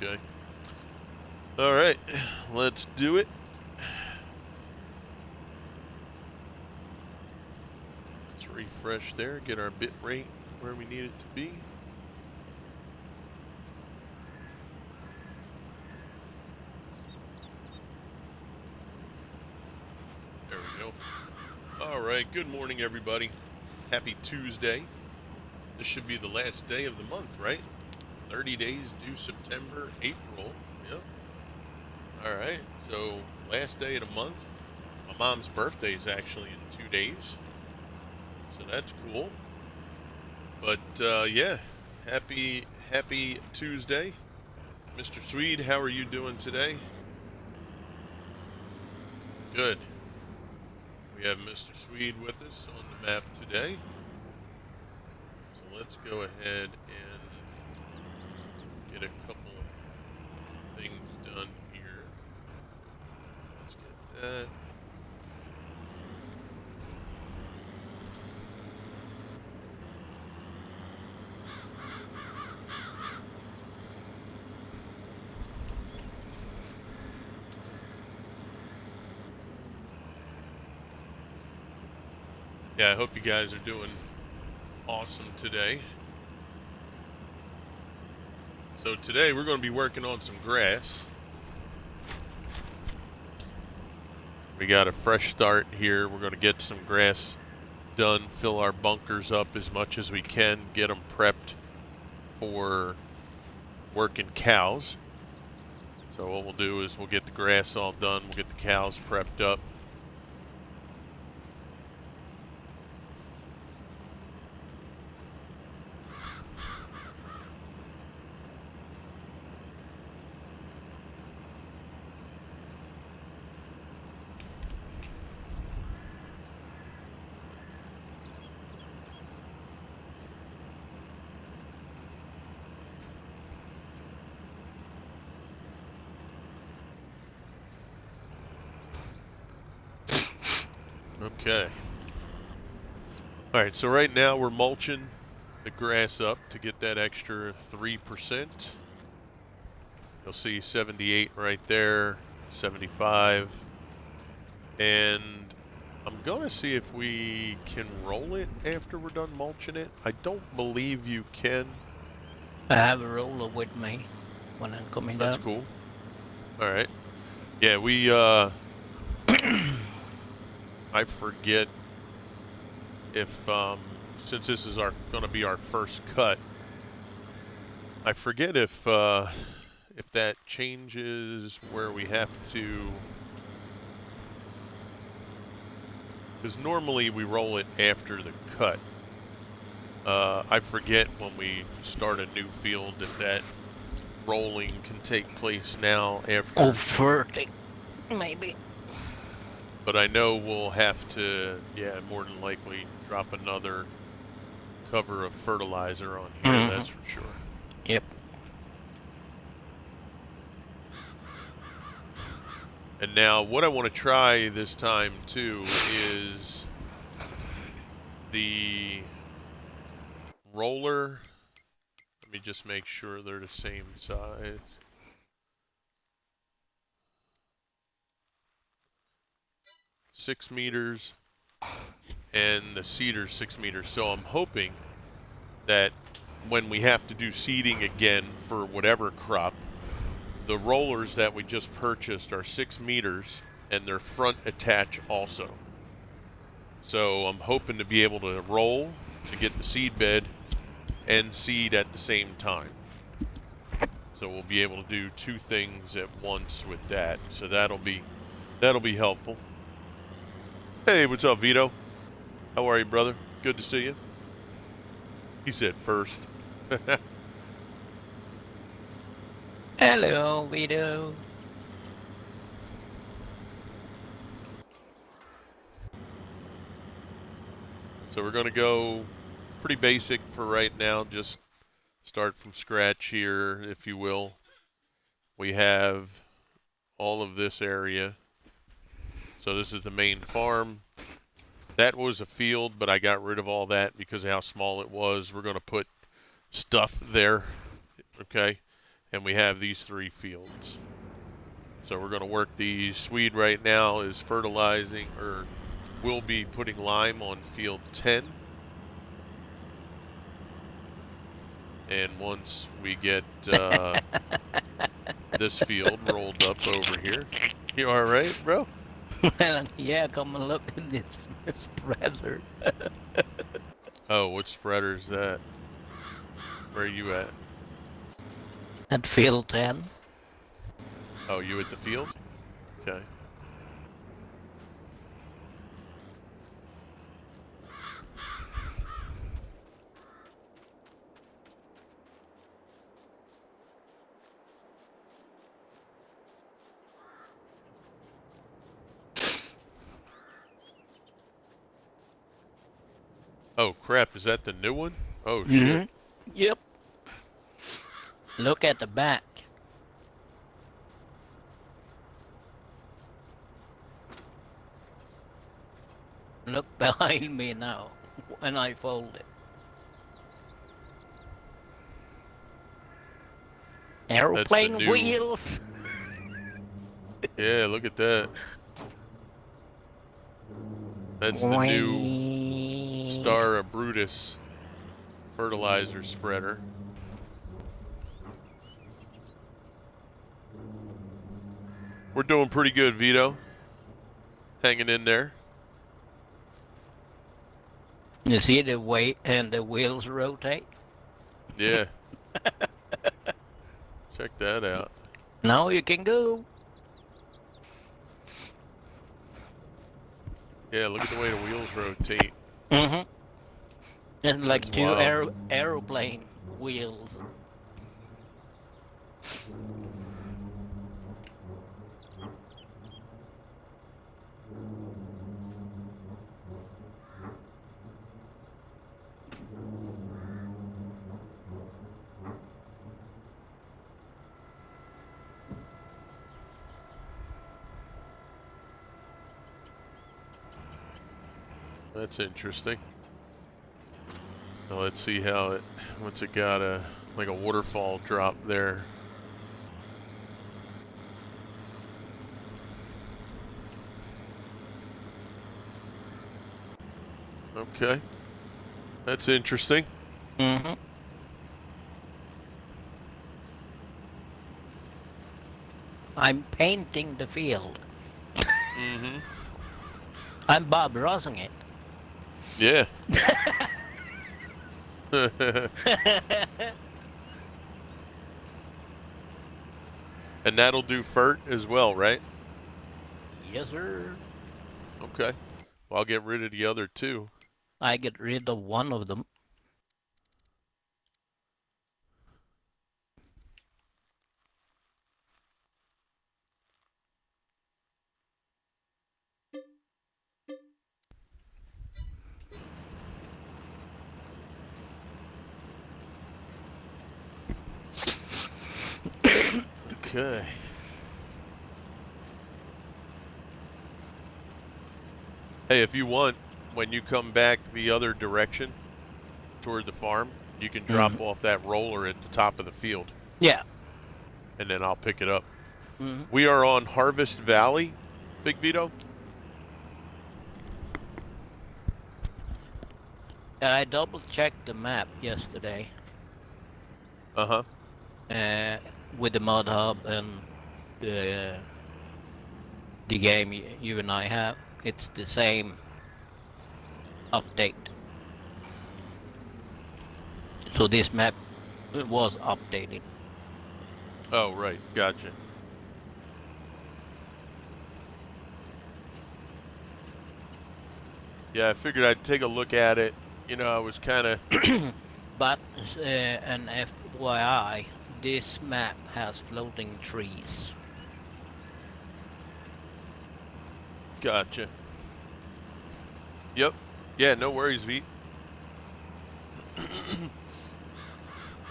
Okay. All right, let's do it. Let's refresh there, get our bit rate where we need it to be. There we go. All right, good morning, everybody. Happy Tuesday. This should be the last day of the month, right? 30 days due September, April. Yep. All right, so last day of the month. My mom's birthday is actually in 2 days, so that's cool. But yeah, happy Tuesday. Mr. Swede, how are you doing today? Good. We have Mr. Swede with us on the map today. So let's go ahead and get a couple things done here. Let's get that. Yeah, I hope you guys are doing awesome today. So today we're going to be working on some grass. We got a fresh start here. We're going to get some grass done, fill our bunkers up as much as we can, get them prepped for working cows. So what we'll do is we'll get the grass all done, we'll get the cows prepped up. Okay. All right, so right now we're mulching the grass up to get that extra 3%. You'll see 78 right there, 75. And I'm going to see if we can roll it after we're done mulching it. I don't believe you can. I have a roller with me when I'm coming down. That's cool. All right. Yeah, we, I forget if, since this is going to be our first cut, I forget if that changes where we have to, because normally we roll it after the cut. I forget when we start a new field if that rolling can take place now after. Oh, 30, maybe. But I know we'll have to, yeah, more than likely drop another cover of fertilizer on here, that's for sure. Yep. And now what I want to try this time too is the roller. Let me just make sure they're the same size. Six meters, and the seeder's 6 meters. So I'm hoping that when we have to do seeding again for whatever crop, the rollers that we just purchased are 6 meters, and their front attach also. So I'm hoping to be able to roll to get the seed bed and seed at the same time. So we'll be able to do two things at once with that. So that'll be helpful. Hey, what's up, Vito? How are you, brother? Good to see you. He said first. Hello, Vito. So we're going to go pretty basic for right now. Just start from scratch here, if you will. We have all of this area. So this is the main farm. That was a field, but I got rid of all that because of how small it was. We're going to put stuff there, okay? and we have these 3 fields. So we're going to work the Swede right now is fertilizing, or will be putting lime on field 10. And once we get this field rolled up over here, you all right, bro? Well, yeah, come and look at this spreader. Oh, what spreader is that? Where are you at? At field 10. Oh, you at the field? Okay. Oh, crap. Is that the new one? Oh, shit. Yep. Look at the back. Look behind me now when I fold it. Aeroplane new- wheels. Yeah, look at that. That's the new Star Brutus fertilizer spreader. We're doing pretty good, Vito. Hanging in there. You see the weight and the wheels rotate? Yeah. Check that out. Now you can go. Yeah, look at the way the wheels rotate. Mm-hmm. It's like That's two wild. aeroplane wheels. That's interesting. Now let's see how it, once it got like a waterfall drop there. Okay. That's interesting. Mm-hmm. I'm painting the field. Mm-hmm. I'm Bob Rossing it. Yeah. And that'll do FERT as well, right? Yes, sir. Okay. Well, I'll get rid of the other 2. I get rid of one of them. Okay. Hey, if you want, when you come back the other direction toward the farm, you can drop off that roller at the top of the field. Yeah. And then I'll pick it up. Mm-hmm. We are on Harvest Valley, Big Vito. I double checked the map yesterday. Uh-huh. With the mod hub and the game you and I have. It's the same update. So this map was updated. Oh, right. Gotcha. Yeah, I figured I'd take a look at it. You know, I was kind of... But an FYI, this map has floating trees. Gotcha. Yep. Yeah, no worries, V.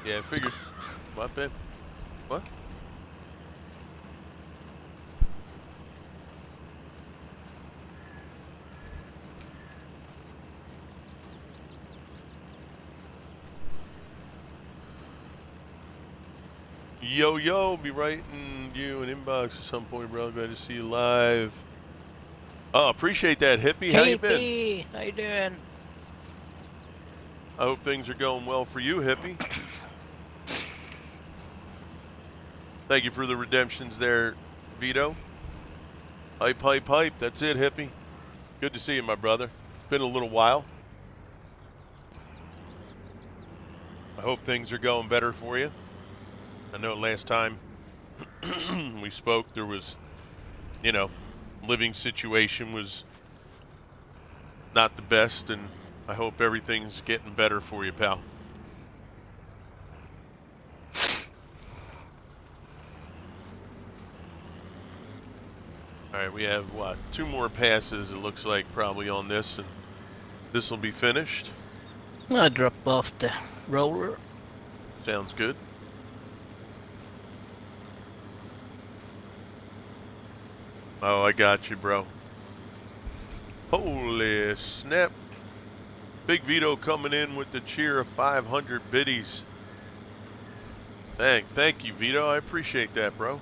Yeah, I figured. What, babe? What? Yo, yo, be writing you an inbox at some point, bro. Glad to see you live. Oh, appreciate that, hippie. How you been? Hey, how you doing? I hope things are going well for you, hippie. Thank you for the redemptions there, Vito. Hype, hype, hype. That's it, hippie. Good to see you, my brother. It's been a little while. I hope things are going better for you. I know last time we spoke, there was, living situation was not the best, and I hope everything's getting better for you, pal. All right, we have, 2 more passes, it looks like, probably on this, and this will be finished. I drop off the roller. Sounds good. Oh, I got you, bro. Holy snap. Big Vito coming in with the cheer of 500 biddies. Thank you, Vito. I appreciate that, bro.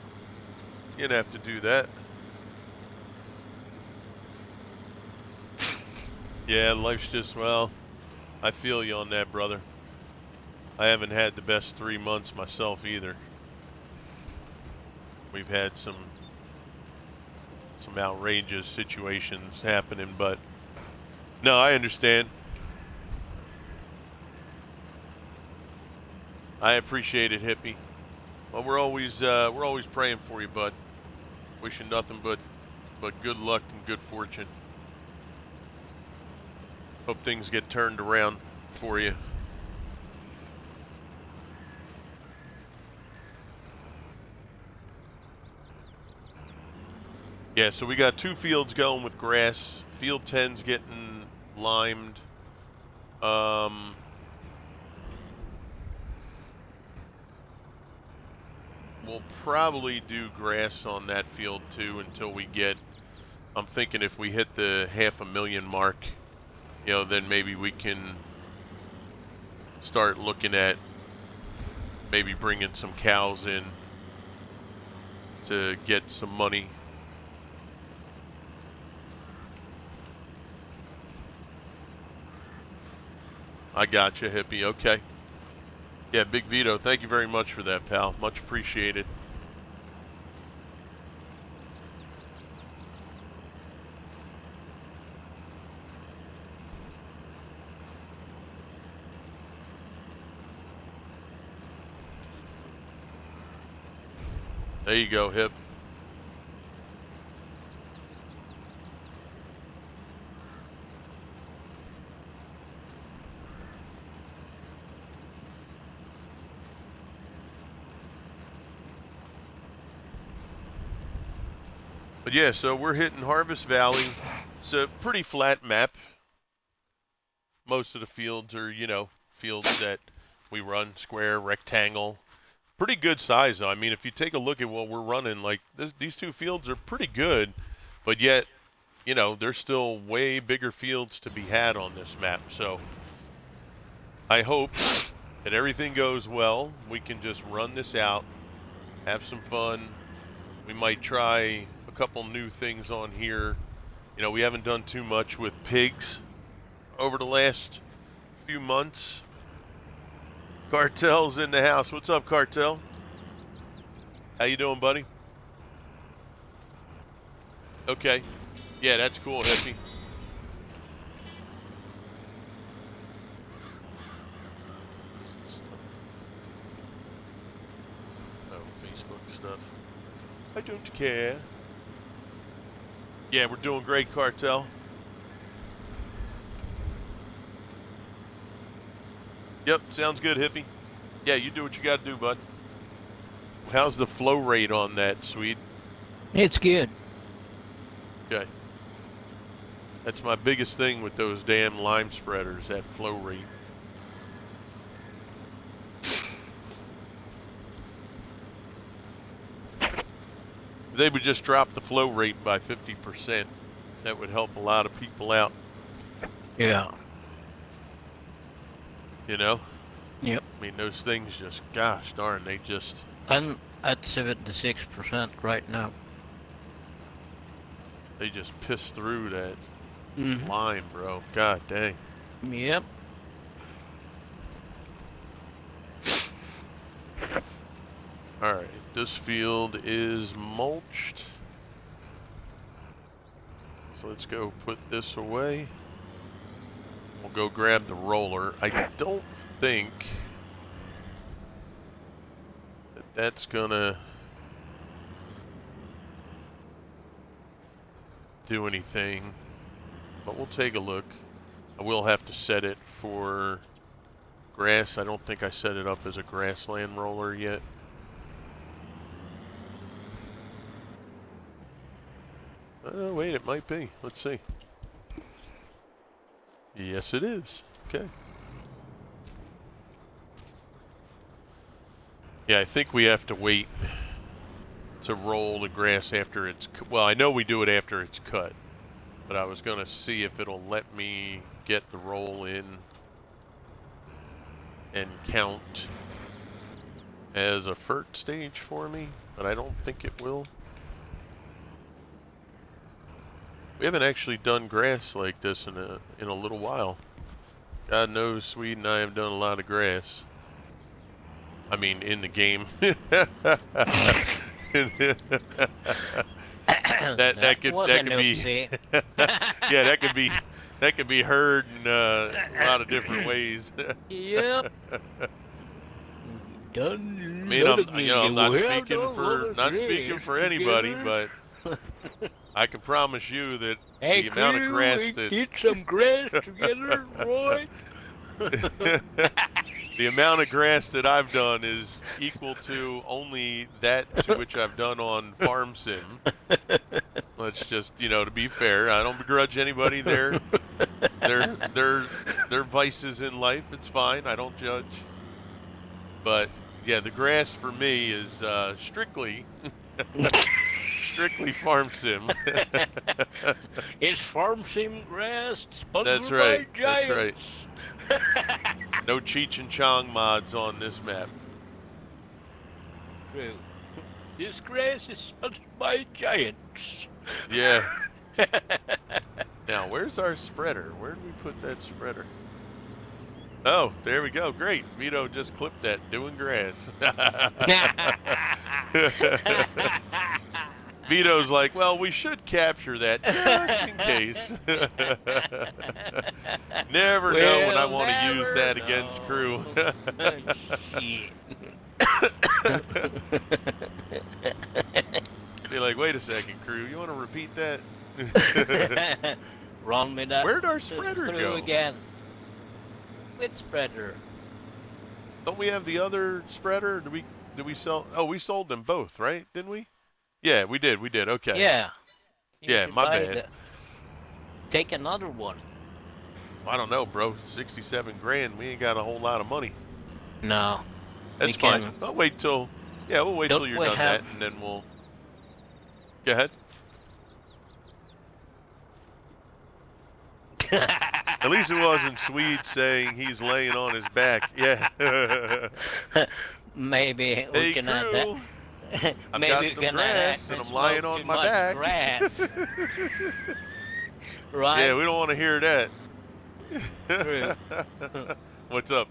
You didn't have to do that. Yeah, life's just, well, I feel you on that, brother. I haven't had the best 3 months myself either. We've had some outrageous situations happening, but no, I understand. I appreciate it, hippie. Well, we're always praying for you, bud. Wishing nothing but good luck and good fortune. Hope things get turned around for you. Yeah, so we got 2 fields going with grass. Field 10's getting limed. We'll probably do grass on that field too until we get, I'm thinking if we hit the 500,000 mark, then maybe we can start looking at maybe bringing some cows in to get some money. I got you, hippie. Okay. Yeah, Big Vito, thank you very much for that, pal. Much appreciated. There you go, Hip. But yeah, so we're hitting Harvest Valley. It's a pretty flat map. Most of the fields are, fields that we run, square, rectangle. Pretty good size, though. I mean, if you take a look at what we're running, like these 2 fields are pretty good, but yet, there's still way bigger fields to be had on this map. So I hope that everything goes well. We can just run this out, have some fun. We might try a couple new things on here. We haven't done too much with pigs over the last few months. Cartel's in the house. What's up, Cartel? How you doing, buddy? Okay. Yeah, that's cool, hippie. Oh, Facebook stuff. I don't care. Yeah, we're doing great, Cartel. Yep, sounds good, hippie. Yeah, you do what you got to do, bud. How's the flow rate on that, Swede? It's good. Okay. That's my biggest thing with those damn lime spreaders, that flow rate. If they would just drop the flow rate by 50%, that would help a lot of people out. Yeah. You know? Yep. I mean, those things just, gosh darn, they just I'm at 76% right now. They just pissed through that Mm-hmm. line, bro. God dang. Yep. Alright, this field is mulched. So let's go put this away. We'll go grab the roller. I don't think that that's gonna do anything, but we'll take a look. I will have to set it for grass. I don't think I set it up as a grassland roller yet. Wait, it might be. Let's see. Yes, it is. Okay. Yeah, I think we have to wait to roll the grass after it's... Well, I know we do it after it's cut, but I was going to see if it'll let me get the roll in and count as a FERT stage for me, but I don't think it will. We haven't actually done grass like this in a little while. God knows Sweden and I have done a lot of grass. I mean, in the game. that could be yeah, that could be heard in a lot of different ways. Yep. I mean, I'm not speaking for anybody, but I can promise you that hey, the amount of grass that get some grass together, Roy. the amount of grass that I've done is equal to only that to which I've done on Farm Sim. Let's just, to be fair, I don't begrudge anybody their vices in life. It's fine. I don't judge. But yeah, the grass for me is strictly Farm Sim. It's Farm Sim grass. That's right. That's right. No Cheech and Chong mods on this map. True. This grass is sponsored by giants. Yeah. Now, where's our spreader? Where did we put that spreader? Oh, there we go. Great. Vito just clipped that doing grass. Vito's like, well, we should capture that just in case. Never know when I want to use that against crew. Shit. Be like, wait a second, crew. You want to repeat that? Run me that. Where'd our spreader through go? again. Which spreader? Don't we have the other spreader? Did we sell? Oh, we sold them both, right? Didn't we? Yeah, we did. Okay. Yeah. Yeah, my bad. Take another one. I don't know, bro. 67 grand. We ain't got a whole lot of money. No. That's fine. I'll wait till. Yeah, we'll wait till you're done that, and then we'll. Go ahead. At least it wasn't Swede saying he's laying on his back. Yeah. Maybe we can add that. I've got some grass and I'm lying on my back. Grass. Right? Yeah, we don't want to hear that. True. What's up?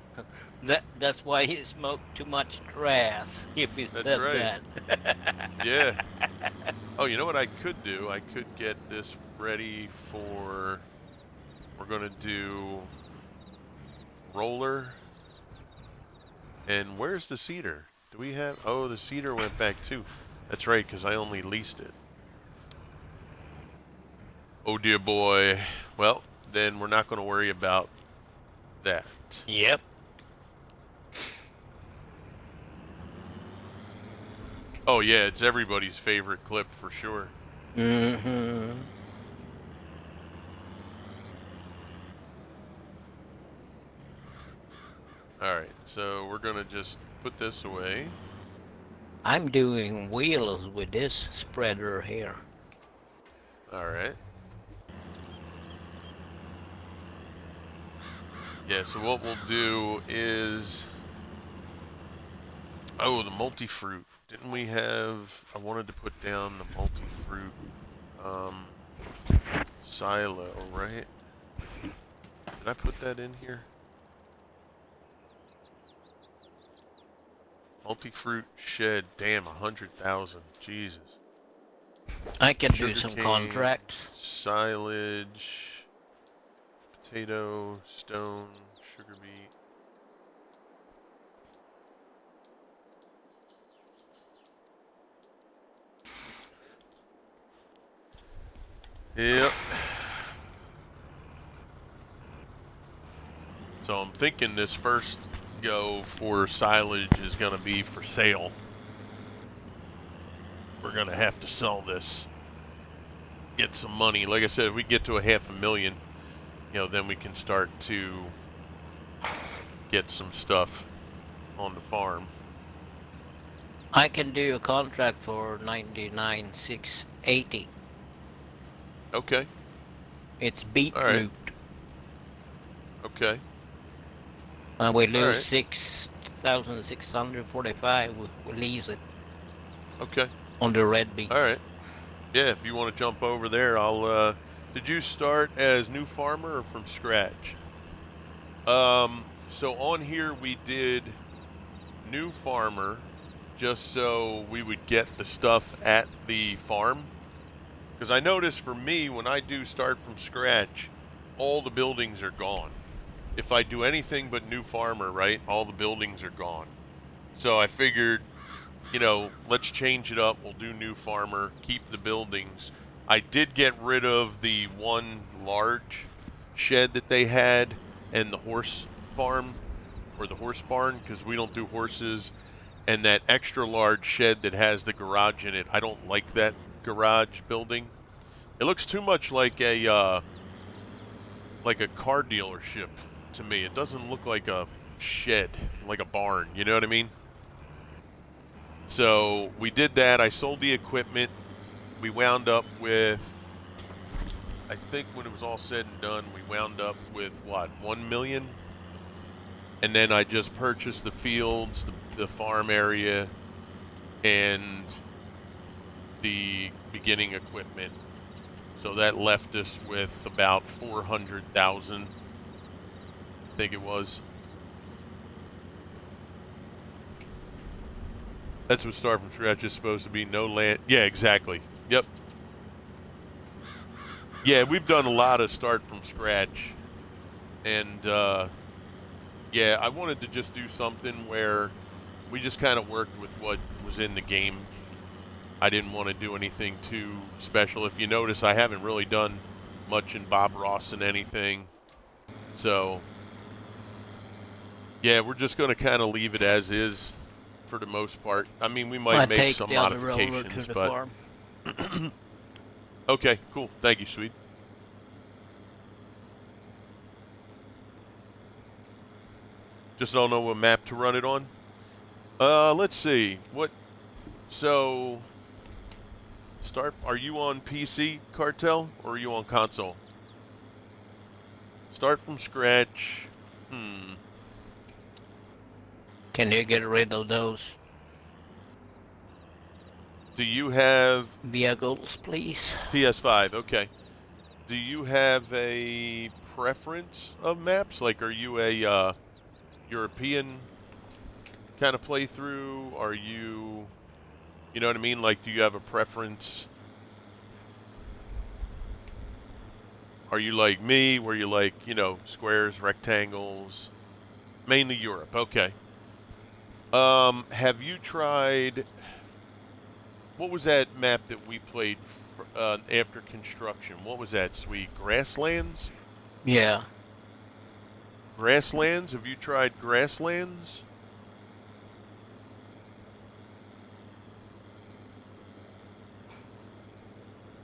That's why he smoked too much grass. If he said right. that. Yeah. Oh, you know what I could do? I could get this ready for. We're gonna do roller. And where's the cedar? Do we have? Oh, the cedar went back too. That's right, because I only leased it. Oh dear boy. Well, then we're not going to worry about that. Yep. Oh yeah, it's everybody's favorite clip for sure. Mm-hmm. All right, so we're going to just put this away. I'm doing wheels with this spreader here. All right. Yeah, so what we'll do is Oh, the multi-fruit. Didn't we have... I wanted to put down the multi-fruit silo, right? Did I put that in here? Multi-fruit shed. Damn, 100,000. Jesus. I can do Sugar some cane, contracts. silage, potato, stone, sugar beet. Yep. So I'm thinking this first go for silage is going to be for sale. We're going to have to sell this, get some money. Like I said, if we get to $500,000, then we can start to get some stuff on the farm. I can do a contract for 99,680. Okay. It's All right. beetroot. Okay. And we All lose right. 6,645. We lease it Okay. on the red beets. All right. Yeah, if you want to jump over there, I'll. Did you start as new farmer or from scratch? So on here we did new farmer, just so we would get the stuff at the farm. Because I notice for me, when I do start from scratch, all the buildings are gone. If I do anything but new farmer, right, all the buildings are gone. So I figured, let's change it up. We'll do new farmer, keep the buildings. I did get rid of the one large shed that they had and the horse farm or the horse barn because we don't do horses. And that extra large shed that has the garage in it, I don't like that garage building. It looks too much like a car dealership to me. It doesn't look like a shed, like a barn. You know what I mean? So we did that. I sold the equipment. We wound up with, I think when it was all said and done, we wound up with what, 1 million? And then I just purchased the fields, the farm area, and the beginning equipment. So that left us with about 400,000, I think it was. That's what Start from Scratch is supposed to be. No land. Yeah, exactly. Yep. Yeah, we've done a lot of Start from Scratch. And, yeah, I wanted to just do something where we just kind of worked with what was in the game. I didn't want to do anything too special. If you notice, I haven't really done much in Bob Ross and anything. So, yeah, we're just going to kind of leave it as is for the most part. I mean, we might I make take some the other roller to modifications, the but farm. okay, cool. Thank you, sweet. Just don't know what map to run it on. Let's see. So are you on PC, Cartel, or are you on console? Start from scratch. Can you get rid of those Do you have vehicles, please? PS5? Okay. Do you have a preference of maps? Like, are you a European kind of playthrough? Are you, you know what I mean? Like, do you have a preference? Are you like me, where you like, squares, rectangles? Mainly Europe. Okay. Have you tried? What was that map that we played after construction? What was that, sweet? Grasslands? Yeah. Grasslands? Have you tried Grasslands?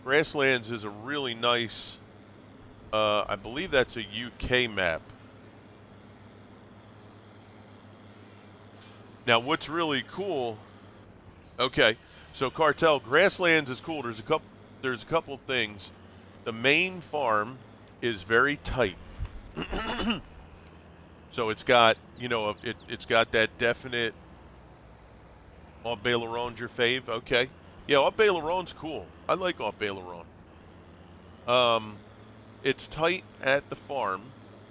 Grasslands is a really nice, I believe that's a UK map. Now, what's really cool, okay, so Cartel, Grasslands is cool. There's a couple things. The main farm is very tight. So it's got, it's got that definite Off Baileron's your fave? Okay. Yeah, Off Baileron's cool. I like Off Baileron. It's tight at the farm.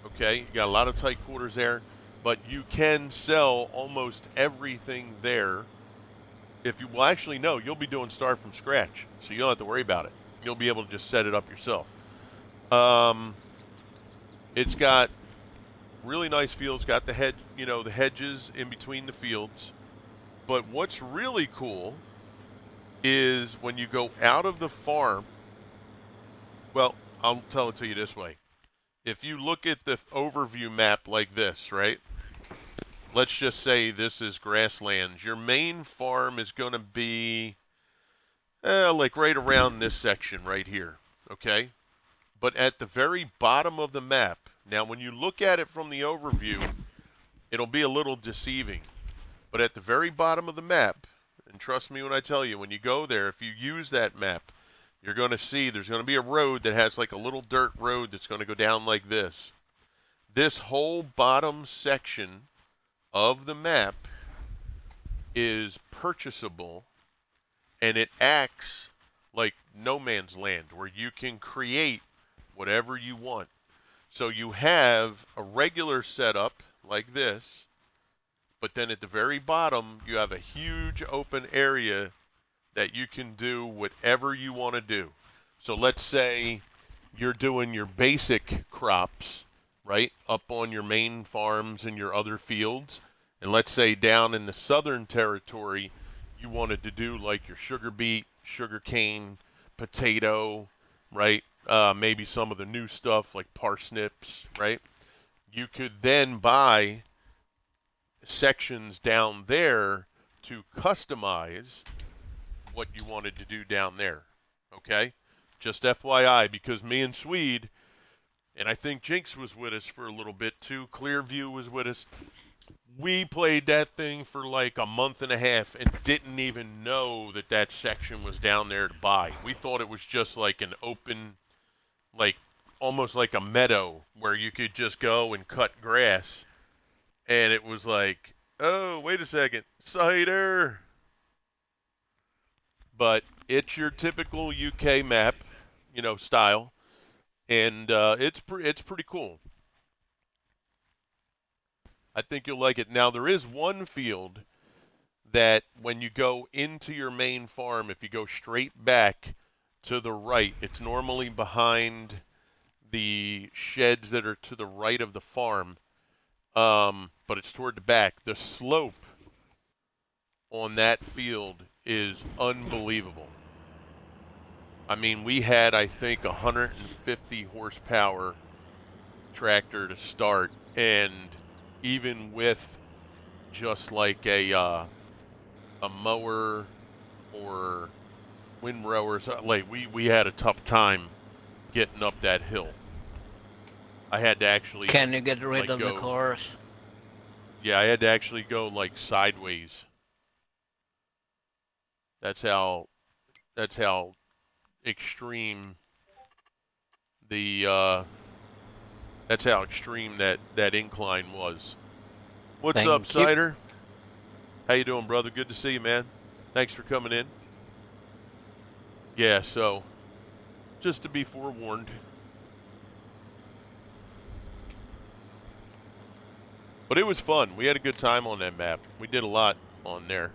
Okay, you got a lot of tight quarters there, but you can sell almost everything there. If you well, actually, no, you'll be doing start from scratch, so you don't have to worry about it. You'll be able to just set it up yourself. Um, it's got really nice fields. Got the the hedges in between the fields. But what's really cool is when you go out of the farm. Well, I'll tell it to you this way. If you look at the overview map like this, right? Let's just say this is grasslands. Your main farm is going to be like right around this section right here, okay? But at the very bottom of the map, now when you look at it from the overview, it'll be a little deceiving. But at the very bottom of the map, and trust me when I tell you, when you go there, if you use that map, you're going to see there's going to be a road that has like a little dirt road that's going to go down like this. This whole bottom section of the map is purchasable, and it acts like no man's land where you can create whatever you want. So you have a regular setup like this, but then at the very bottom you have a huge open area that you can do whatever you want to do. So let's say you're doing your basic crops, right, up on your main farms and your other fields. And let's say down in the southern territory, you wanted to do like your sugar beet, sugar cane, potato, right? Maybe some of the new stuff like parsnips, right? You could then buy sections down there to customize what you wanted to do down there. Okay? Just FYI, because me and Swede, and I think Jinx was with us for a little bit too, Clearview was with us. We played that thing for like a month and a half and didn't even know that that section was down there to buy. We thought it was just like an open, like almost like a meadow where you could just go and cut grass. And it was like, oh, wait a second, cider. But it's your typical UK map, style, and it's pretty cool. I think you'll like it. Now there is one field that when you go into your main farm, if you go straight back to the right, it's normally behind the sheds that are to the right of the farm, but it's toward the back. The slope on that field is unbelievable. I mean, we had, I think, 150 horsepower tractor to start, and even with just like a mower or windrowers, like we had a tough time getting up that hill. I had to actually Can you get rid like, of the go- cars? Yeah, I had to actually go like sideways. That's how extreme the that's how extreme that incline was. What's up, Thank you. Cider? How you doing, brother? Good to see you, man. Thanks for coming in. Yeah, so just to be forewarned. But it was fun. We had a good time on that map. We did a lot on there.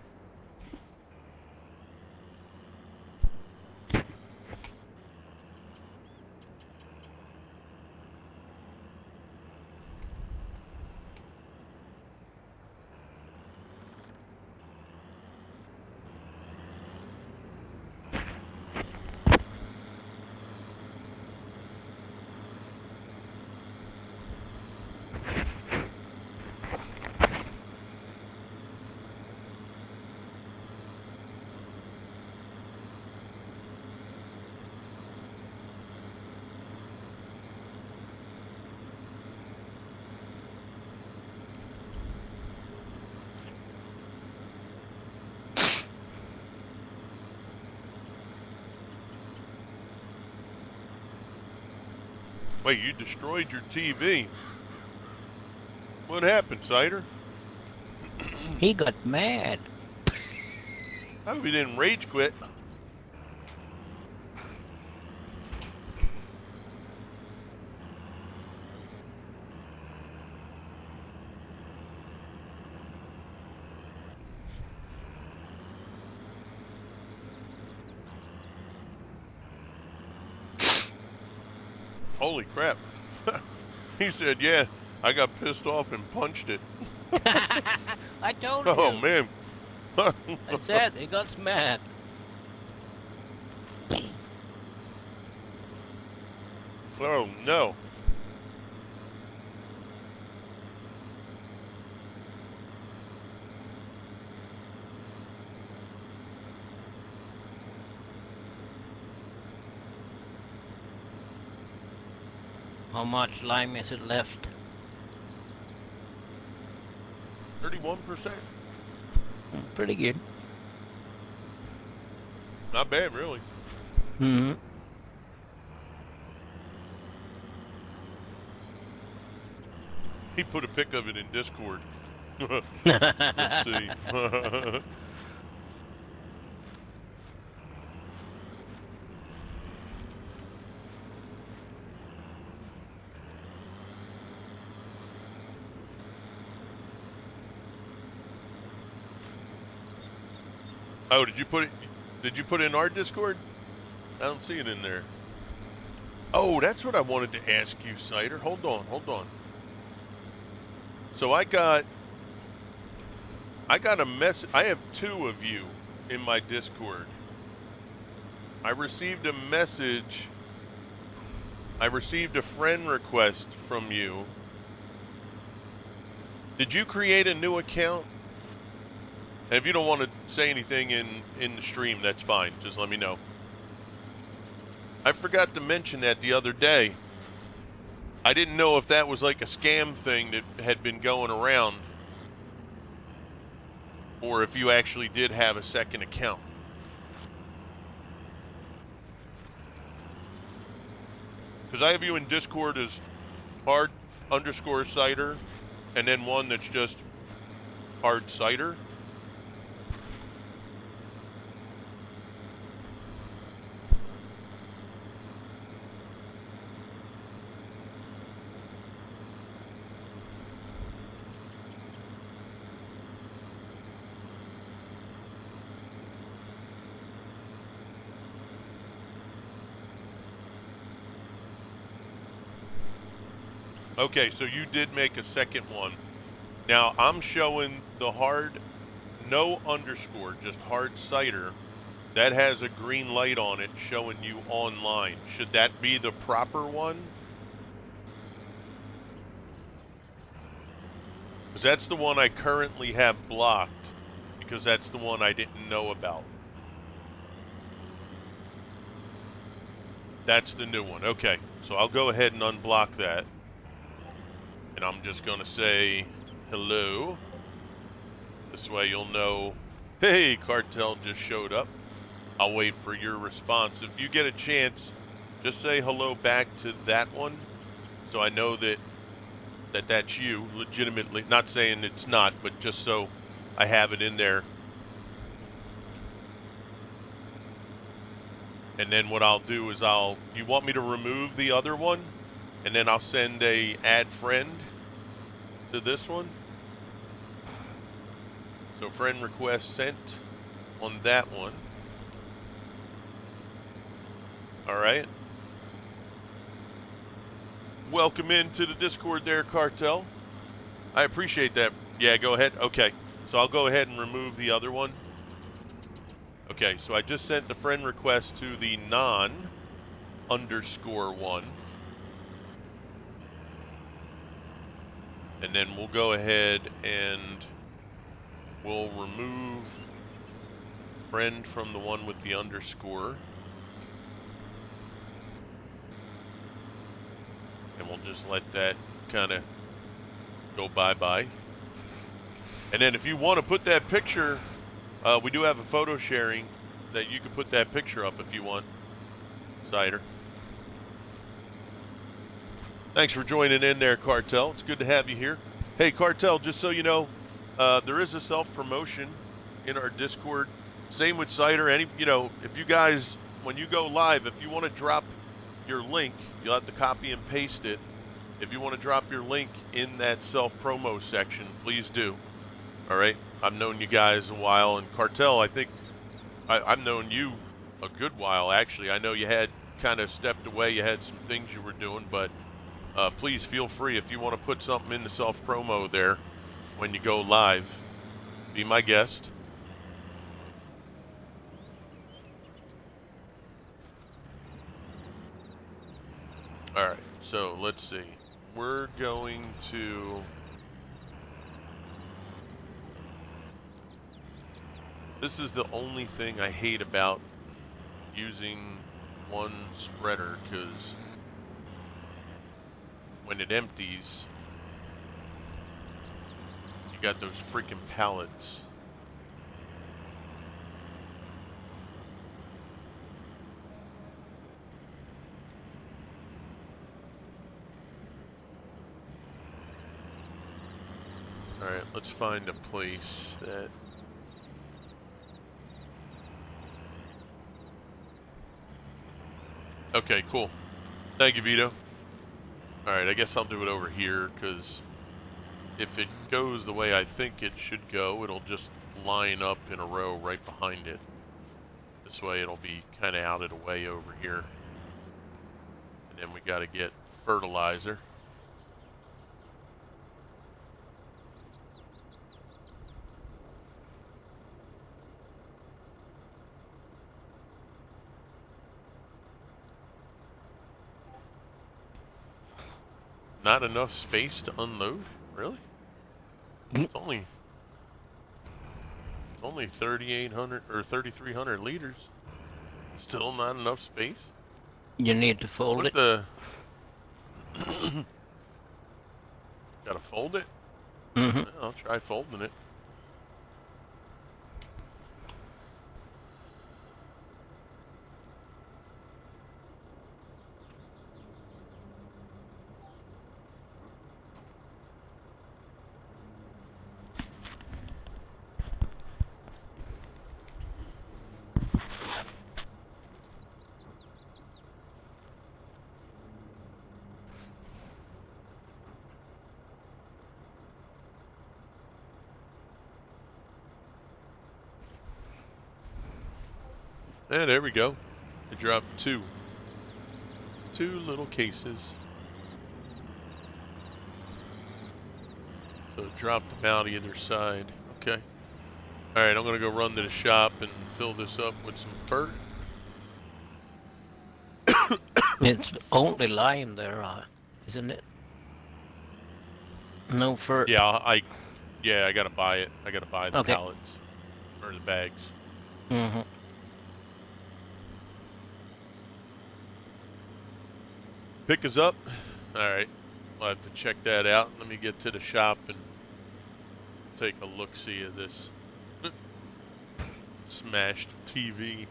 Wait, you destroyed your TV. What happened, Cider? He got mad. I hope he didn't rage quit. Holy crap. He said, yeah, I got pissed off and punched it. I told you. Oh, man. I said he got mad. Oh, no. How much lime is it left? 31%. Pretty good. Not bad, really. Mm-hmm. He put a pic of it in Discord. Let's see. Oh, did you put it? Did you put it in our Discord? I don't see it in there. Oh, that's what I wanted to ask you, Cider. Hold on. So I got a message. I have 2 of you in my Discord. I received a message. I received a friend request from you. Did you create a new account? And if you don't want to say anything in the stream, that's fine. Just let me know. I forgot to mention that the other day. I didn't know if that was like a scam thing that had been going around, or if you actually did have a second account. Because I have you in Discord as hard_cider, and then one that's just hard cider. Okay, so you did make a second one. Now, I'm showing the hard, no underscore, just hard cider. That has a green light on it showing you online. Should that be the proper one? Because that's the one I currently have blocked, because that's the one I didn't know about. That's the new one. Okay, so I'll go ahead and unblock that. And I'm just going to say hello. This way you'll know, hey, Cartel just showed up. I'll wait for your response. If you get a chance, just say hello back to that one, so I know that's you, legitimately. Not saying it's not, but just so I have it in there. And then what I'll do is you want me to remove the other one? And then I'll send a add friend to this one. So friend request sent on that one. All right. Welcome into the Discord there, Cartel. I appreciate that. Yeah, go ahead. Okay. So I'll go ahead and remove the other one. Okay, so I just sent the friend request to the non_1. And then we'll go ahead and we'll remove friend from the one with the underscore. And we'll just let that kind of go bye-bye. And then if you want to put that picture, we do have a photo sharing that you can put that picture up if you want, Cider. Thanks for joining in there, Cartel. It's good to have you here. Hey, Cartel, just so you know, there is a self-promotion in our Discord. Same with cider. If you guys, when you go live, if you want to drop your link, you'll have to copy and paste it. If you want to drop your link in that self-promo section, please do. All right? I've known you guys a while, and Cartel, I think I've known you a good while, actually. I know you had kind of stepped away. You had some things you were doing, but please feel free if you want to put something in the self-promo there when you go live. Be my guest. All right, so let's see. We're going to... This is the only thing I hate about using one spreader, because when it empties, you got those freaking pallets. All right, let's find a place that... Okay, cool. Thank you, Vito. All right, I guess I'll do it over here, because if it goes the way I think it should go, it'll just line up in a row right behind it. This way it'll be kind of out of the way over here. And then we got to get fertilizer. Not enough space to unload? Really? It's only 3,800 or 3,300 liters. Still not enough space? You need to fold What it. the... Gotta fold it? Mm-hmm. Yeah, I'll try folding it. And there we go. I dropped two little cases. So it dropped them out either side. Okay. All right, I'm going to go run to the shop and fill this up with some fert. It's only lime there, isn't it? No fur. Yeah, I got to buy it. I got to buy the Okay. pallets or the bags. Mm-hmm. Pick us up. All right. I'll have to check that out. Let me get to the shop and take a look-see at this smashed TV.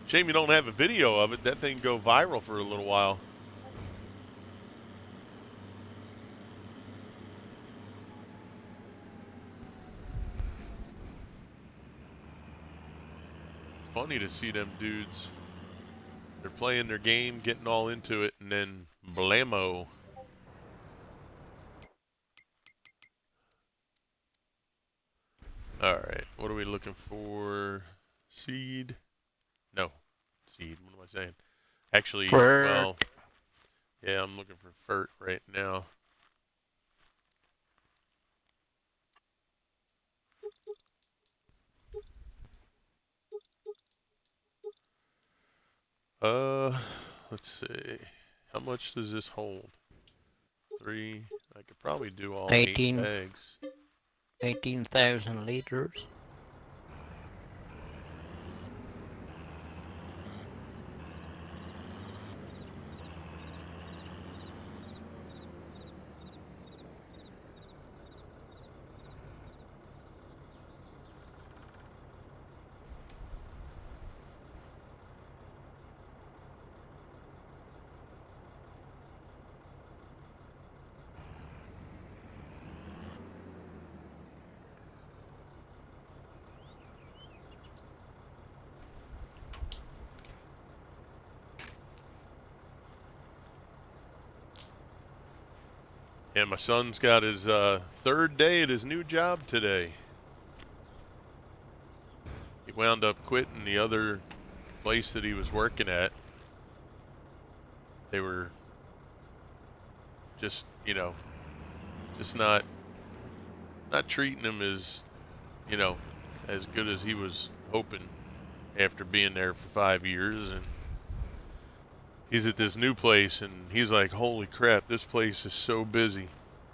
Shame you don't have a video of it. That thing go viral for a little while. It's funny to see them dudes. They're playing their game, getting all into it, and then blammo. All right, what are we looking for? Seed? No, seed. What am I saying? Actually, Fur. well, yeah, I'm looking for fert right now. Let's see. How much does this hold? 3. I could probably do all 8 bags. 18,000 liters. And my son's got his third day at his new job today. He wound up quitting the other place that he was working at. They were just, just not treating him as, as good as he was hoping after being there for 5 years. And he's at this new place, and he's like, holy crap, this place is so busy.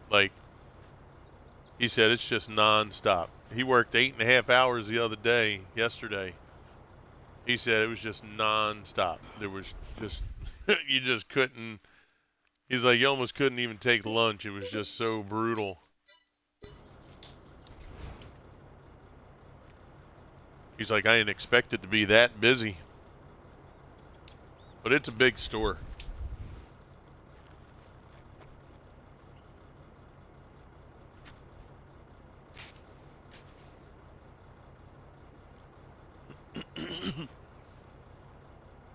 Like, he said it's just nonstop. He worked 8.5 hours the other day, yesterday. He said it was just nonstop. There was just, you just couldn't, he's like, you almost couldn't even take lunch. It was just so brutal. He's like, I didn't expect it to be that busy. But it's a big store.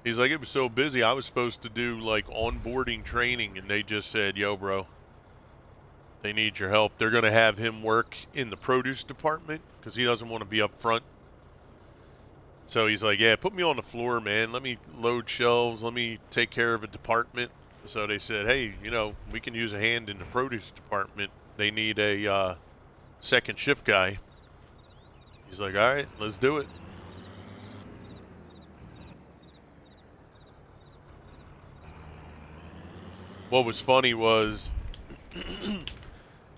He's like, it was so busy, I was supposed to do, like, onboarding training, and they just said, yo, bro, they need your help. They're going to have him work in the produce department because he doesn't want to be up front. So he's like, yeah, put me on the floor, man. Let me load shelves. Let me take care of a department. So they said, hey, we can use a hand in the produce department. They need a second shift guy. He's like, all right, let's do it. What was funny was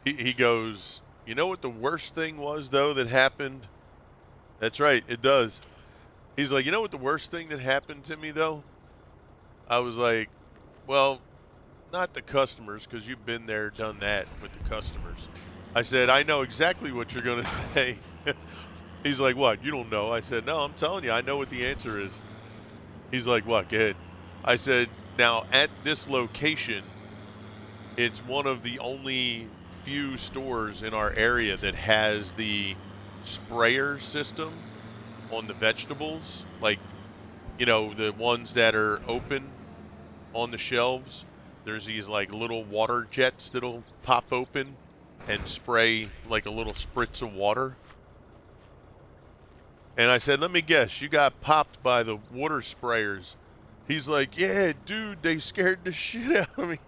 he goes, you know what the worst thing was, though, that happened? That's right, it does. He's like, you know what the worst thing that happened to me, though? I was like, well, not the customers, because you've been there, done that with the customers. I said, I know exactly what you're going to say. He's like, what? You don't know? I said, no, I'm telling you, I know what the answer is. He's like, what? Go ahead. I said, now, at this location, it's one of the only few stores in our area that has the sprayer system on the vegetables. Like, the ones that are open on the shelves. There's these, like, little water jets that'll pop open and spray, like, a little spritz of water. And I said, let me guess, you got popped by the water sprayers. He's like, yeah, dude, they scared the shit out of me.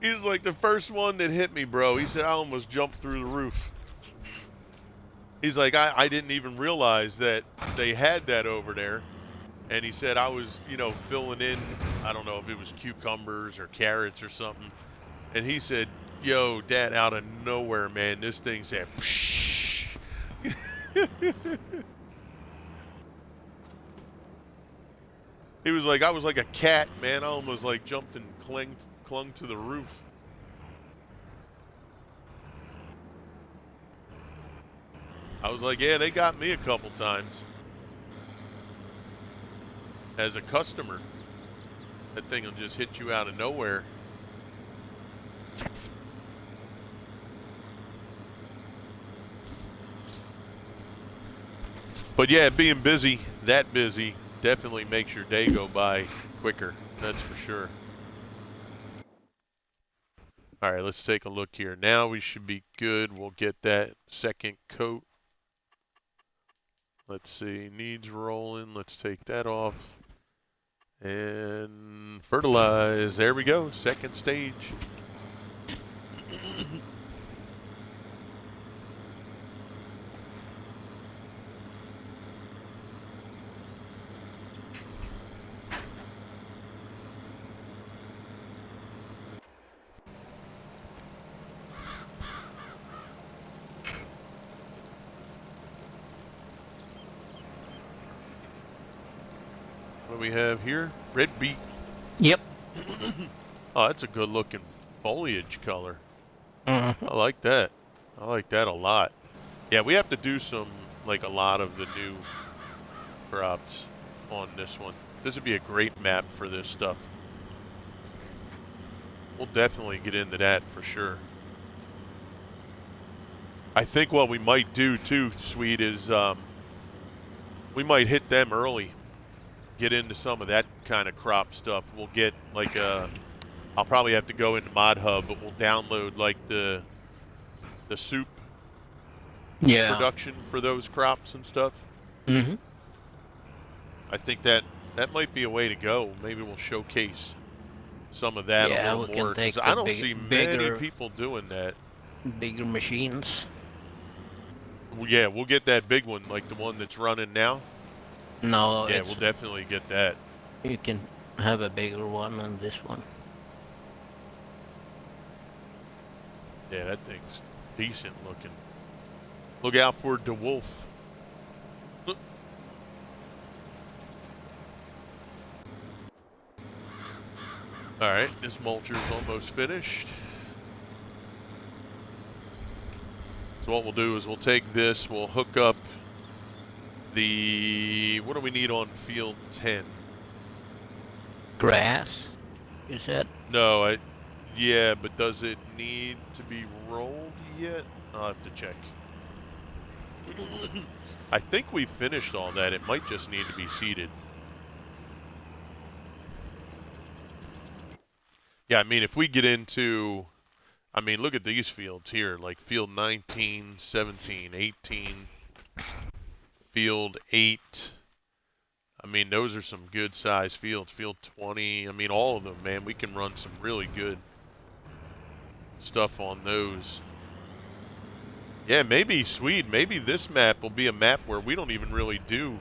He's like, the first one that hit me, bro. He said, I almost jumped through the roof. He's like, I didn't even realize that they had that over there. And he said, I was, filling in, I don't know if it was cucumbers or carrots or something. And he said, yo, Dad, out of nowhere, man, this thing said, psh. He was like, I was like a cat, man. I almost like jumped and clung to the roof. I was like, yeah, they got me a couple times. As a customer. That thing will just hit you out of nowhere. But yeah, being busy, that busy, definitely makes your day go by quicker. That's for sure. All right, let's take a look here. Now we should be good. We'll get that second coat. Let's see, needs rolling. Let's take that off. And fertilize. There we go, second stage. What do we have here? Red beet. Yep. Oh, that's a good looking foliage color. Mm-hmm. I like that. I like that a lot. Yeah, we have to do some, like, a lot of the new crops on this one. This would be a great map for this stuff. We'll definitely get into that for sure. I think what we might do too, Sweet, is we might hit them early. Get into some of that kind of crop stuff. We'll get like a I'll probably have to go into Mod Hub, but we'll download like the soup Yeah. production for those crops and stuff. Mm-hmm. I think that might be a way to go. Maybe we'll showcase some of that a Yeah, little we can more because take I the don't see many people doing that. bigger machines. Well, yeah, we'll get that big one, like the one that's running now. No, Yeah, we'll it's definitely get that. you can have a bigger one than this one. Yeah, that thing's decent looking. Look out for DeWolf. All right, this mulcher's almost finished. So what we'll do is we'll take this, we'll hook up the, what do we need on field 10? Grass, you said? No, yeah, but does it need to be rolled yet? I'll have to check. I think we finished all that. It might just need to be seeded. Yeah, I mean, if we get into, I mean, look at these fields here, like field 19, 17, 18, field 8. I mean, those are some good size fields. Field 20, I mean, all of them, man. We can run some really good stuff on those. Yeah, maybe Swede, maybe this map will be a map where we don't even really do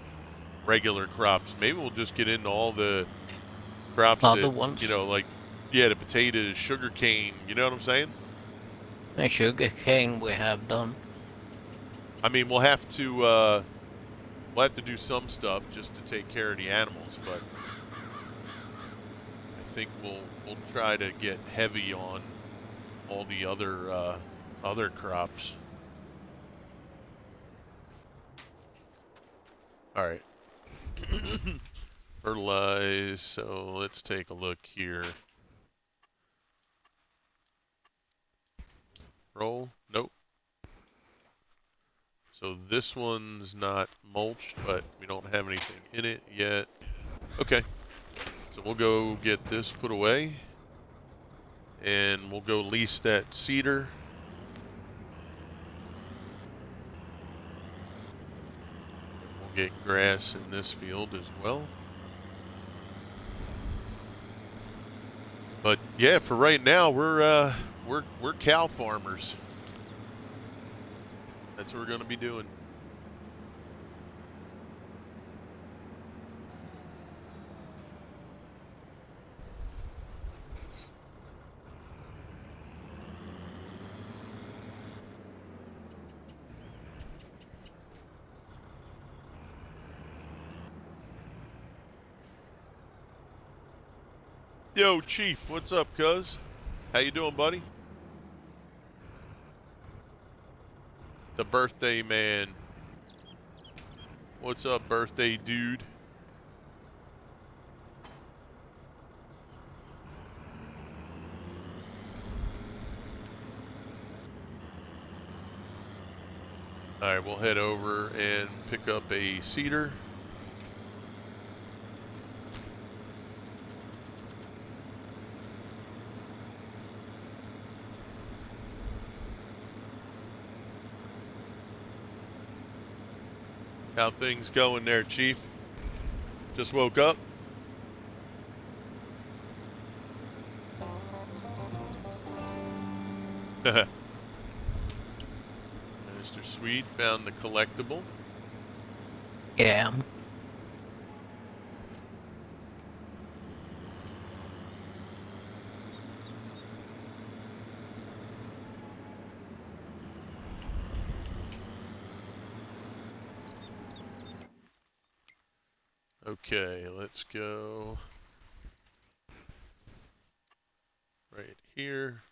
regular crops. Maybe we'll just get into all the crops Other that, ones? you know, like, yeah, the potatoes, sugar cane, you know what I'm saying? And sugar cane we have done. I mean, we'll have to do some stuff just to take care of the animals, but I think we'll try to get heavy on all the other crops. All right. Fertilize. So let's take a look here. Roll. Nope. So this one's not mulched, but we don't have anything in it yet. Okay. So we'll go get this put away. And we'll go lease that cedar. We'll get grass in this field as well. But yeah, for right now, we're cow farmers. That's what we're going to be doing. Yo, Chief, what's up, cuz? How you doing, buddy? The birthday man. What's up, birthday dude? All right, we'll head over and pick up a cedar. How things going there, Chief? Just woke up? Mr. Swede found the collectible. Yeah. Okay, let's go right here.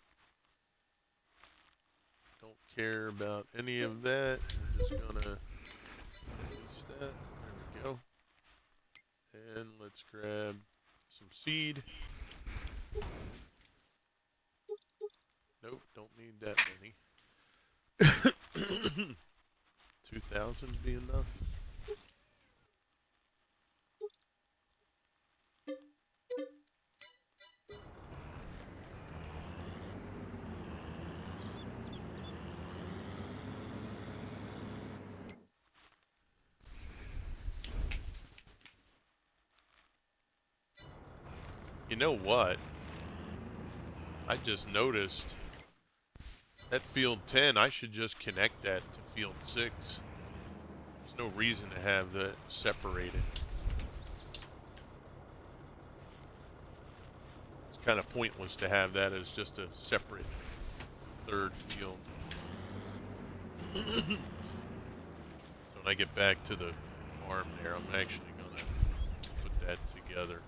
Don't care about any of that. We're just gonna release that. There we go. And let's grab some seed. Nope, don't need that many. 2,000 be enough? You know what? I just noticed that field 10, I should just connect that to field 6. There's no reason to have that separated. It's kind of pointless to have that as just a separate third field. So when I get back to the farm there, I'm actually going to put that together.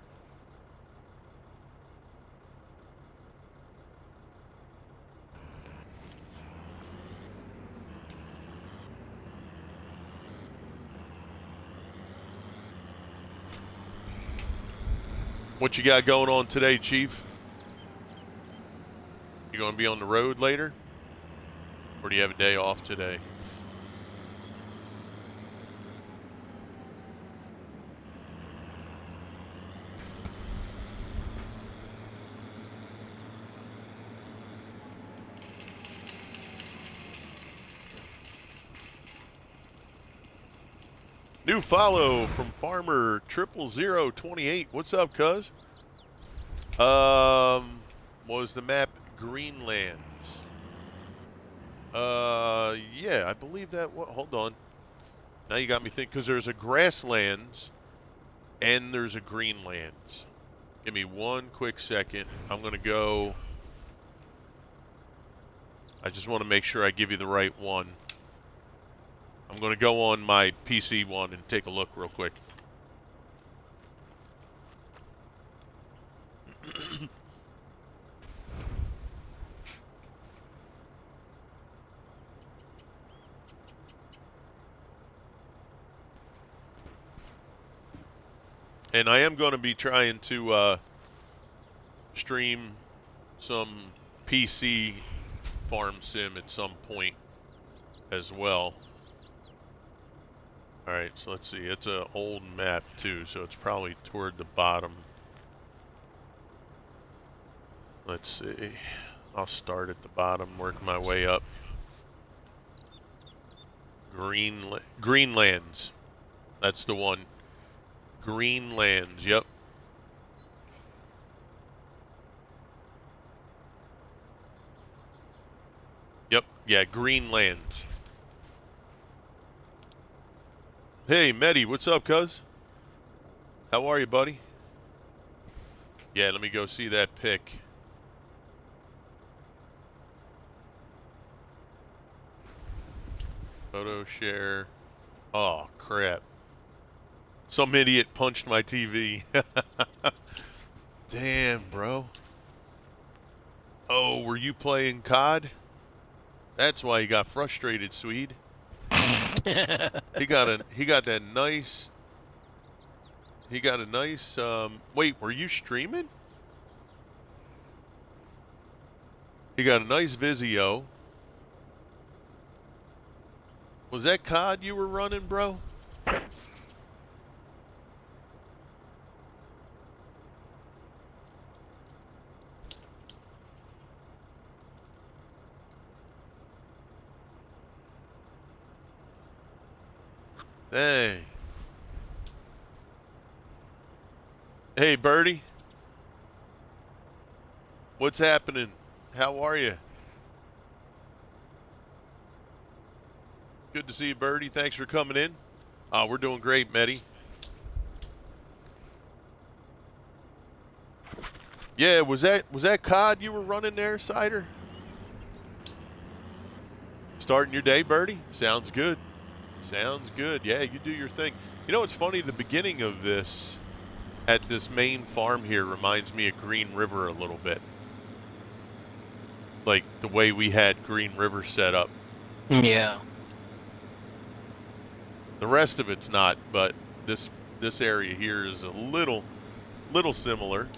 What you got going on today, Chief? You going to be on the road later? Or do you have a day off today? New follow from Farmer 00028. What's up, cuz? Was the map Greenlands? Yeah, I believe that. Hold on. Now you got me thinking, because there's a Grasslands and there's a Greenlands. Give me one quick second. I'm going to go. I just want to make sure I give you the right one. I'm going to go on my PC one and take a look real quick. And I am going to be trying to stream some PC farm sim at some point as well. Alright, so let's see. It's an old map too, so it's probably toward the bottom. Let's see. I'll start at the bottom, work my way up. Greenlands. That's the one. Greenlands, yep. Yep, yeah, Greenlands. Hey, Medi, what's up, cuz? How are you, buddy? Yeah, let me go see that pic. Photo share. Oh, crap. Some idiot punched my TV. Damn, bro. Oh, were you playing COD? That's why he got frustrated, Swede. He got that nice. He got a nice. Wait, were you streaming? He got a nice Vizio. Was that COD you were running, bro? Dang. Hey, Birdie. What's happening? How are you? Good to see you, Birdie. Thanks for coming in. We're doing great, Medi. Yeah, was that COD you were running there, Cider? Starting your day, Birdie? Sounds good. Sounds good. Yeah, you do your thing. You know, it's funny, the beginning of this, at this main farm here, reminds me of Green River a little bit. Like, the way we had Green River set up. Yeah. The rest of it's not, but this area here is a little similar.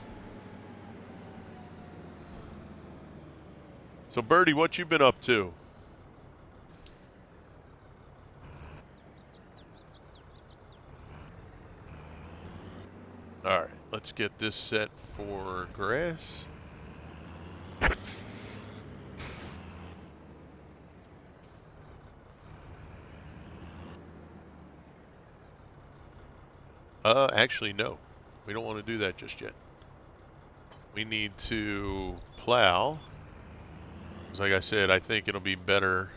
So, Birdie, what you been up to? All right, let's get this set for grass. Actually, no. We don't want to do that just yet. we need to plow. Because like I said, I think it'll be better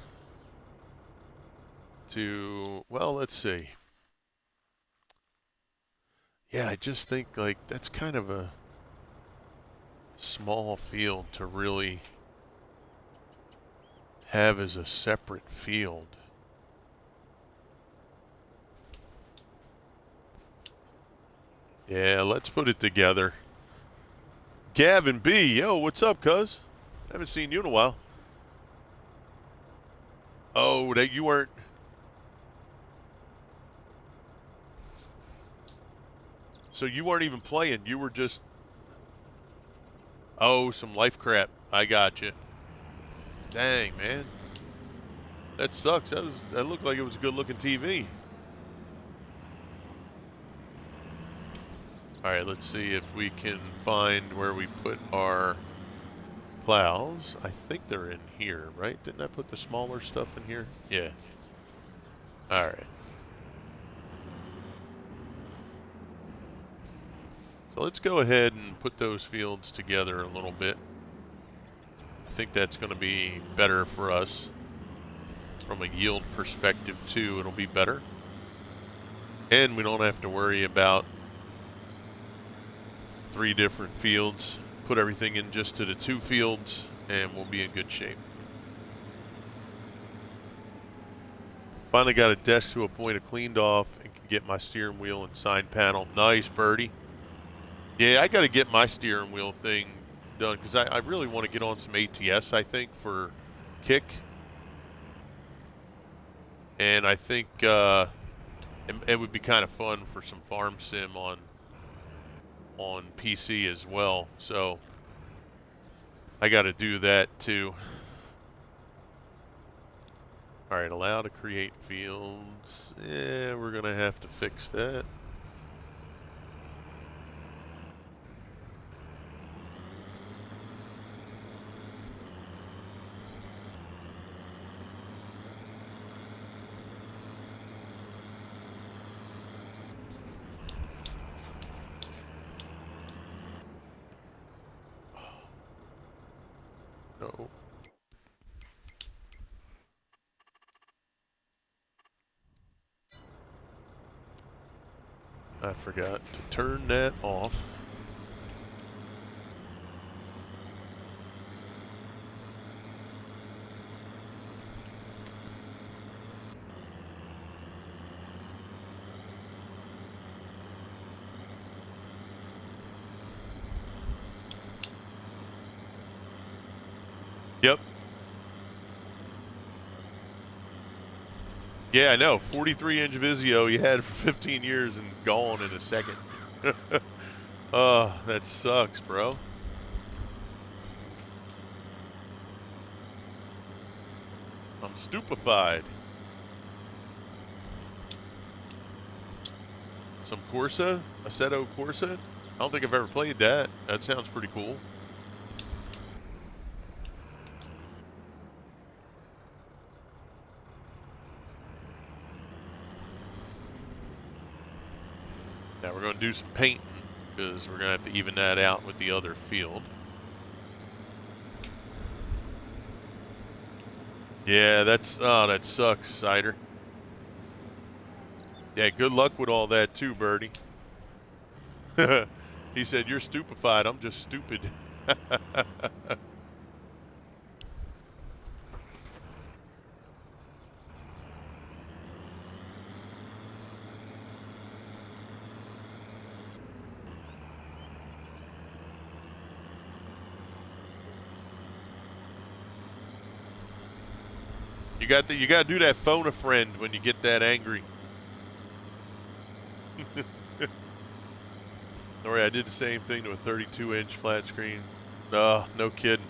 to, well, let's see. Yeah, I just think like that's kind of a small field to really have as a separate field. Yeah, let's put it together. Gavin B, yo, what's up, cuz? Haven't seen you in a while. Oh, that you weren't. So you weren't even playing. You were just. Oh, some life crap. I got you. Dang, man. That sucks. That looked like it was a good looking TV. All right, let's see if we can find where we put our plows. I think they're in here, right? Didn't I put the smaller stuff in here? Yeah. All right. So let's go ahead and put those fields together a little bit. I think that's going to be better for us from a yield perspective too. It'll be better. And we don't have to worry about 3 different fields. Put everything in just to the 2 fields and we'll be in good shape. Finally got a desk to a point of cleaned off and can get my steering wheel and side panel. Nice, birdie. Yeah, I got to get my steering wheel thing done because I really want to get on some ATS, I think, for kick. And I think it would be kind of fun for some farm sim on PC as well. So I got to do that too. All right, allow to create fields. Yeah, we're going to have to fix that. No. I forgot to turn that off. Yep. Yeah, I know. 43-inch Vizio you had for 15 years and gone in a second. Oh, that sucks, bro. I'm stupefied. Some Corsa? Assetto Corsa? I don't think I've ever played that. That sounds pretty cool. Now we're going to do some painting because we're going to have to even that out with the other field. Yeah, that sucks, Cider. Yeah, good luck with all that too, Birdie. He said, "You're stupefied. I'm just stupid." You got to do that phone a friend when you get that angry. All right, I did the same thing to a 32-inch flat screen. No kidding.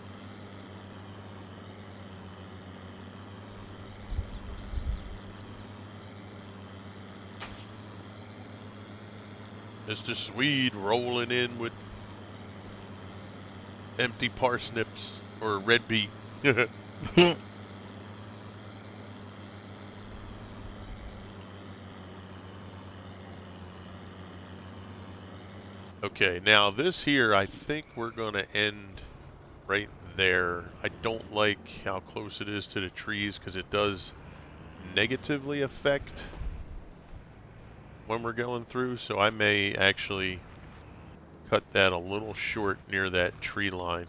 Mr. Swede rolling in with empty parsnips or red beet. Okay, now this here, I think we're going to end right there. I don't like how close it is to the trees because it does negatively affect when we're going through, so I may actually cut that a little short near that tree line.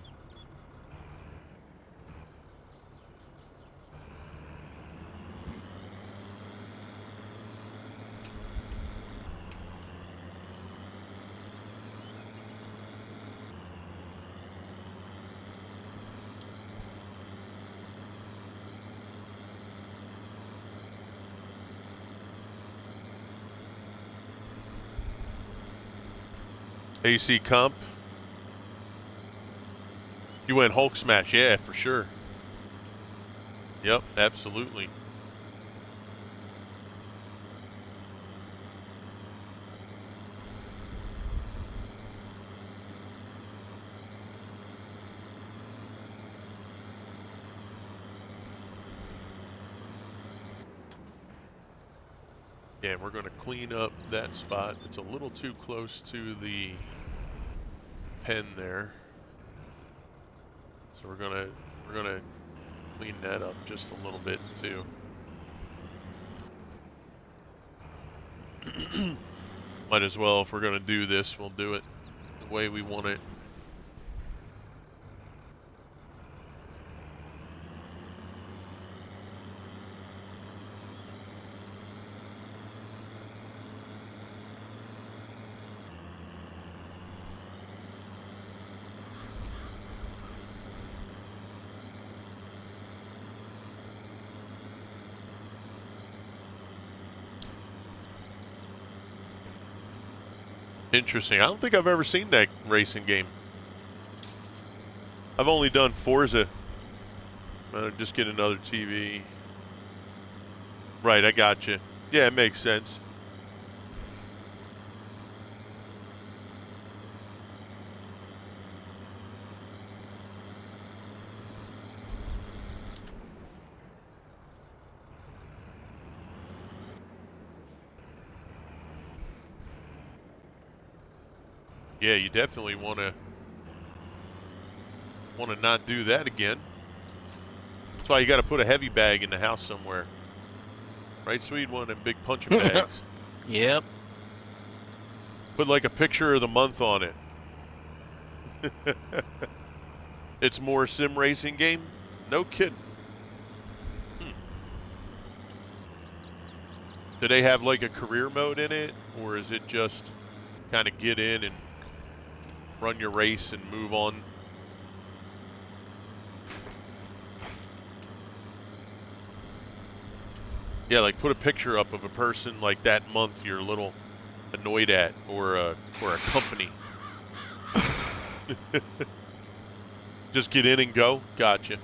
AC Comp. You went Hulk Smash, yeah, for sure. Yep, absolutely. Yeah, we're going to clean up that spot. It's a little too close to the pen there. So we're gonna clean that up just a little bit too. Might as well, if we're gonna do this, we'll do it the way we want it. Interesting. I don't think I've ever seen that racing game. I've only done Forza. Just get another TV. Right, I got you. Yeah, it makes sense. Yeah, you definitely want to not do that again. That's why you got to put a heavy bag in the house somewhere. Right, Swede? One of them big punching bags. Yep. Put like a picture of the month on it. It's more sim racing game? No kidding. Do they have like a career mode in it? Or is it just kind of get in and run your race and move on? Yeah, like put a picture up of a person like that month you're a little annoyed at, or a company. Just get in and go? Gotcha.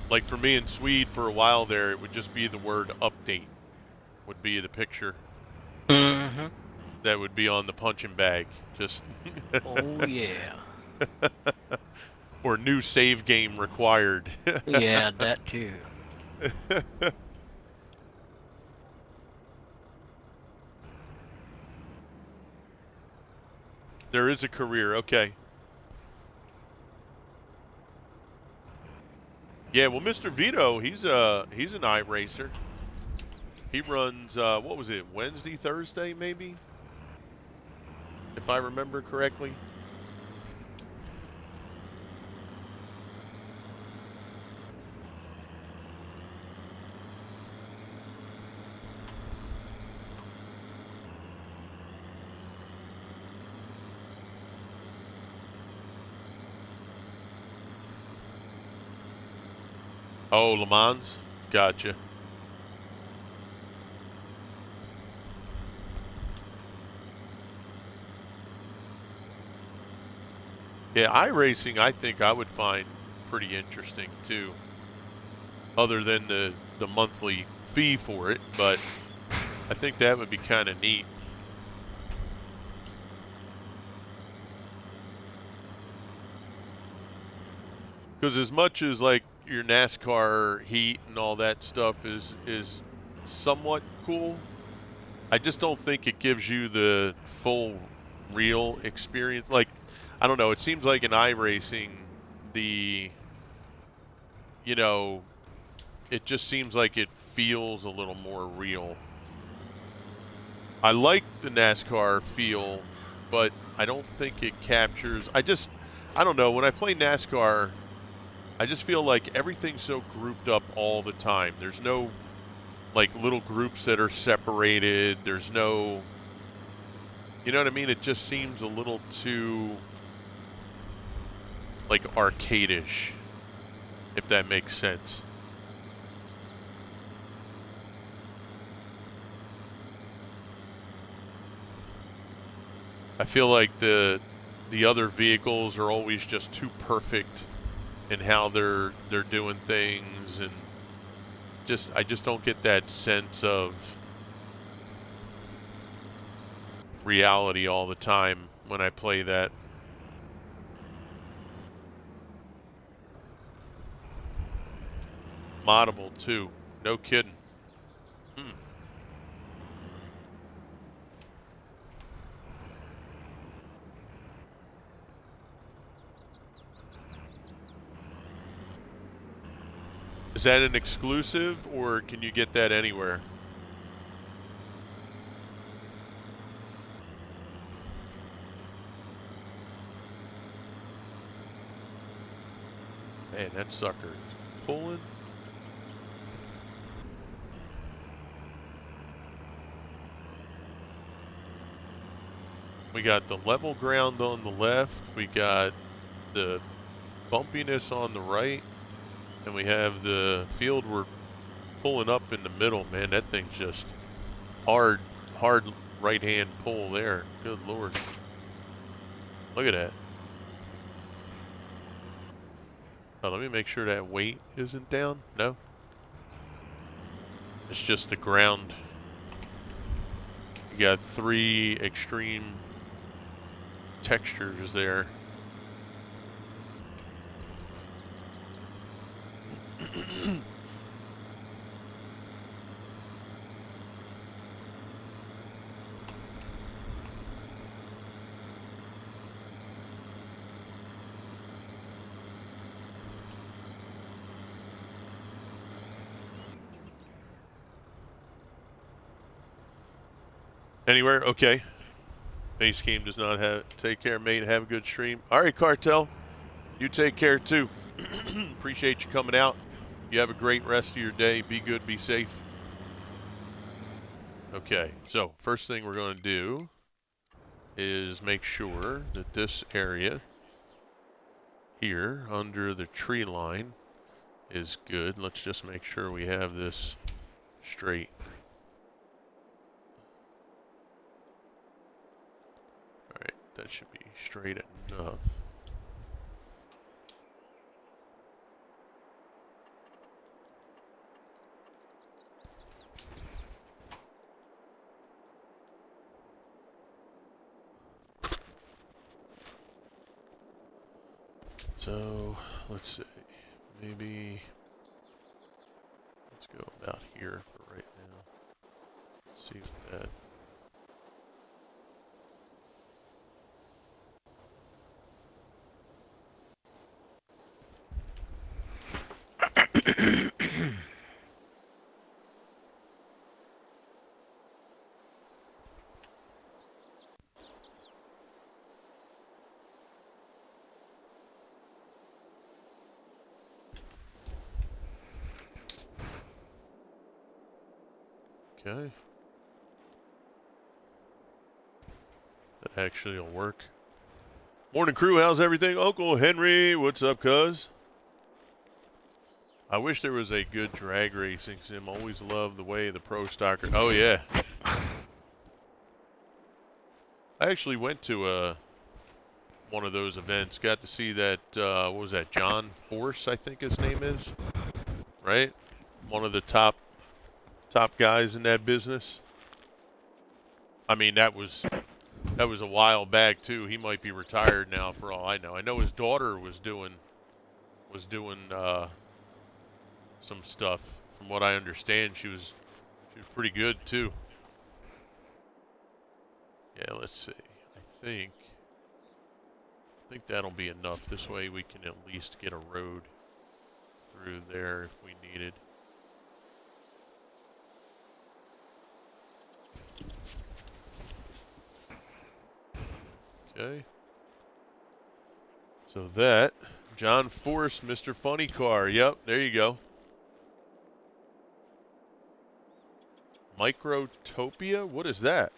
Like for me in Swede for a while there, it would just be the word update would be the picture. Mm-hmm. That would be on the punching bag. Just Oh, yeah. or new save game required. Yeah, that too. There is a career, okay. Yeah, well, Mr. Vito, he's an iRacer. He runs, what was it, Wednesday, Thursday, maybe? If I remember correctly. Oh, Le Mans? Gotcha. Yeah, iRacing I think I would find pretty interesting too. Other than the monthly fee for it, but I think that would be kind of neat. Because as much as like your NASCAR heat and all that stuff is somewhat cool, I just don't think it gives you the full real experience. Like, I don't know. It seems like in iRacing, the, you know, it just seems like it feels a little more real. I like the NASCAR feel, but I don't think it captures. I don't know. When I play NASCAR, I just feel like everything's so grouped up all the time. There's no like little groups that are separated. There's no, you know what I mean? It just seems a little too like arcadish, if that makes sense. I feel like the other vehicles are always just too perfect in how they're doing things, and I just don't get that sense of reality all the time when I play that. Moddable too. No kidding. Hmm. Is that an exclusive, or can you get that anywhere? Man, that sucker is pulling. We got the level ground on the left. We got the bumpiness on the right. And we have the field we're pulling up in the middle. Man, that thing's just hard right-hand pull there. Good Lord. Look at that. Oh, let me make sure that weight isn't down. No. It's just the ground. You got 3 extreme textures there. Anywhere? Okay. Base game does not have. Take care, mate. Have a good stream. All right, Cartel. You take care, too. Appreciate you coming out. You have a great rest of your day. Be good. Be safe. Okay. So, first thing we're going to do is make sure that this area here under the tree line is good. Let's just make sure we have this straight. Alright, that should be straight enough. So, let's see. Maybe let's go about here for right now. Let's see what that. Okay. That actually will work. Morning crew, how's everything? Uncle Henry, what's up, cuz? I wish there was a good drag racing sim. Always loved the way the pro stocker. Oh yeah. I actually went to one of those events. Got to see that. What was that? John Force, I think his name is. Right? One of the top guys in that business. I mean, that was a while back too. He might be retired now, for all I know. I know his daughter was doing some stuff. From what I understand, she was pretty good too. Yeah, let's see. I think that'll be enough. This way we can at least get a road through there if we needed. Okay. So that, John Force, Mr. Funny Car. Yep, there you go. Microtopia? What is that?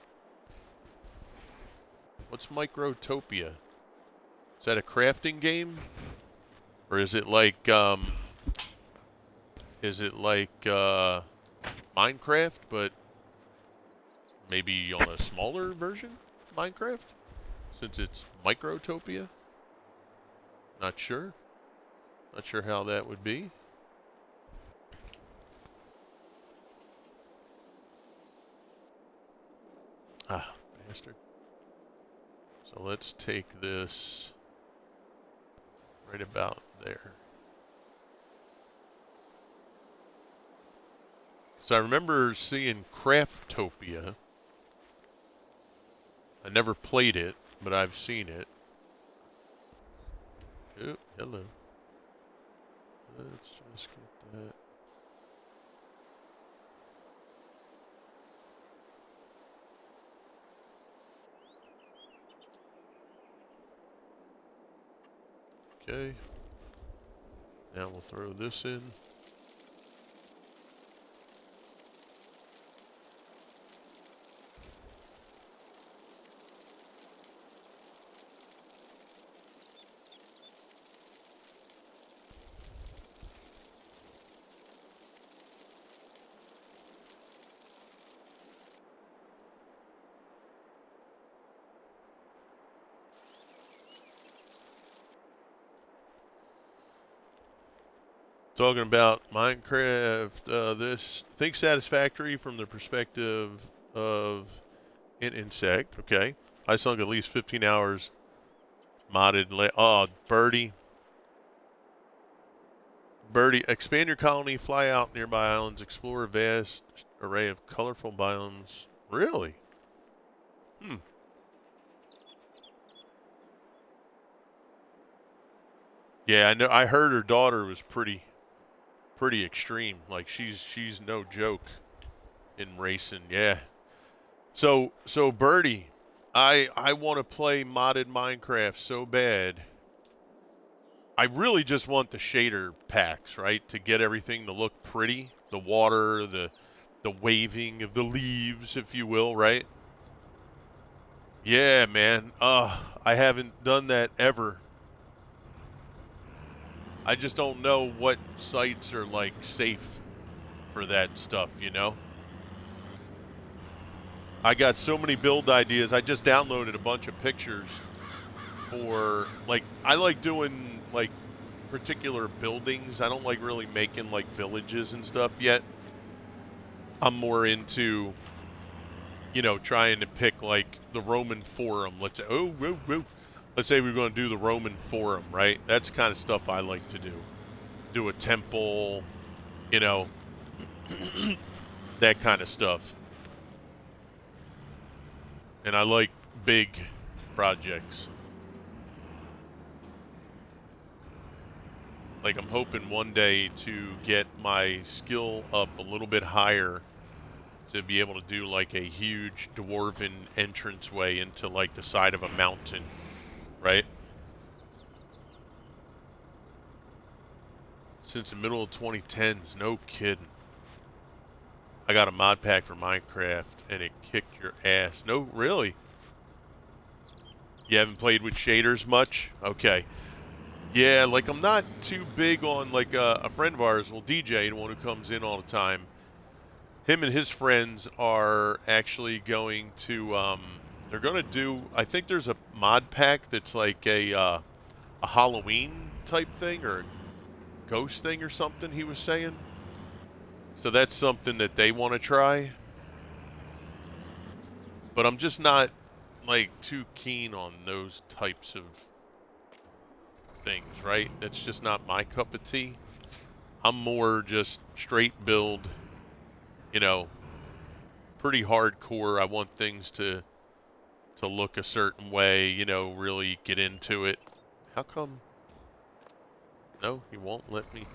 What's Microtopia? Is that a crafting game? Or is it like Minecraft, but maybe on a smaller version of Minecraft? Since it's Microtopia? Not sure. Not sure how that would be. Ah, bastard. So let's take this right about there. So I remember seeing Craftopia. I never played it, but I've seen it. Oh, hello. Let's just get that. Okay. Now we'll throw this in. Talking about Minecraft, this think satisfactory from the perspective of an insect. Okay, I sunk at least 15 hours modded. Oh, birdie, expand your colony, fly out nearby islands, explore a vast array of colorful biomes. Really? Hmm. Yeah, I know. I heard her daughter was pretty extreme. Like she's no joke in racing. Yeah. So Birdie, I want to play modded Minecraft so bad. I really just want the shader packs, right, to get everything to look pretty. The water, the waving of the leaves, if you will, right? Yeah, man. I haven't done that ever. I just don't know what sites are like safe for that stuff, you know? I got so many build ideas. I just downloaded a bunch of pictures for like I like doing like particular buildings. I don't like really making like villages and stuff yet. I'm more into trying to pick like the Roman Forum. Let's say let's say we're going to do the Roman Forum, right? That's the kind of stuff I like to do. Do a temple, you know, that kind of stuff. And I like big projects. Like I'm hoping one day to get my skill up a little bit higher to be able to do like a huge dwarven entranceway into like the side of a mountain, right? Since the middle of 2010s, no kidding. I got a mod pack for Minecraft and it kicked your ass. No, really? You haven't played with shaders much? Okay. Yeah, like I'm not too big on like a friend of ours, well DJ, the one who comes in all the time. Him and his friends are actually going to they're going to do I think there's a mod pack that's like a Halloween type thing or a ghost thing or something he was saying. So that's something that they want to try. But I'm just not like too keen on those types of things, right? That's just not my cup of tea. I'm more just straight build, you know, pretty hardcore. I want things to to look a certain way, you know, really get into it. How come? No, he won't let me.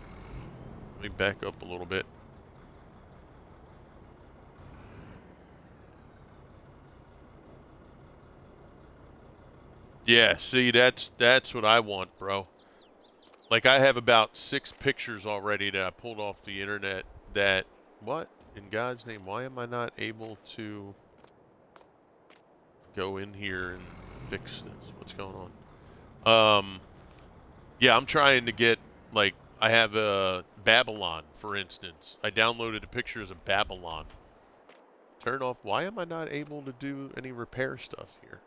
Let me back up a little bit. Yeah, see, that's what I want, bro. Like, I have about 6 pictures already that I pulled off the internet that... What? In God's name, why am I not able to go in here and fix this? What's going on? Yeah, I'm trying to get, like, I have a Babylon, for instance. I downloaded the pictures of Babylon. Turn off. Why am I not able to do any repair stuff here?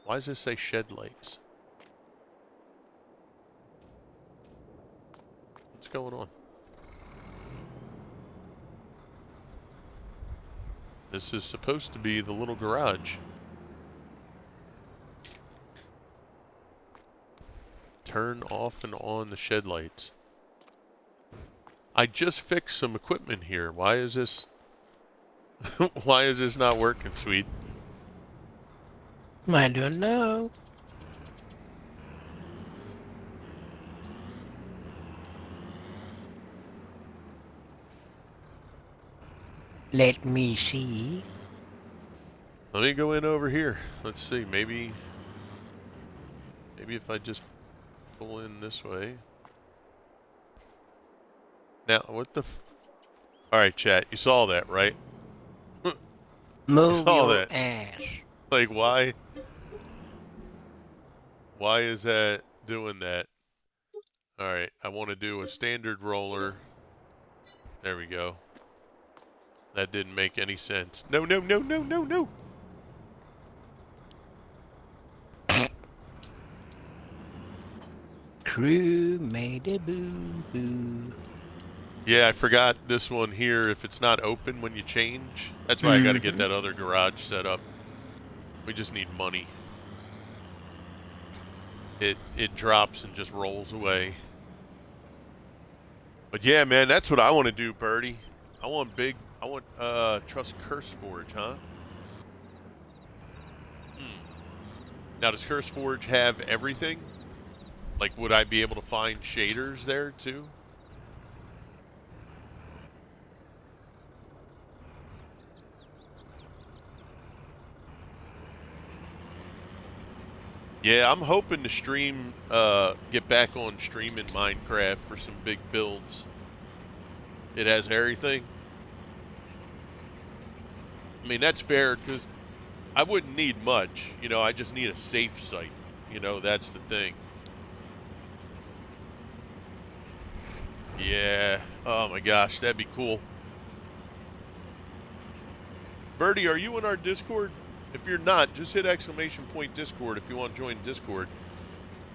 Why does this say shed lights? What's going on? This is supposed to be the little garage. Turn off and on the shed lights. I just fixed some equipment here. Why is this... Why is this not working, sweet? I don't know. Let me see. Let me go in over here. Let's see. Maybe if I just pull in this way. Now, what the Alright, chat. You saw that, right? You Move saw your that. ass. Like, why? Why is that doing that? Alright, I want to do a standard roller. There we go. That didn't make any sense. No, no, no, no, no, no! Crew made a boo-boo. Yeah, I forgot this one here. If it's not open when you change, that's why I got to get that other garage set up. We just need money. It drops and just rolls away. But yeah, man, that's what I want to do, Birdie. I want Trust Curse Forge, huh? Now, does Curse Forge have everything? Like, would I be able to find shaders there, too? Yeah, I'm hoping to stream, get back on streaming Minecraft for some big builds. It has everything. I mean, that's fair, because I wouldn't need much. You know, I just need a safe site. You know, that's the thing. Yeah. Oh, my gosh, that'd be cool. Birdie, are you in our Discord? If you're not, just hit / Discord if you want to join Discord.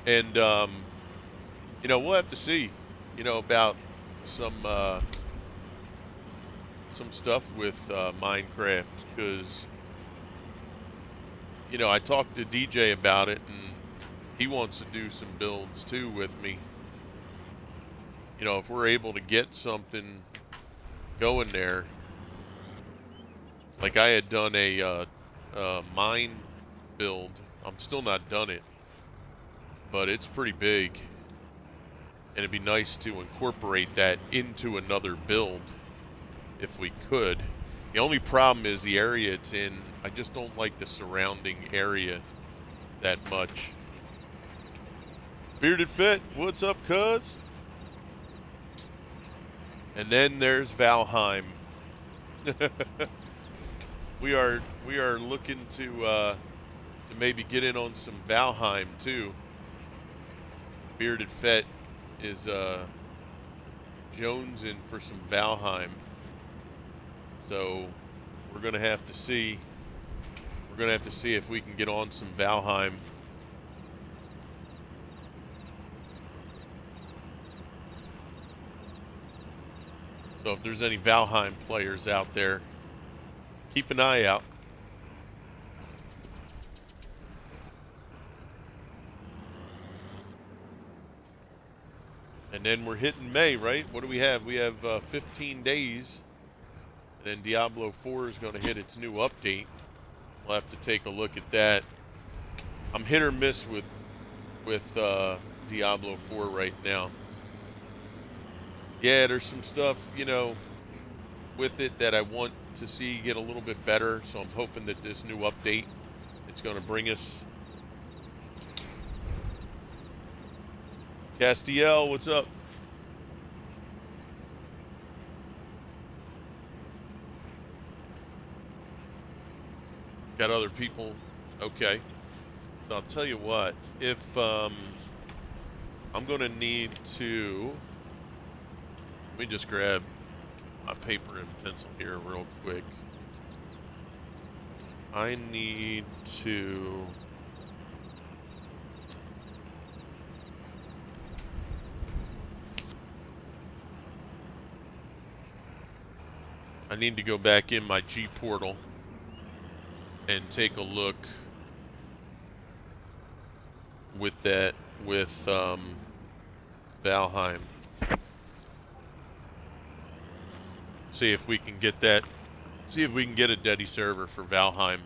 And, you know, we'll have to see, you know, about some stuff with Minecraft. Because, you know, I talked to DJ about it, and he wants to do some builds, too, with me. You know, if we're able to get something going there. Like, I had done a mine build. I'm still not done it, but it's pretty big, and it'd be nice to incorporate that into another build if we could. The only problem is the area it's in. I just don't like the surrounding area that much. Bearded Fit, what's up, cuz? And then there's Valheim. We are looking to maybe get in on some Valheim too. Bearded Fett is jonesing for some Valheim, so we're gonna have to see. We're gonna have to see if we can get on some Valheim. So if there's any Valheim players out there, keep an eye out. And then we're hitting May, right? What do we have? We have 15 days. And then Diablo 4 is going to hit its new update. We'll have to take a look at that. I'm hit or miss with Diablo 4 right now. Yeah, there's some stuff, you know, with it that I want to see get a little bit better. So I'm hoping that this new update it's going to bring us. Castiel, what's up? Got other people? Okay. So I'll tell you what. If I'm going to need to. Let me just grab my paper and pencil here real quick. I need to. I need to go back in my G portal and take a look with that with Valheim. See if we can get that. See if we can get a Dedi server for Valheim.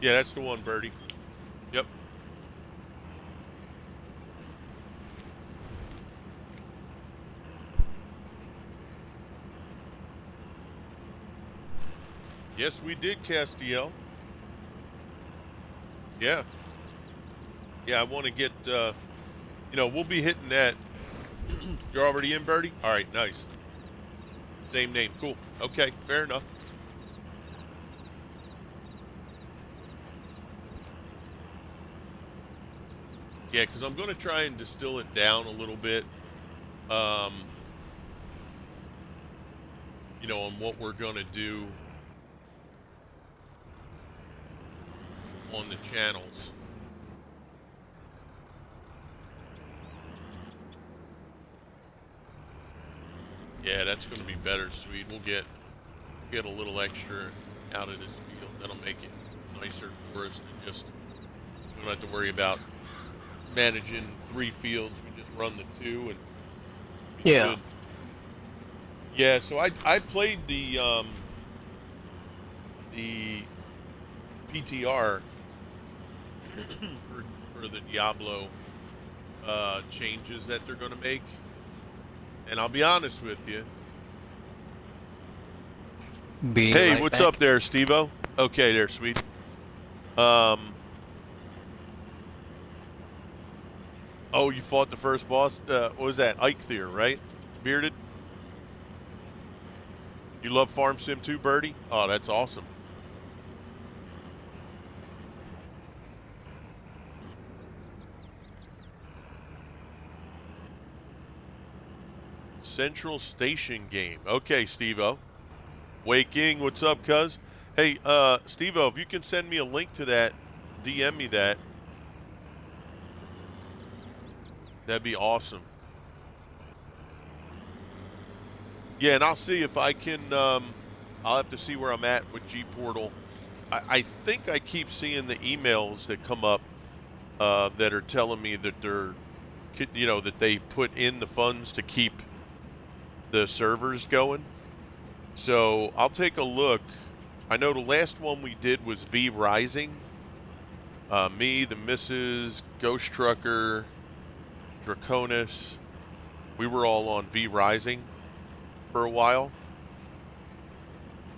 Yeah, that's the one, Birdie. Yep. Yes, we did, Castiel. Yeah. Yeah, I want to get, you know, we'll be hitting that. You're already in, Birdie? All right, nice. Same name. Cool. Okay, fair enough. Yeah, because I'm going to try and distill it down a little bit. You know, on what we're going to do on the channels. Yeah, that's going to be better, sweet. We'll get a little extra out of this field. That'll make it nicer for us to just, we don't have to worry about managing 3 fields. We just run the 2 and be good. Yeah, so I played the PTR for the Diablo changes that they're going to make. And I'll be honest with you. Hey, Right what's back. up there, Steve-O? Okay, there, sweet. Oh, you fought the first boss? What was that? Eikthyr, right? Bearded? You love Farm Sim too, Birdie? Oh, that's awesome. Central Station game. Okay, Steve-O. Waking, what's up, cuz? Hey, Steve-O, if you can send me a link to that, DM me that. That'd be awesome. Yeah, and I'll see if I can, I'll have to see where I'm at with G Portal. I think I keep seeing the emails that come up that are telling me that they're, you know, that they put in the funds to keep the servers going. So I'll take a look. I know the last one we did was V Rising. Me, the Missus, Ghost Trucker, Draconis. We were all on V Rising for a while.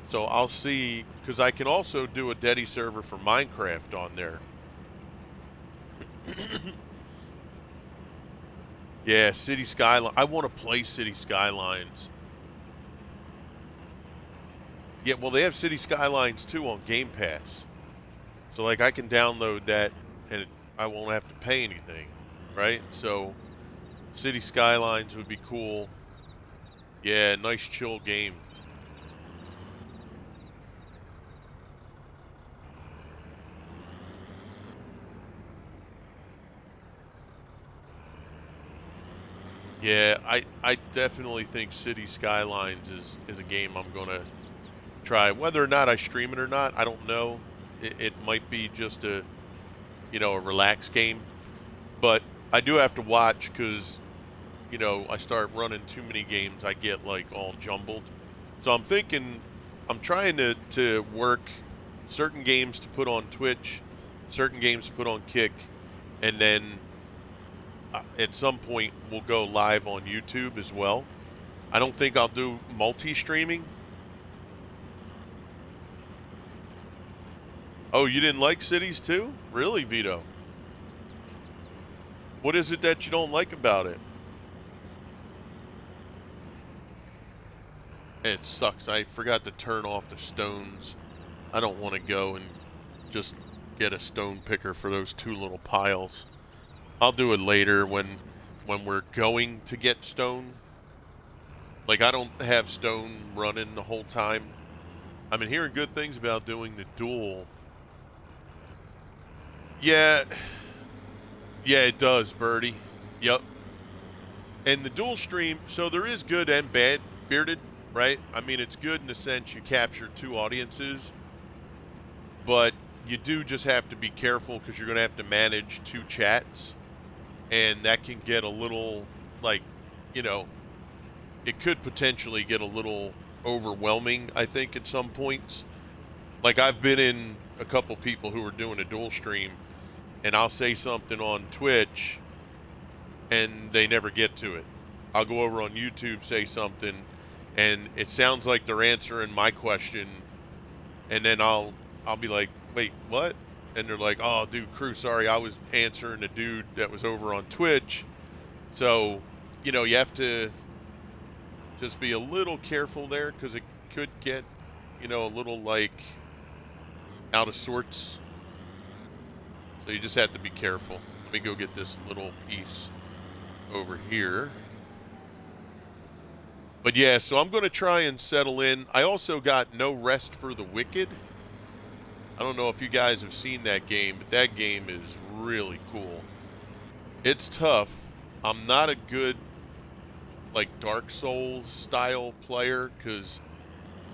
So I'll see, because I can also do a Dedi server for Minecraft on there. Yeah, City Skyline. I want to play City Skylines. Yeah, well, they have City Skylines too on Game Pass. So, like, I can download that and I won't have to pay anything, right? So, City Skylines would be cool. Yeah, nice chill game. Yeah, I definitely think City Skylines is a game I'm gonna try. Whether or not I stream it or not, I don't know. It might be just a relaxed game, but I do have to watch because I start running too many games, I get like all jumbled. So I'm thinking, I'm trying to work certain games to put on Twitch, certain games to put on Kick, and then at some point we'll go live on YouTube as well. I don't think I'll do multi-streaming. Oh, you didn't like Cities too? Really, Vito? What is it that you don't like about it? It sucks. I forgot to turn off the stones. I don't want to go and just get a stone picker for those two little piles. I'll do it later when we're going to get stone. Like I don't have stone running the whole time. I've been hearing good things about doing the duel. Yeah, yeah, it does, Birdie. Yep. And the dual stream, so there is good and bad, Bearded, right? I mean, it's good in the sense you capture two audiences, but you do just have to be careful because you're going to have to manage two chats, and that can get a little, like, you know, it could potentially get a little overwhelming, I think, at some points. Like, I've been in a couple people who are doing a dual stream, and I'll say something on Twitch and they never get to it. I'll go over on YouTube, say something, and it sounds like they're answering my question, and then I'll be like, "Wait, what?" And they're like, "Oh, dude, crew, sorry, I was answering a dude that was over on Twitch." So, you have to just be a little careful there because it could get, a little like out of sorts. So you just have to be careful. Let me go get this little piece over here. But yeah, so I'm going to try and settle in. I also got No Rest for the Wicked. I don't know if you guys have seen that game, but that game is really cool. It's tough. I'm not a good, like, Dark Souls style player because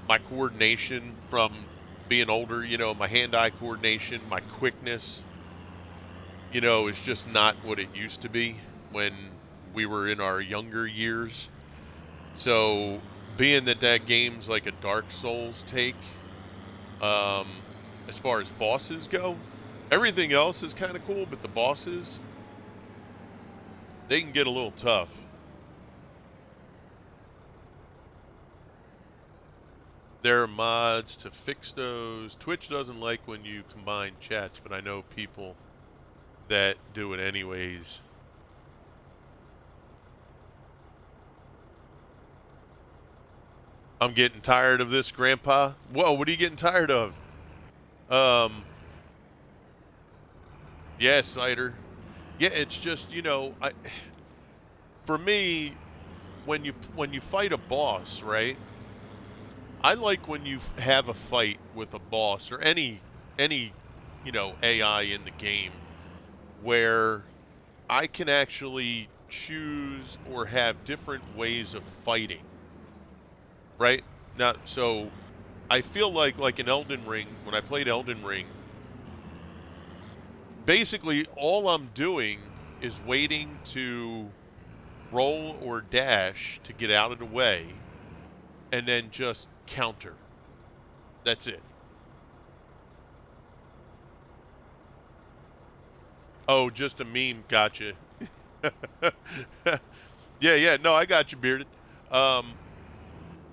my coordination from being older, my hand-eye coordination, my quickness, is just not what it used to be when we were in our younger years. So, being that that game's like a Dark Souls take, um, as far as bosses go, everything else is kind of cool, but the bosses, they can get a little tough. There are mods to fix those. Twitch doesn't like when you combine chats, but I know people that do it anyways. I'm getting tired of this, Grandpa. Whoa, what are you getting tired of? Um, yeah, cider. Yeah, it's just for me, when you fight a boss, right? I like when you have a fight with a boss or any AI in the game where I can actually choose or have different ways of fighting, right? Now, so I feel like in Elden Ring, when I played Elden Ring, basically all I'm doing is waiting to roll or dash to get out of the way and then just counter. That's it. Oh, just a meme. Gotcha. Yeah, yeah. No, I got you, Bearded. Um,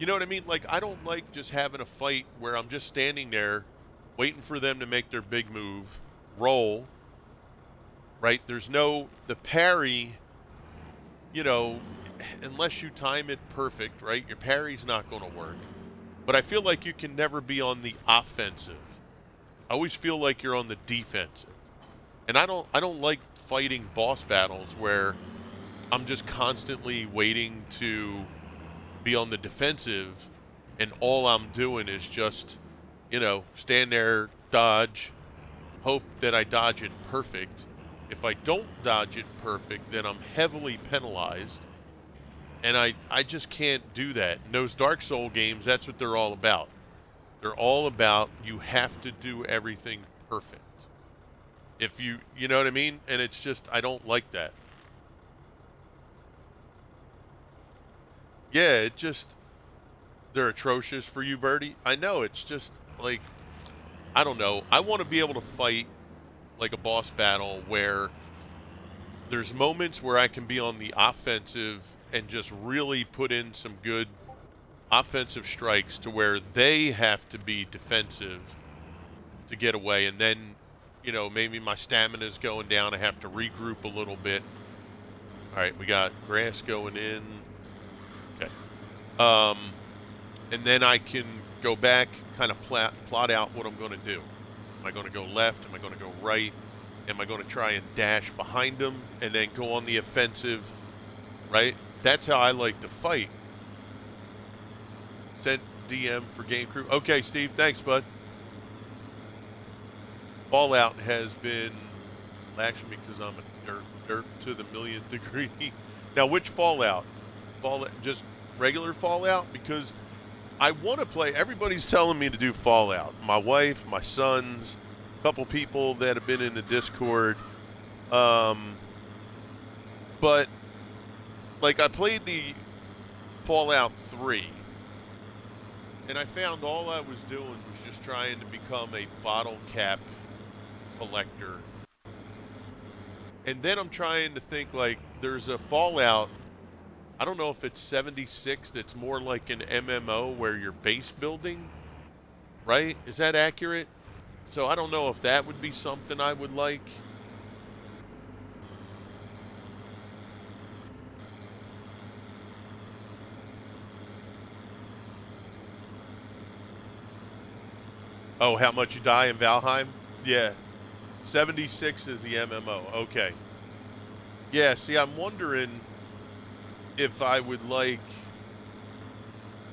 you know what I mean? Like, I don't like just having a fight where I'm just standing there waiting for them to make their big move, roll, right? The parry, you know, unless you time it perfect, right? Your parry's not going to work. But I feel like you can never be on the offensive. I always feel like you're on the defensive. And I don't like fighting boss battles where I'm just constantly waiting to be on the defensive and all I'm doing is just, stand there, dodge, hope that I dodge it perfect. If I don't dodge it perfect, then I'm heavily penalized. And I just can't do that. And those Dark Soul games, that's what they're all about. They're all about you have to do everything perfect. If you know what I mean? And it's just, I don't like that. Yeah, it just, they're atrocious for you, Birdie. I know, it's just like, I don't know. I want to be able to fight like a boss battle where there's moments where I can be on the offensive and just really put in some good offensive strikes to where they have to be defensive to get away. And then, maybe my stamina's going down. I have to regroup a little bit. All right, we got grass going in. Okay. And then I can go back, kind of plot out what I'm going to do. Am I going to go left? Am I going to go right? Am I going to try and dash behind them and then go on the offensive, right? That's how I like to fight. Sent DM for Game Crew. Okay, Steve, thanks, bud. Fallout has been lashing me because I'm a derp to the millionth degree. Now, which Fallout? Fallout, just regular Fallout? Because I want to play. Everybody's telling me to do Fallout. My wife, my sons, a couple people that have been in the Discord. But like I played the Fallout 3, and I found all I was doing was just trying to become a bottle cap collector. And then I'm trying to think, like, there's a Fallout, I don't know if it's 76, that's more like an MMO where you're base building, right? Is that accurate? So I don't know if that would be something I would like. Oh, how much you die in Valheim? Yeah. 76 is the MMO. Okay. Yeah, see, I'm wondering if I would like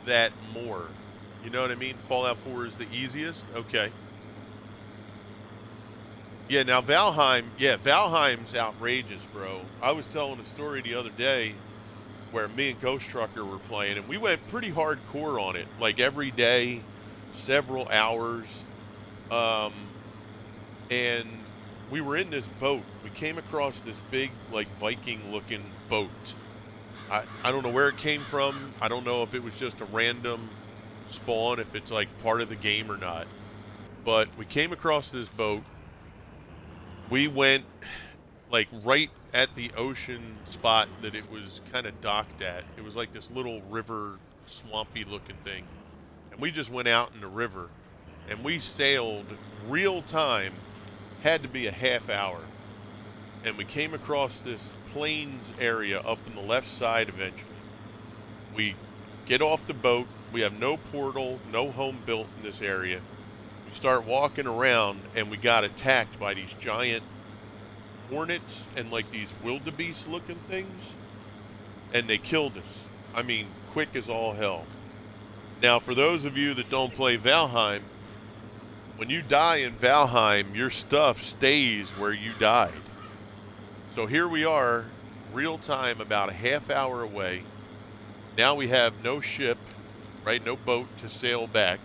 that more. You know what I mean? Fallout 4 is the easiest? Okay. Yeah, now Valheim's outrageous, bro. I was telling a story the other day where me and Ghost Trucker were playing, and we went pretty hardcore on it. Like every day, several hours. And we were in this boat. We came across this big, like, Viking-looking boat. I don't know where it came from. I don't know if it was just a random spawn, if it's, like, part of the game or not. But we came across this boat. We went, like, right at the ocean spot that it was kind of docked at. It was like this little river, swampy-looking thing. And we just went out in the river. And we sailed real time, had to be a half hour. And we came across this plains area up in the left side eventually. We get off the boat. We have no portal, no home built in this area. We start walking around, and we got attacked by these giant hornets and like these wildebeest looking things. And they killed us. I mean, quick as all hell. Now, for those of you that don't play Valheim, when you die in Valheim, your stuff stays where you died. So here we are, real time, about a half hour away. Now we have no ship, right? No boat to sail back.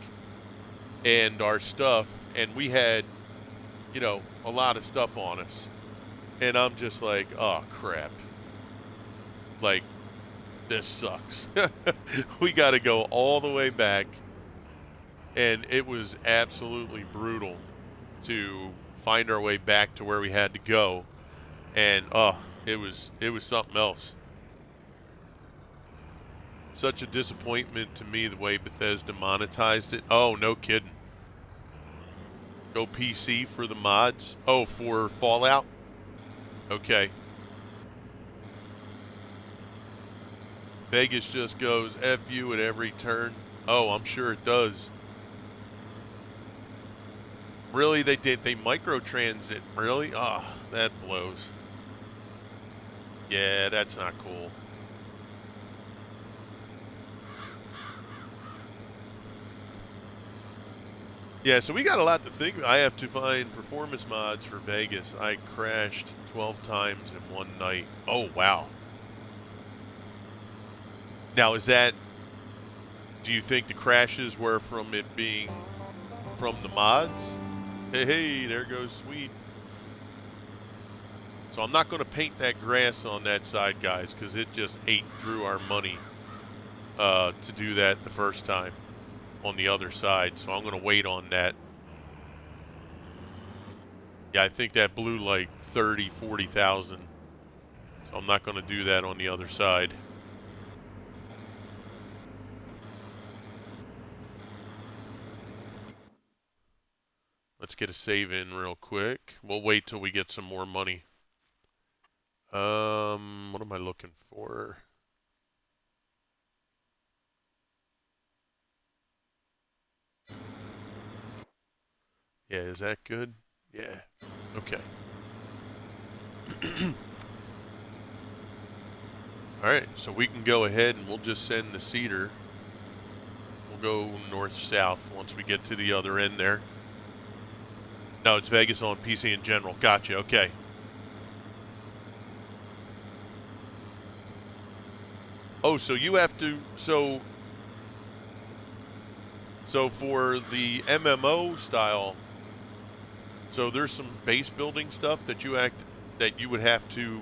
And our stuff, and we had, a lot of stuff on us. And I'm just like, oh, crap. Like, this sucks. We got to go all the way back. And it was absolutely brutal to find our way back to where we had to go. And it was something else. Such a disappointment to me the way Bethesda monetized it. Oh, no kidding. Go PC for the mods. Oh, for Fallout? Okay. Vegas just goes F you at every turn. Oh, I'm sure it does. Really? They microtransit? Really? Ah, oh, that blows. Yeah, that's not cool. Yeah, so we got a lot to think about. I have to find performance mods for Vegas. I crashed 12 times in one night. Oh, wow. Now, is that, do you think the crashes were from it being from the mods? Hey, there goes Sweet. So I'm not going to paint that grass on that side, guys, because it just ate through our money to do that the first time on the other side. So I'm going to wait on that. Yeah, I think that blew like 30, 40,000. So I'm not going to do that on the other side. Let's get a save in real quick. We'll wait till we get some more money. What am I looking for? Yeah, is that good? Yeah. Okay. All right, so we can go ahead and we'll just send the seeder. We'll go north-south once we get to the other end there. No, it's Vegas on PC in general. Gotcha, okay. Oh, so you have to, so for the MMO style, so there's some base building stuff that you would have to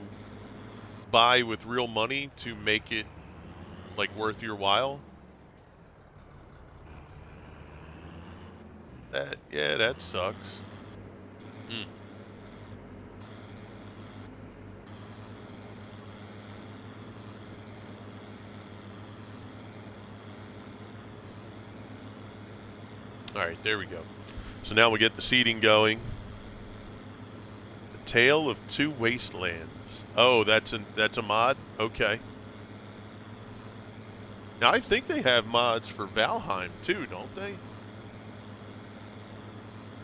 buy with real money to make it like worth your while. That sucks. Hmm. All right, there we go. So now we get the seeding going. The Tale of Two Wastelands. Oh, that's a mod? Okay. Now I think they have mods for Valheim too, don't they?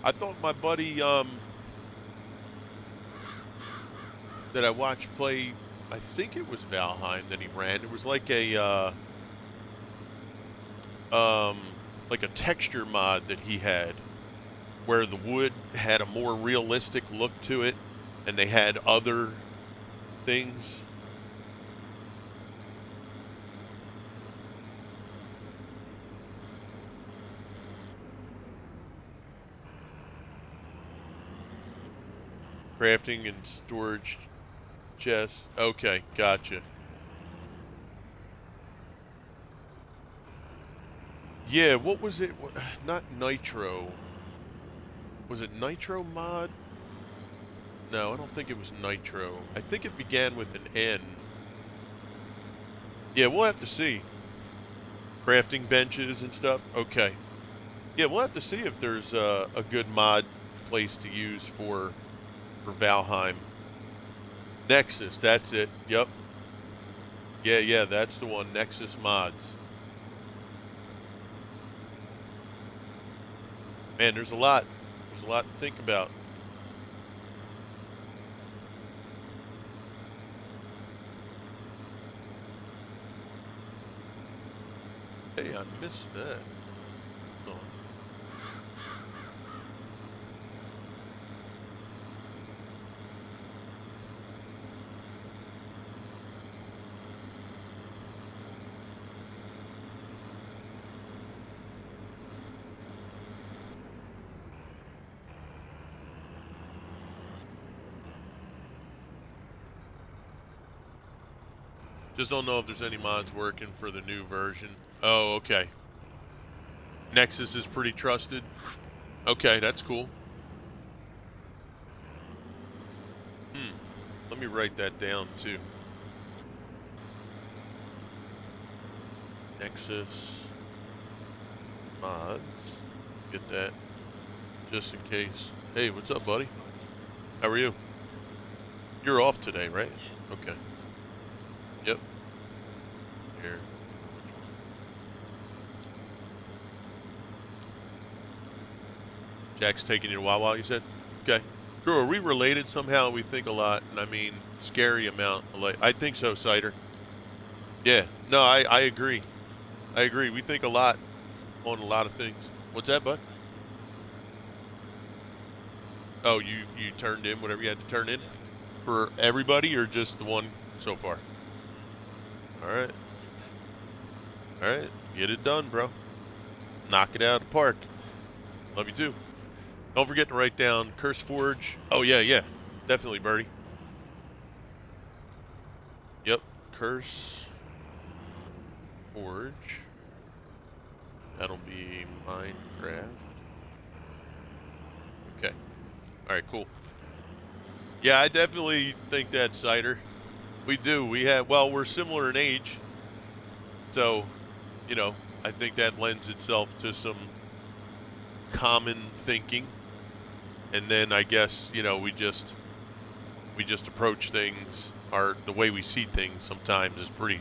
I thought my buddy that I watched play, I think it was Valheim that he ran. It was like a texture mod that he had where the wood had a more realistic look to it and they had other things. Crafting and storage chests. Okay, gotcha. Yeah, what was it? Not Nitro. Was it Nitro mod? No, I don't think it was Nitro. I think it began with an N. Yeah, we'll have to see. Crafting benches and stuff. Okay. Yeah, we'll have to see if there's a good mod place to use for Valheim. Nexus, that's it. Yep. Yeah, that's the one. Nexus mods. Man, there's a lot. There's a lot to think about. Hey, I missed that. Oh. Just don't know if there's any mods working for the new version. Oh, okay. Nexus is pretty trusted. Okay, that's cool. Let me write that down too. Nexus mods. Get that just in case. Hey, what's up, buddy? How are you? You're off today, right? Okay. Yep. Here. Jack's taking you to Wawa, you said? Okay. Drew, are we related somehow? We think a lot, and I mean scary amount. I think so, Cider. Yeah. No, I agree. I agree. We think a lot on a lot of things. What's that, bud? Oh, you turned in whatever you had to turn in for everybody or just the one so far? All right. All right, get it done, bro. Knock it out of the park. Love you too. Don't forget to write down Curse Forge. Oh yeah, yeah, definitely, Birdie. Yep, Curse Forge. That'll be Minecraft. Okay. All right, cool. Yeah, I definitely think that Cider. We do. We have. Well, we're similar in age, so I think that lends itself to some common thinking. And then I guess we just approach things. The way we see things sometimes is pretty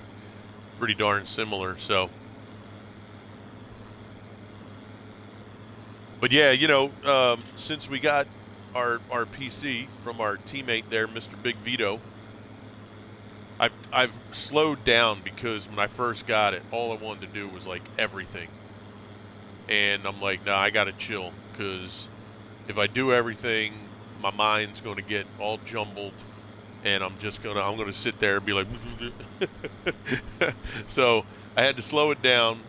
darn similar. So, but yeah, since we got our PC from our teammate there, Mr. Big Vito, I've slowed down because when I first got it, all I wanted to do was like everything, and I'm like, nah, I gotta chill because if I do everything, my mind's going to get all jumbled, and I'm gonna sit there and be like, so I had to slow it down.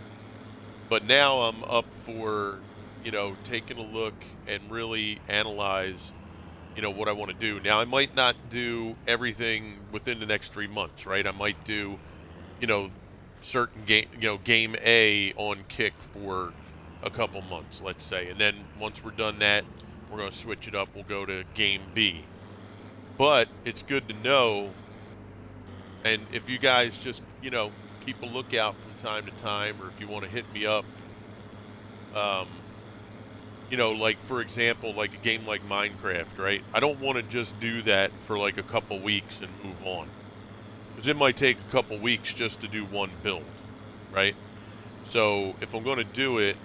But now I'm up for taking a look and really analyze what I want to do. Now I might not do everything within the next 3 months, right? I might do you know certain game A on kick for a couple months, let's say, and then once we're done that, we're going to switch it up. We'll go to game B. But it's good to know, and if you guys just keep a lookout from time to time, or if you want to hit me up, um, like for example, like a game like Minecraft, right? I don't want to just do that for like a couple weeks and move on, because it might take a couple weeks just to do one build, right? So if I'm going to do it,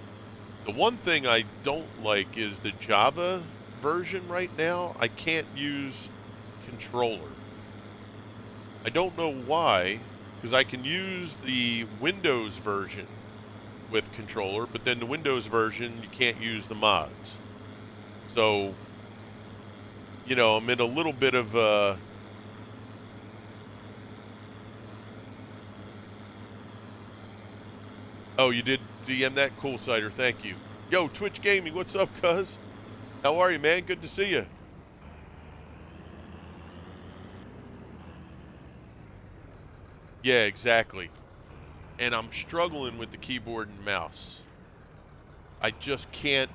the one thing I don't like is the Java version right now. I can't use controller. I don't know why, because I can use the Windows version with controller, but then the Windows version, you can't use the mods. So, I'm in a little bit of a... Oh, you did DM that? Cool, Cider. Thank you. Yo, Twitch Gaming, what's up, cuz? How are you, man? Good to see you. Yeah, exactly. And I'm struggling with the keyboard and mouse. I just can't.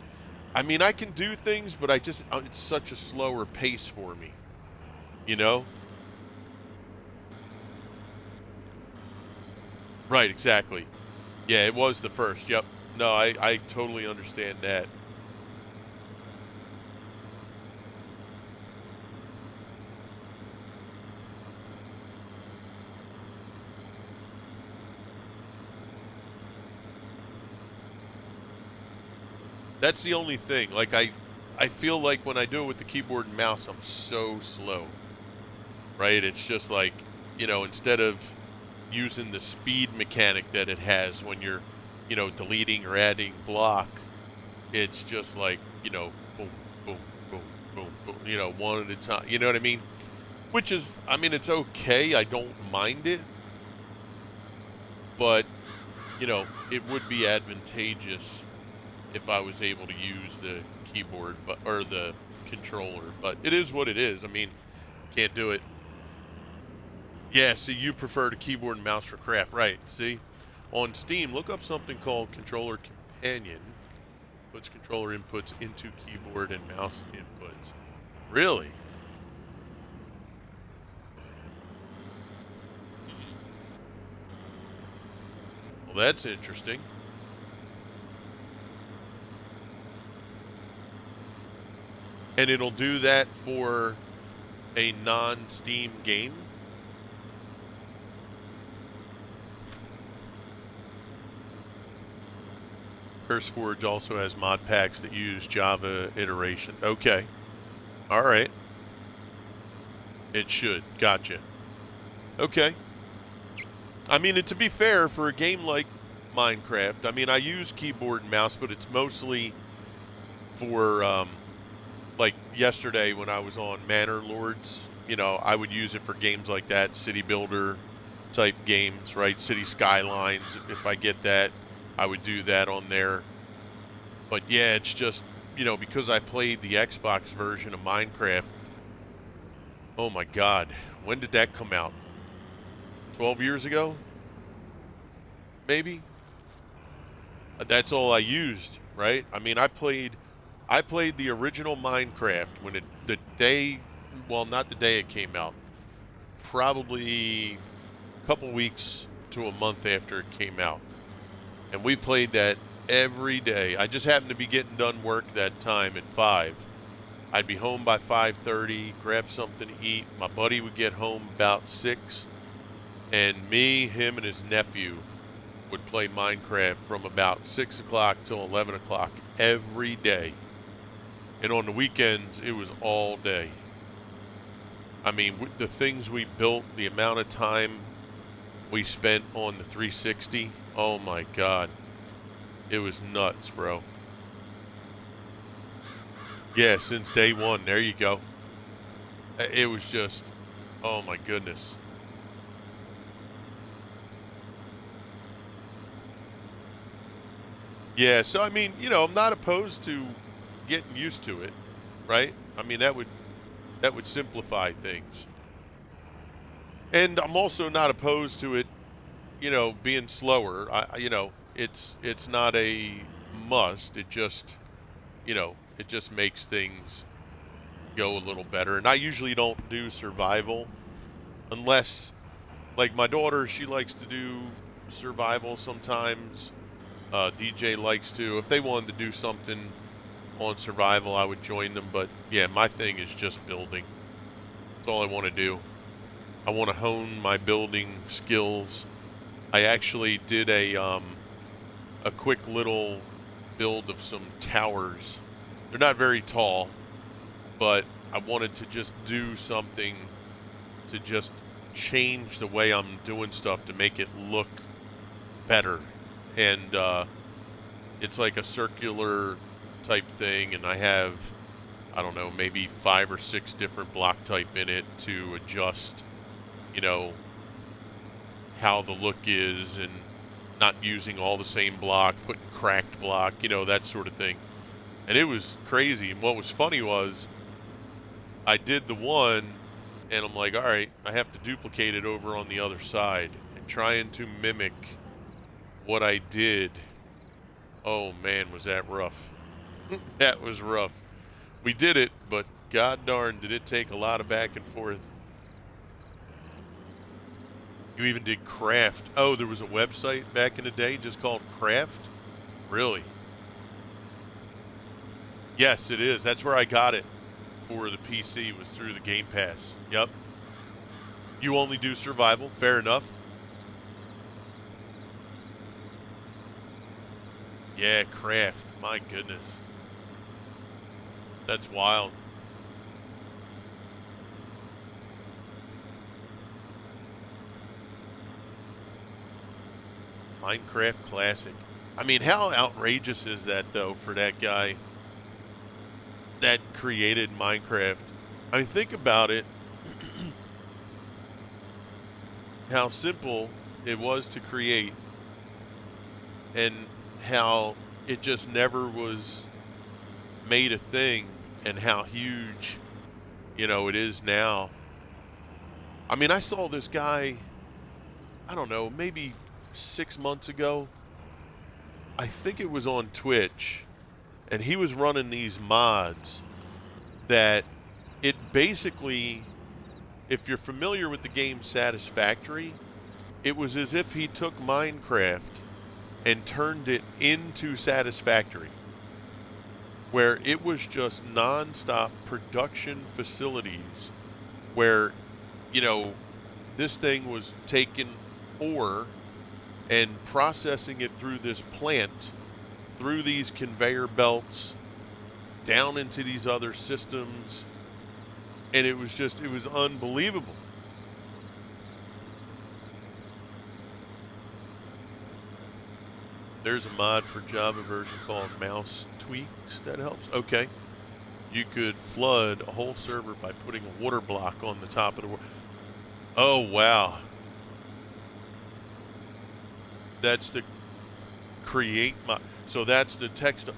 I mean, I can do things, but it's such a slower pace for me. You know? Right, exactly. Yeah, it was the first. Yep. No, I totally understand that. That's the only thing. Like I feel like when I do it with the keyboard and mouse, I'm so slow. Right? It's just like, instead of using the speed mechanic that it has when you're, deleting or adding block, it's just like, boom, boom, boom, boom, boom, one at a time. You know what I mean? Which is, I mean, it's okay. I don't mind it. But, it would be advantageous if I was able to use the keyboard or the controller. But it is what it is. I mean, can't do it. Yeah, see, you prefer the keyboard and mouse for craft, right? See, on Steam, look up something called Controller Companion. Puts controller inputs into keyboard and mouse inputs. Really? Well, that's interesting. And it'll do that for a non-Steam game? CurseForge also has mod packs that use Java iteration. Okay. All right. It should. Gotcha. Okay. I mean, to be fair, for a game like Minecraft, I mean, I use keyboard and mouse, but it's mostly for, like yesterday when I was on Manor Lords, I would use it for games like that, City Builder, type games, right? City Skylines. If I get that, I would do that on there. But yeah, it's just, because I played the Xbox version of Minecraft. Oh my God. When did that come out? 12 years ago? Maybe? That's all I used, right? I mean, I played the original Minecraft when not the day it came out. Probably a couple weeks to a month after it came out. And we played that every day. I just happened to be getting done work that time at 5. I'd be home by 5:30, grab something to eat. My buddy would get home about 6, and me, him, and his nephew would play Minecraft from about 6 o'clock till 11 o'clock every day. And on the weekends, it was all day. I mean, the things we built, the amount of time we spent on the 360, oh my God. It was nuts, bro. Yeah, since day one. There you go. It was just, oh my goodness. Yeah, so I mean, I'm not opposed to getting used to it, right? I mean, that would simplify things. And I'm also not opposed to it, being slower. It's not a must. It just makes things go a little better. And I usually don't do survival unless, like my daughter, she likes to do survival sometimes. DJ likes to. If they wanted to do something on survival, I would join them. But yeah, my thing is just building. That's all I want to do. I want to hone my building skills. I actually did a quick little build of some towers. They're not very tall, but I wanted to just do something to just change the way I'm doing stuff to make it look better. And it's like a circular type thing, and I have, I don't know, maybe 5 or 6 different block type in it to adjust, how the look is, and not using all the same block, putting cracked block, that sort of thing. And it was crazy. And what was funny was I did the one, and I'm like, all right, I have to duplicate it over on the other side, and trying to mimic what I did. Oh man, was that rough. That was rough. We did it, but god darn did it take a lot of back and forth. You even did craft. Oh, there was a website back in the day just called Craft? Really? Yes, it is. That's where I got it for the PC, was through the Game Pass. Yep. You only do survival. Fair enough. Yeah, Craft. My goodness. That's wild. Minecraft Classic. I mean, how outrageous is that, though, for that guy that created Minecraft? I mean, think about it. How simple it was to create, and how it just never was made a thing, and how huge, it is now. I mean, I saw this guy, I don't know, maybe 6 months ago. I think it was on Twitch, and he was running these mods that it basically, if you're familiar with the game Satisfactory, it was as if he took Minecraft and turned it into Satisfactory, where it was just non-stop production facilities where, this thing was taking ore and processing it through this plant, through these conveyor belts, down into these other systems. And it was unbelievable. There's a mod for Java version called Mouse Tweaks that helps. Okay. You could flood a whole server by putting a water block on the top of the water. Oh, wow. That's the create mod. So that's the text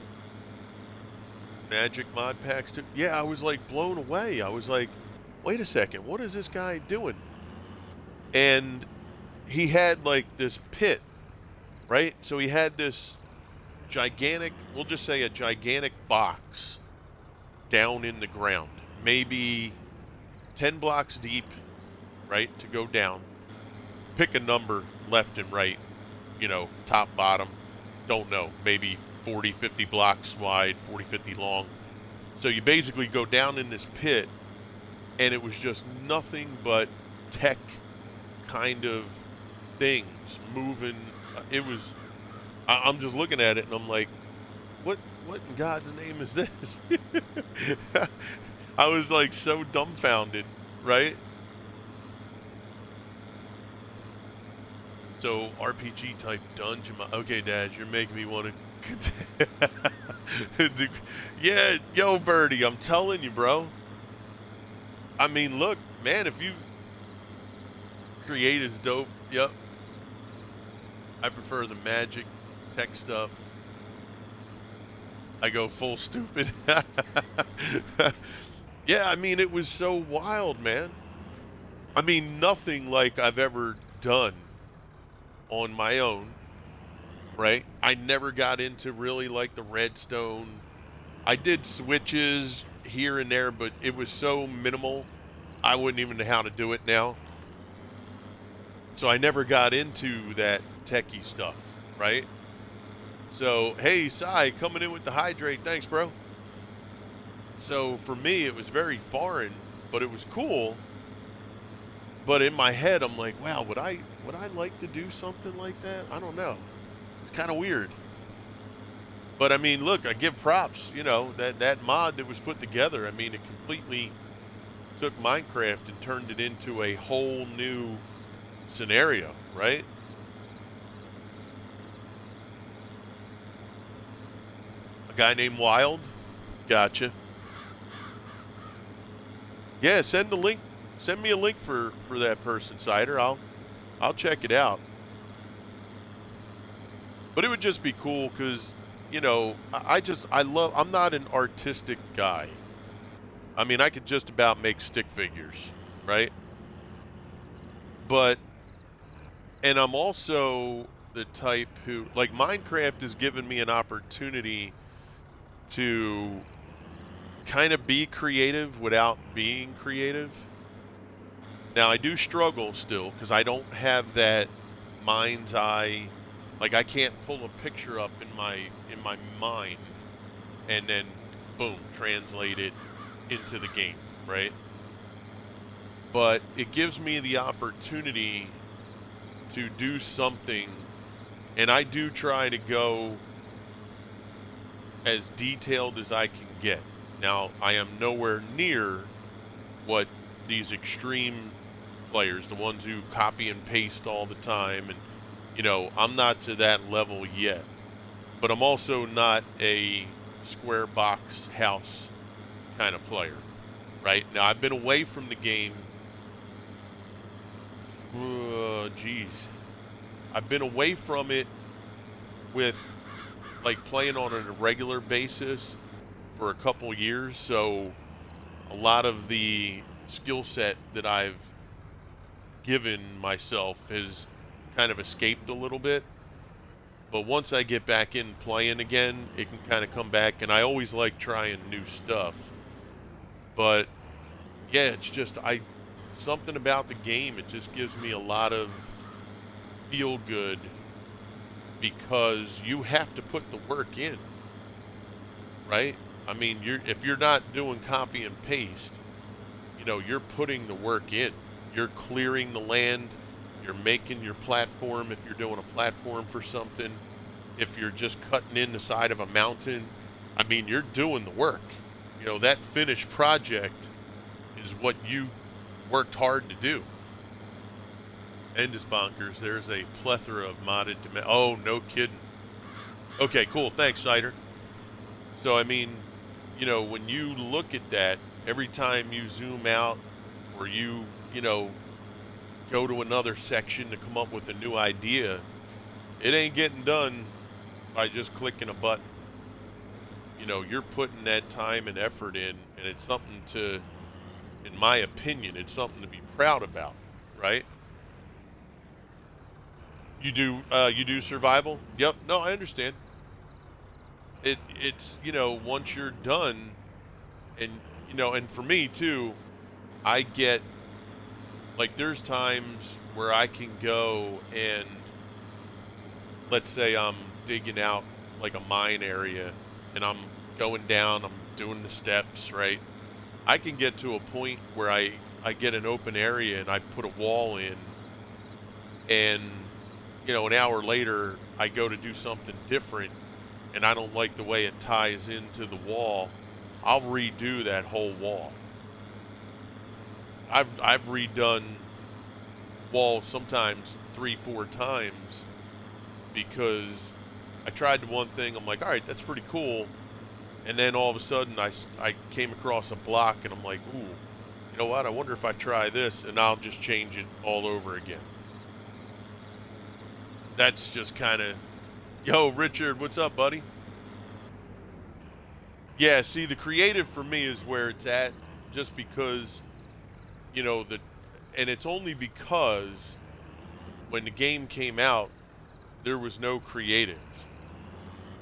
magic mod packs too. Yeah, I was like blown away. I was like, wait a second, what is this guy doing? And he had like this pit, right? So he had this gigantic, we'll just say a gigantic box down in the ground, maybe 10 blocks deep, right, to go down. Pick a number left and right, top, bottom, don't know, maybe 40, 50 blocks wide, 40, 50 long. So you basically go down in this pit, and it was just nothing but tech kind of things moving. It was, I'm just looking at it, and I'm like, what in God's name is this? I was like so dumbfounded, right? So RPG type dungeon. Okay, Dad, you're making me want to. Yeah, yo, Birdie, I'm telling you, bro. I mean, look, man, if you create is dope. Yep. I prefer the magic tech stuff. I go full stupid. Yeah, I mean, it was so wild, man. I mean, nothing like I've ever done on my own, right? I never got into really like the redstone. I did switches here and there, but it was so minimal, I wouldn't even know how to do it now. So I never got into that techie stuff, right? So, hey, Sai, coming in with the hydrate. Thanks, bro. So for me, it was very foreign, but it was cool. But in my head, I'm like, wow, would I like to do something like that? I don't know. It's kind of weird. But I mean, look, I give props, that mod that was put together. I mean, it completely took Minecraft and turned it into a whole new scenario, right? A guy named Wild. Gotcha. Yeah, send me a link for that person, Cider. I'll check it out. But it would just be cool because, I'm not an artistic guy. I mean, I could just about make stick figures, right? And I'm also the type who, like, Minecraft has given me an opportunity to kind of be creative without being creative. Now, I do struggle still because I don't have that mind's eye. Like, I can't pull a picture up in my mind and then boom, translate it into the game, right? But it gives me the opportunity to do something, and I do try to go as detailed as I can get. Now, I am nowhere near what these extreme players, the ones who copy and paste all the time, and I'm not to that level yet. But I'm also not a square box house kind of player, right? Now, I've been away from the game. I've been away from it with like playing on a regular basis for a couple years, so a lot of the skill set that I've given myself has kind of escaped a little bit. But once I get back in playing again, it can kind of come back, and I always like trying new stuff. But yeah, it's just something about the game, it just gives me a lot of feel good because you have to put the work in, right? I mean, if you're not doing copy and paste, you're putting the work in. You're clearing the land. You're making your platform if you're doing a platform for something. If you're just cutting in the side of a mountain, I mean, you're doing the work. That finished project is what you worked hard to do. And it's bonkers. There's a plethora of modded. Oh, no kidding. Okay, cool. Thanks, Cider. So, I mean, when you look at that, every time you zoom out or you go to another section to come up with a new idea, It ain't getting done by just clicking a button. You know, you're putting that time and effort in, and it's something to, in my opinion, it's something to be proud about, right? You do survival? Yep. No, I understand. It's, you know, once you're done, and you know, and for me too, I get like there's times where I can go and let's say I'm digging out like a mine area and I'm going down, I'm doing the steps, right? I can get to a point where I get an open area and I put a wall in, and you know, an hour later I go to do something different and I don't like the way it ties into the wall. I'll redo that whole wall. I've redone walls sometimes 3 4 times because I tried the one thing, I'm like, all right, that's pretty cool, and then all of a sudden I came across a block and I'm like, ooh, you know what, I wonder if I try this, and I'll just change it all over again. That's just kind of, yo, Richard, what's up, buddy? Yeah, see, the creative for me is where it's at, just because, you know, and it's only because when the game came out, there was no creative.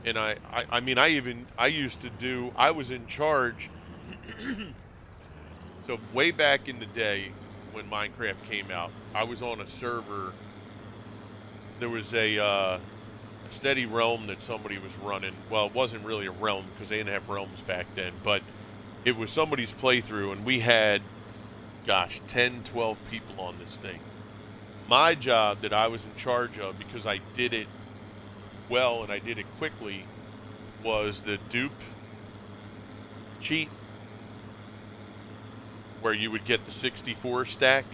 And I mean, I used to do, I was in charge. So way back in the day when Minecraft came out, I was on a server. There was a steady realm that somebody was running. Well, it wasn't really a realm because they didn't have realms back then, but it was somebody's playthrough, and we had, gosh, 10, 12 people on this thing. My job that I was in charge of, because I did it well and I did it quickly, was the dupe cheat where you would get the 64 stack.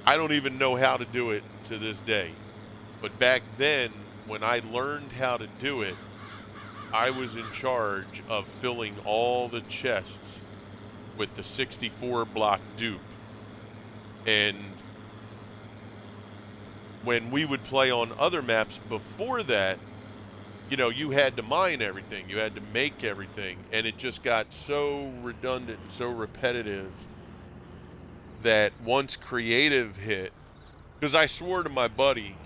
I don't even know how to do it to this day. But back then, when I learned how to do it, I was in charge of filling all the chests with the 64 block dupe. And when we would play on other maps before that, you know, you had to mine everything, you had to make everything, and it just got so redundant and so repetitive that once creative hit, because I swore to my buddy,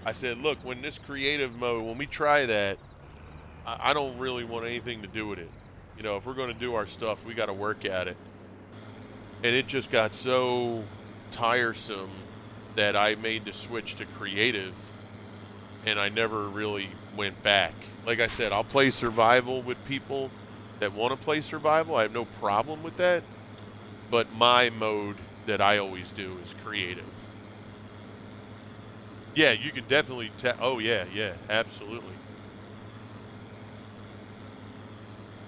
I said, look, when this creative mode, when we try that, I don't really want anything to do with it. You know, if we're going to do our stuff, we got to work at it. And it just got so tiresome that I made the switch to creative, and I never really went back. Like I said, I'll play survival with people that want to play survival. I have no problem with that. But my mode that I always do is creative. Yeah, you can definitely oh yeah, absolutely.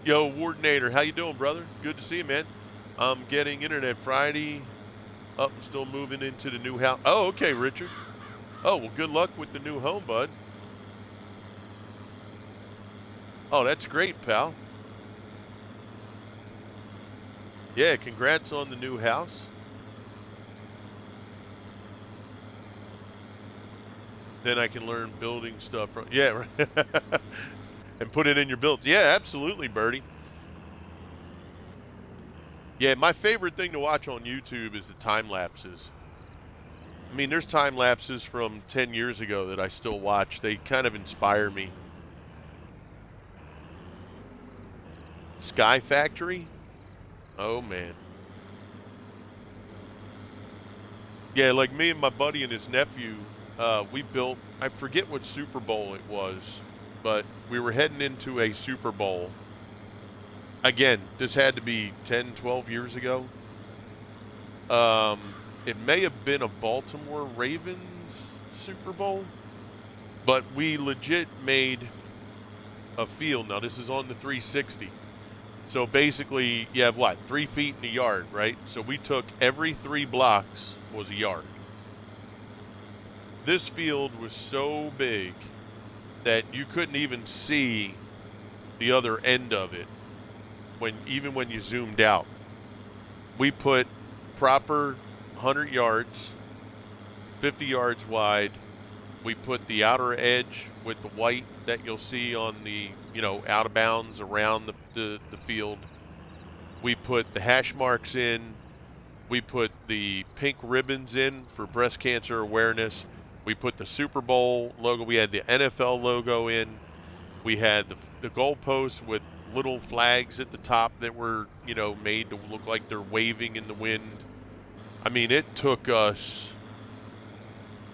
Yo, Wardenator, how you doing, brother? Good to see you, man. I'm getting internet Friday. Up and still moving into the new house. Oh, okay, Richard. Oh, well, good luck with the new home, bud. Oh, that's great, pal. Yeah, congrats on the new house. Then I can learn building stuff from, yeah, right. And put it in your builds. Yeah, absolutely, Birdie. Yeah, my favorite thing to watch on YouTube is the time lapses. I mean, there's time lapses from 10 years ago that I still watch. They kind of inspire me. Sky Factory? Oh, man. Yeah, like me and my buddy and his nephew, we built, I forget what Super Bowl it was, but we were heading into a Super Bowl. Again, this had to be 10, 12 years ago. It may have been a Baltimore Ravens Super Bowl, but we legit made a field. Now, this is on the 360. So basically, you have what? 3 feet in a yard, right? So we took every 3 blocks was a yard. This field was so big that you couldn't even see the other end of it even when you zoomed out. We put proper 100 yards, 50 yards wide, We put the outer edge with the white that you'll see on the, out of bounds around the field. We put the hash marks in. We put the pink ribbons in for breast cancer awareness. We put the Super Bowl logo. We had the NFL logo in. We had the goalposts with little flags at the top that were, made to look like they're waving in the wind. I mean, it took us.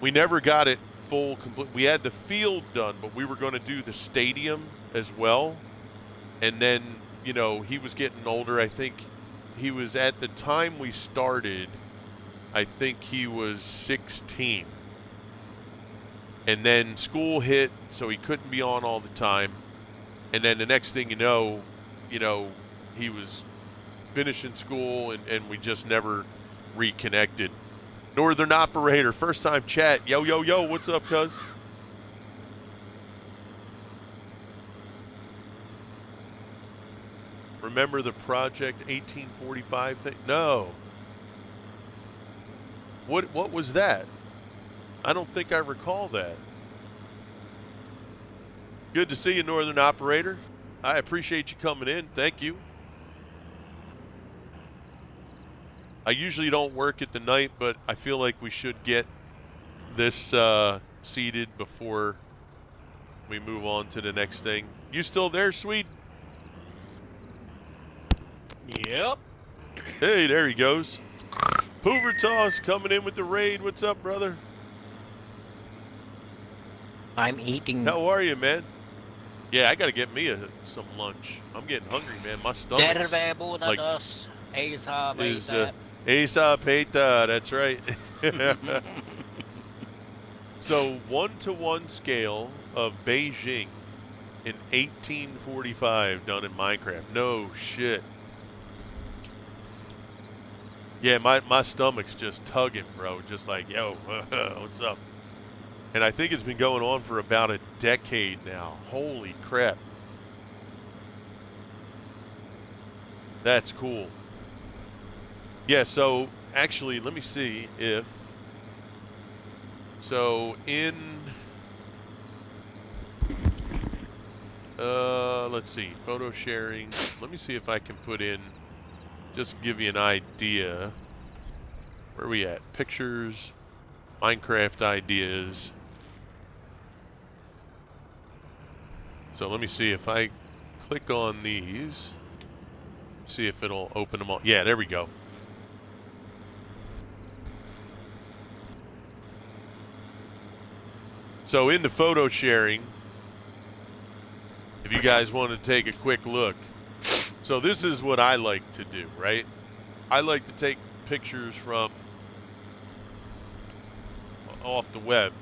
We never got it full complete. We had the field done, but we were going to do the stadium as well. And then, he was getting older. I think he was, at the time we started, I think he was 16. And then school hit, so he couldn't be on all the time. And then the next thing you know, he was finishing school, and we just never reconnected. Northern Operator, first time chat. Yo, yo, yo, what's up, cuz? Remember the Project 1845 thing? No. What was that? I don't think I recall that. Good to see you, Northern Operator. I appreciate you coming in. Thank you. I usually don't work at the night, but I feel like we should get this seated before we move on to the next thing. You still there, Sweet? Yep. Hey, there he goes. Hoover Toss coming in with the raid. What's up, brother? I'm eating. How are you, man? Yeah, I got to get me some lunch. I'm getting hungry, man. My stomach like, is Esa Peta. That's right. So 1-to-1 scale of Beijing in 1845 done in Minecraft. No shit. Yeah, my stomach's just tugging, bro. Just like, yo, what's up? And I think it's been going on for about a decade now. Holy crap. That's cool. Yeah, so actually, let me see if... So in... let's see, photo sharing. Let me see if I can put in, just to give you an idea. Where are we at? Pictures, Minecraft ideas. So let me see if I click on these, see if it'll open them all. Yeah, there we go. So in the photo sharing, if you guys want to take a quick look. So this is what I like to do, right? I like to take pictures from off the web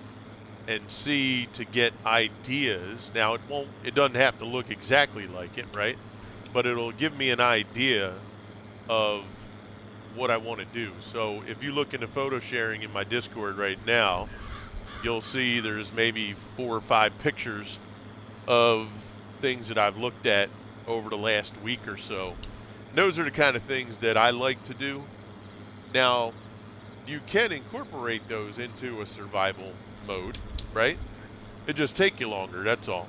and see to get ideas. Now it doesn't have to look exactly like it, right? But it'll give me an idea of what I want to do. So if you look into photo sharing in my Discord right now, you'll see there's maybe 4 or 5 pictures of things that I've looked at over the last week or so. And those are the kind of things that I like to do. Now, you can incorporate those into a survival mode, right? It just take you longer, that's all.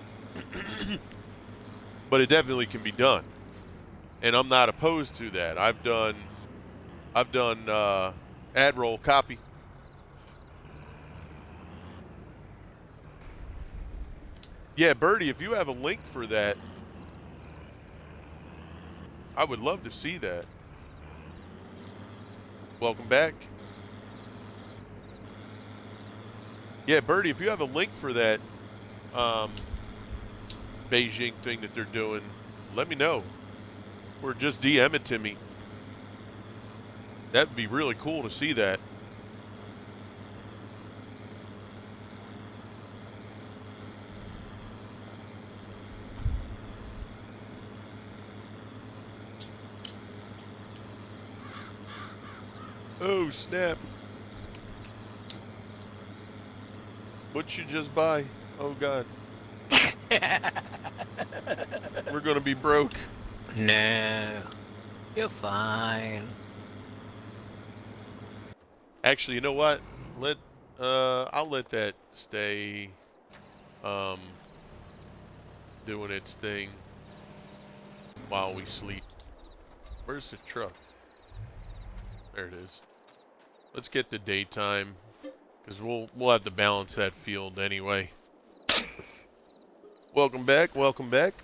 But it definitely can be done. And I'm not opposed to that. I've done ad roll copy. Yeah, Birdie, if you have a link for that, I would love to see that. Welcome back. Yeah, Birdie, if you have a link for that Beijing thing that they're doing, let me know. Or just DM it to me. That'd be really cool to see that. Oh, snap. What'd you just buy? Oh, God. We're going to be broke. No. You're fine. Actually, you know what? I'll let that stay doing its thing while we sleep. Where's the truck? There it is. Let's get the daytime, because we'll have to balance that field anyway. Welcome back. Welcome back.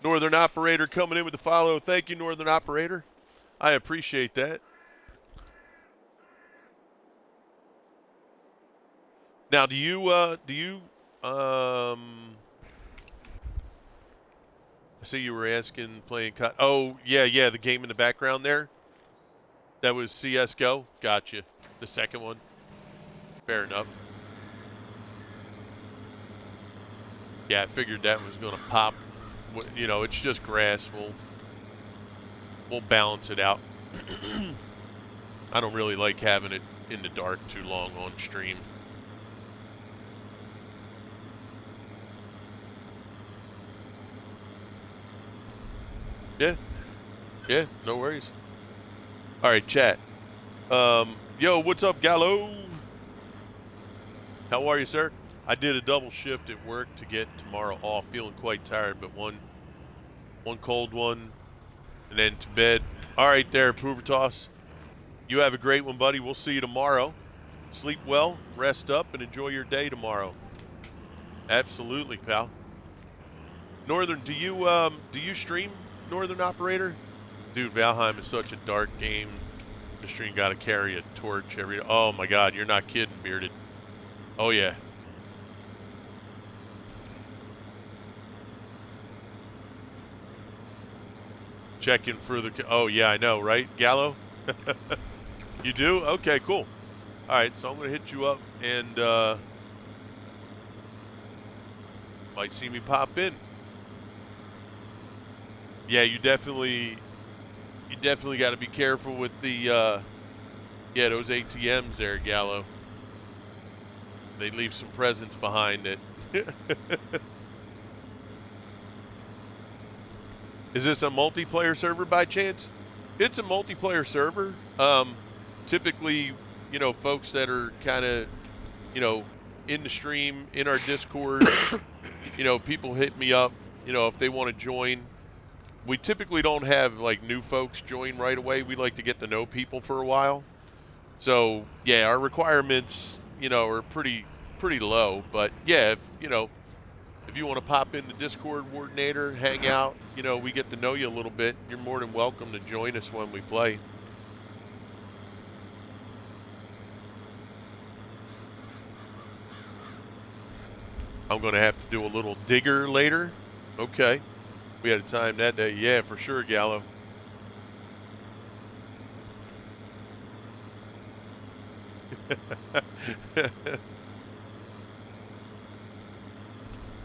Northern Operator coming in with the follow. Thank you, Northern Operator. I appreciate that. Now, do you I see you were asking playing oh, yeah, the game in the background there. That was CS:GO. Gotcha. The second one. Fair enough. Yeah, I figured that was going to pop. You know, it's just grass. We'll balance it out. I don't really like having it in the dark too long on stream. Yeah, no worries. All right, chat. Yo, what's up, Gallo? How are you, sir? I did a double shift at work to get tomorrow off. Feeling quite tired, but one cold one, and then to bed. All right, there, Poovertoss. You have a great one, buddy. We'll see you tomorrow. Sleep well, rest up, and enjoy your day tomorrow. Absolutely, pal. Northern, do you stream, Northern Operator? Dude, Valheim is such a dark game. The stream got to carry a torch every. Oh my God, you're not kidding, Bearded. Oh yeah. Checking for the. Oh yeah, I know, right, Gallo? You do? Okay, cool. All right, so I'm gonna hit you up and might see me pop in. Yeah, you definitely got to be careful with the those ATMs there, Gallo. They leave some presents behind it. Is this a multiplayer server by chance? It's a multiplayer server. Typically, folks that are kind of, in the stream, in our Discord, people hit me up, if they want to join. We typically don't have like new folks join right away. We like to get to know people for a while. So yeah, our requirements, are pretty low. But yeah, if you want to pop in the Discord coordinator, hang out, we get to know you a little bit. You're more than welcome to join us when we play. I'm going to have to do a little digger later. Okay. We had a time that day. Yeah, for sure, Gallo.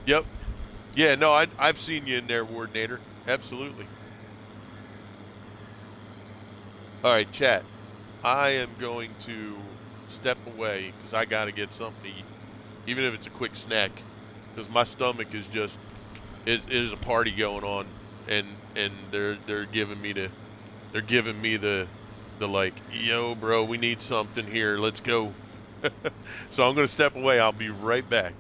Yep. Yeah, no, I've seen you in there, coordinator. Absolutely. All right, chat. I am going to step away because I got to get something to eat, even if it's a quick snack, because my stomach is just is a party going on, and they're giving me the like, yo, bro, we need something here. Let's go. So I'm gonna step away. I'll be right back.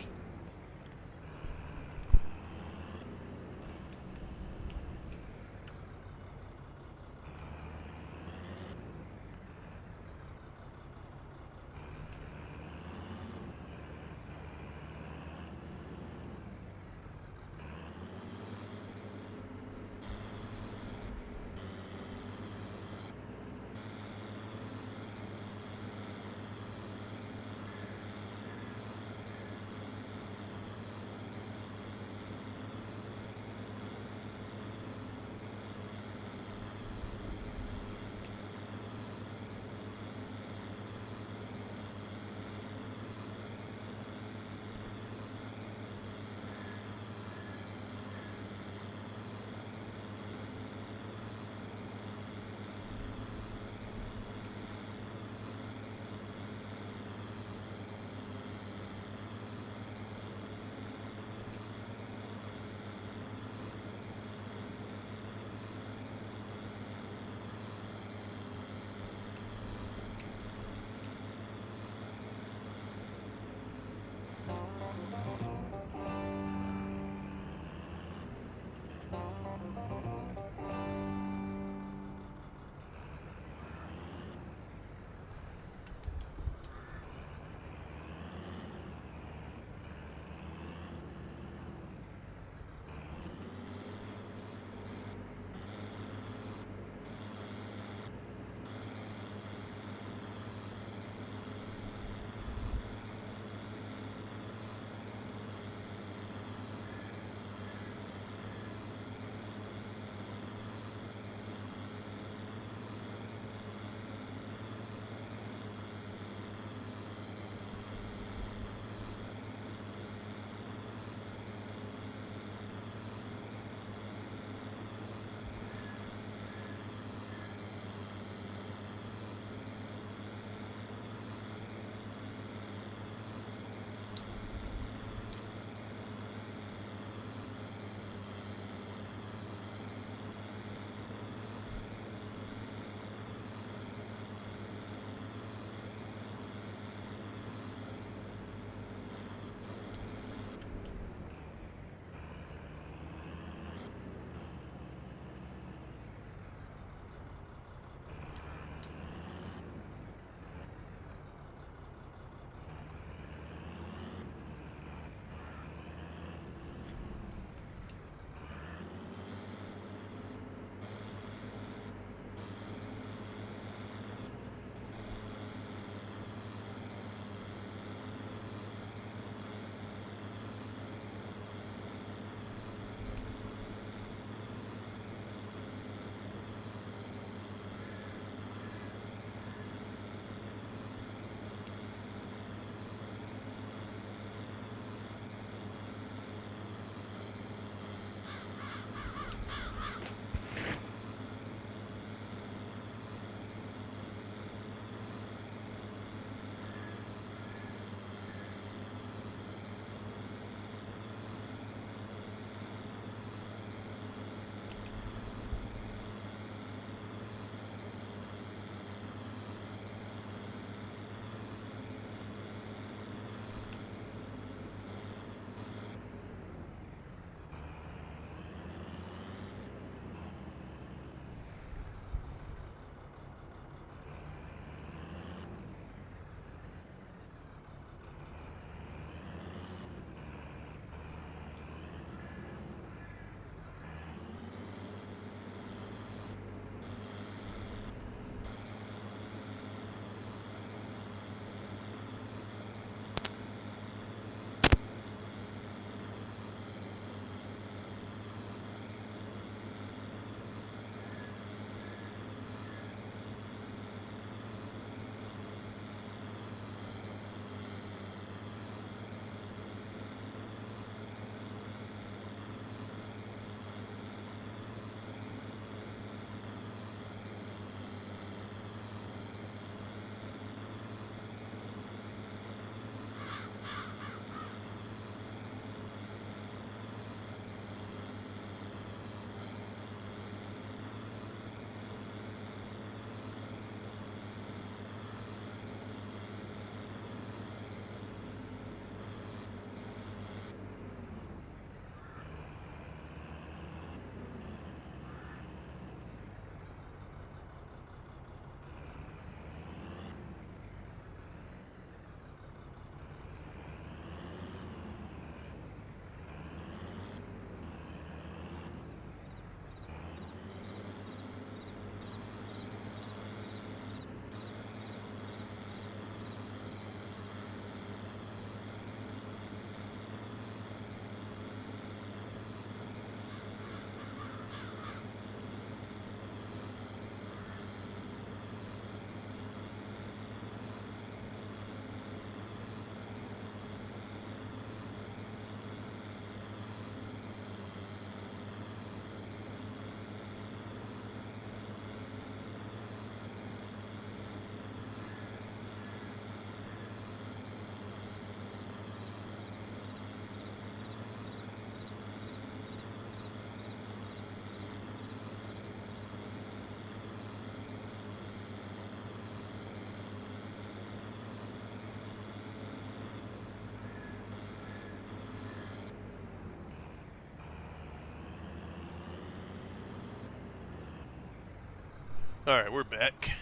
All right, we're back.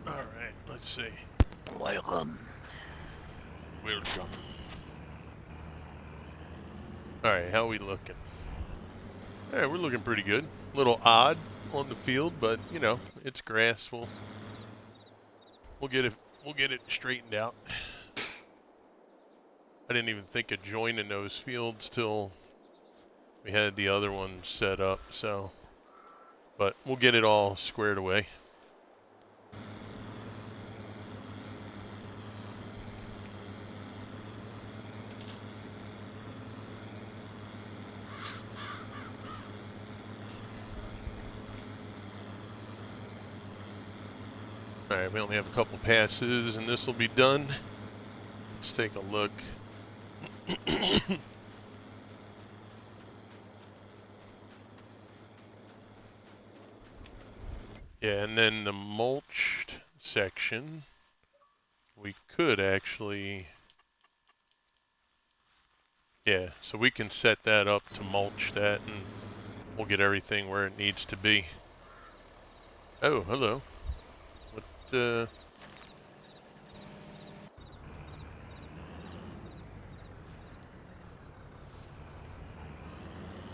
All right, let's see. Welcome. Welcome. All right, how are we looking? All right, we're looking pretty good. A little odd on the field, but you know, it's grass. We'll get it. We'll get it straightened out. I didn't even think of joining those fields till we had the other one set up. So, but we'll get it all squared away. All right, we only have a couple passes, and this will be done. Let's take a look. Yeah, and then the mulched section, we could actually, yeah, so we can set that up to mulch that, and we'll get everything where it needs to be. Oh, hello. What,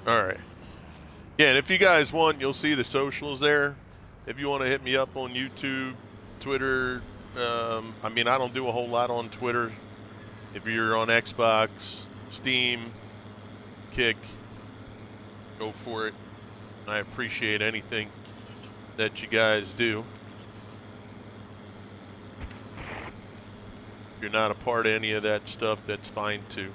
all right. Yeah, and if you guys want, you'll see the socials there. If you want to hit me up on YouTube, Twitter, I mean, I don't do a whole lot on Twitter. If you're on Xbox, Steam, Kick, go for it. I appreciate anything that you guys do. If you're not a part of any of that stuff, that's fine too.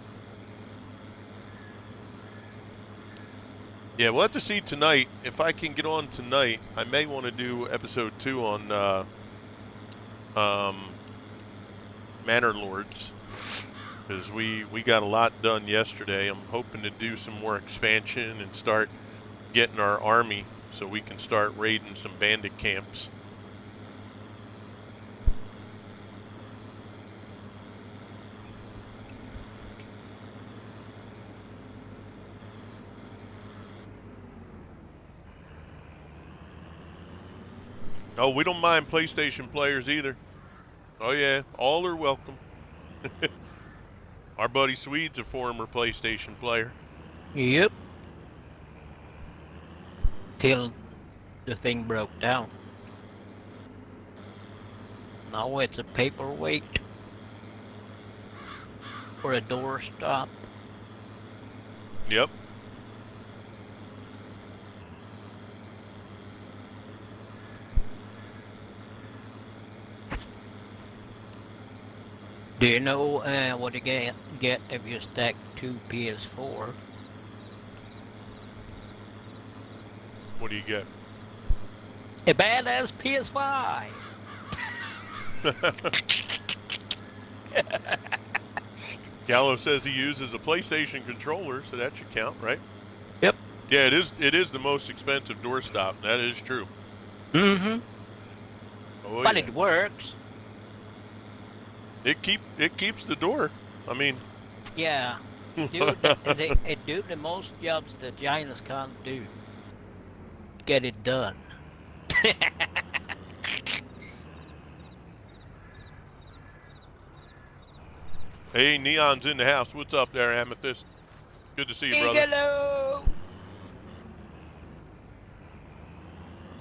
Yeah, we'll have to see tonight. If I can get on tonight, I may want to do episode 2 on Manor Lords, because we got a lot done yesterday. I'm hoping to do some more expansion and start getting our army so we can start raiding some bandit camps. Oh, we don't mind PlayStation players either. Oh yeah, all are welcome. Our buddy Swede's a former PlayStation player. Yep. Till the thing broke down. Now it's a paperweight or a doorstop. Yep. Do you know what you get if you stack 2 PS4? What do you get? A badass PS5. Gallo says he uses a PlayStation controller, so that should count, right? Yep. Yeah, it is. It is the most expensive doorstop. That is true. Mm-hmm. Oh, But yeah. it works. It keeps the door. I mean, Yeah. Dude, it do the most jobs that Giants can't do. Get it done. hey, Neon's in the house. What's up there, Amethyst? Good to see you, brother. Hello.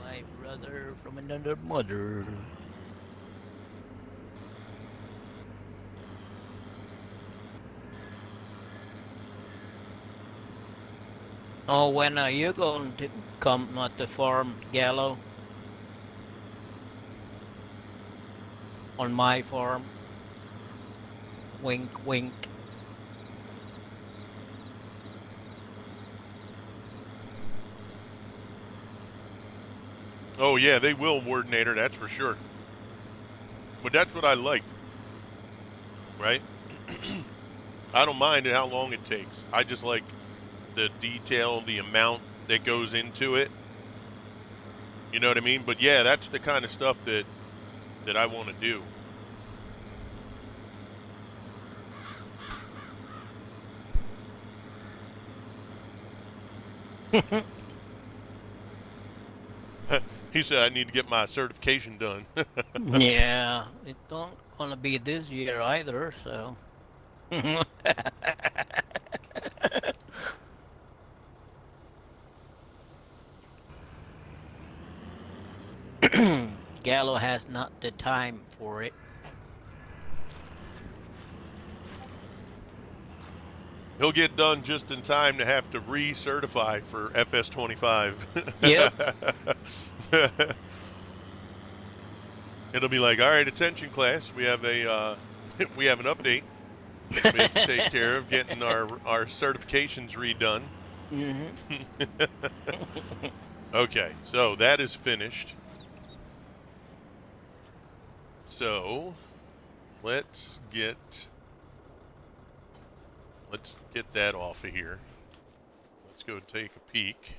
My brother from another mother. Oh, when are you going to come at the farm, Gallo? On my farm? Wink, wink. Oh yeah, they will, Wardinator. That's for sure. But that's what I liked, right? I don't mind how long it takes. I just like the detail, the amount that goes into it. You know what I mean? But yeah, that's the kind of stuff that I want to do. He said I need to get my certification done. Yeah, it's not gonna be this year either, so. Gallo has not the time for it. He'll get done just in time to have to recertify for FS25. Yep. It'll be like, all right, attention class, we have a we have an update. We have to take care of getting our certifications redone. Hmm. Okay, so that is finished. So let's get that off of here. Let's go take a peek.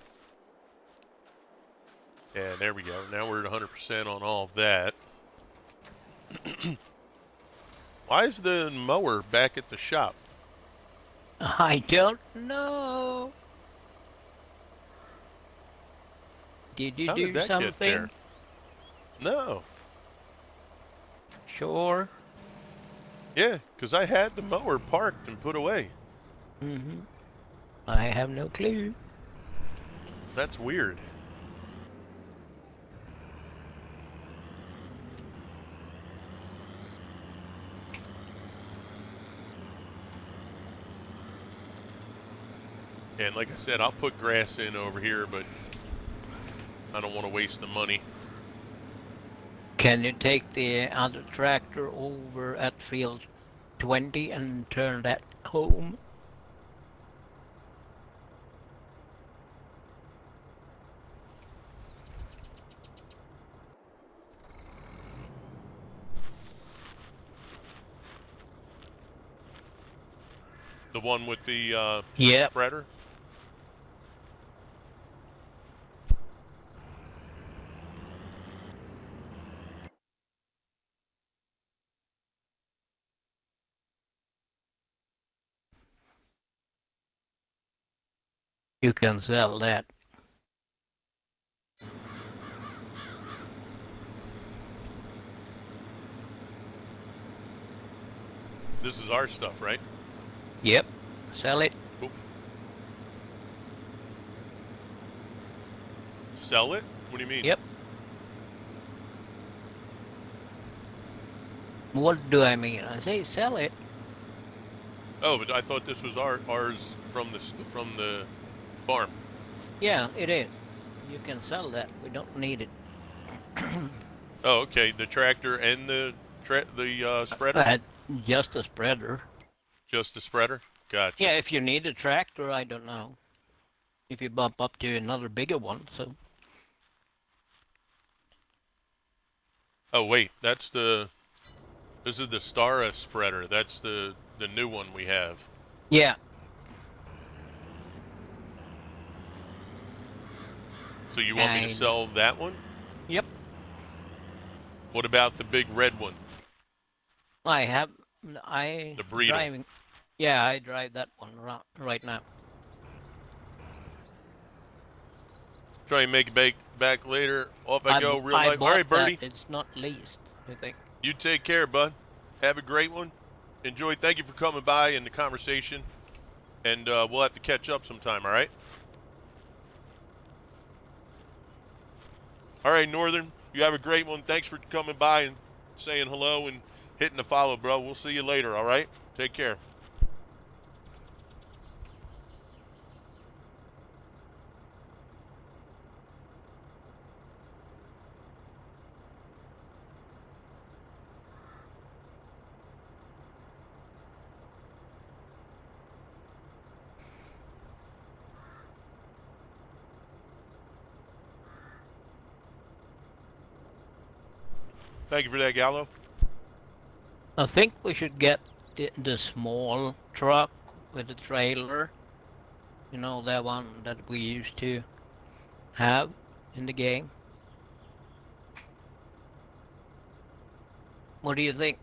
And there we go. Now we're at 100% on all of that. Why is the mower back at the shop? I don't know. Did you How do did that get there? something? No. Sure. Yeah, because I had the mower parked and put away. Hmm. I have no clue. That's weird. And like I said, I'll put grass in over here, but I don't want to waste the money. Can you take the other tractor over at field 20 and turn that home? The one with the Yep. spreader? You can sell that. This is our stuff, right? Yep. Sell it. Oop. Sell it? What do you mean? Yep. What do I mean? I say sell it. Oh, but I thought this was ours from the farm. Yeah, it is. You can sell that. We don't need it. Oh, okay. The tractor and the spreader? Just a spreader. Just the spreader? Gotcha. Yeah, if you need a tractor, I don't know. If you bump up to another bigger one, so. Oh, wait. This is the Stara spreader. That's the new one we have. Yeah. So you want me to sell that one? Yep. What about the big red one? I The Breedle. driving. Yeah, I drive that one right now. Try and make it back later. Off I go, real life. All right, bought Birdie. that. It's not leased, I think. You take care, bud. Have a great one. Enjoy. Thank you for coming by and the conversation. And we'll have to catch up sometime, all right? All right, Northern. You have a great one. Thanks for coming by and saying hello and hitting the follow, bro. We'll see you later, all right? Take care. Thank you for that, Gallo. I think we should get the small truck with the trailer. You know, that one that we used to have in the game. What do you think?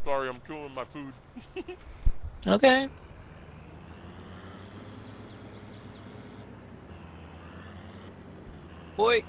Sorry, I'm chewing my food. Okay. Boy.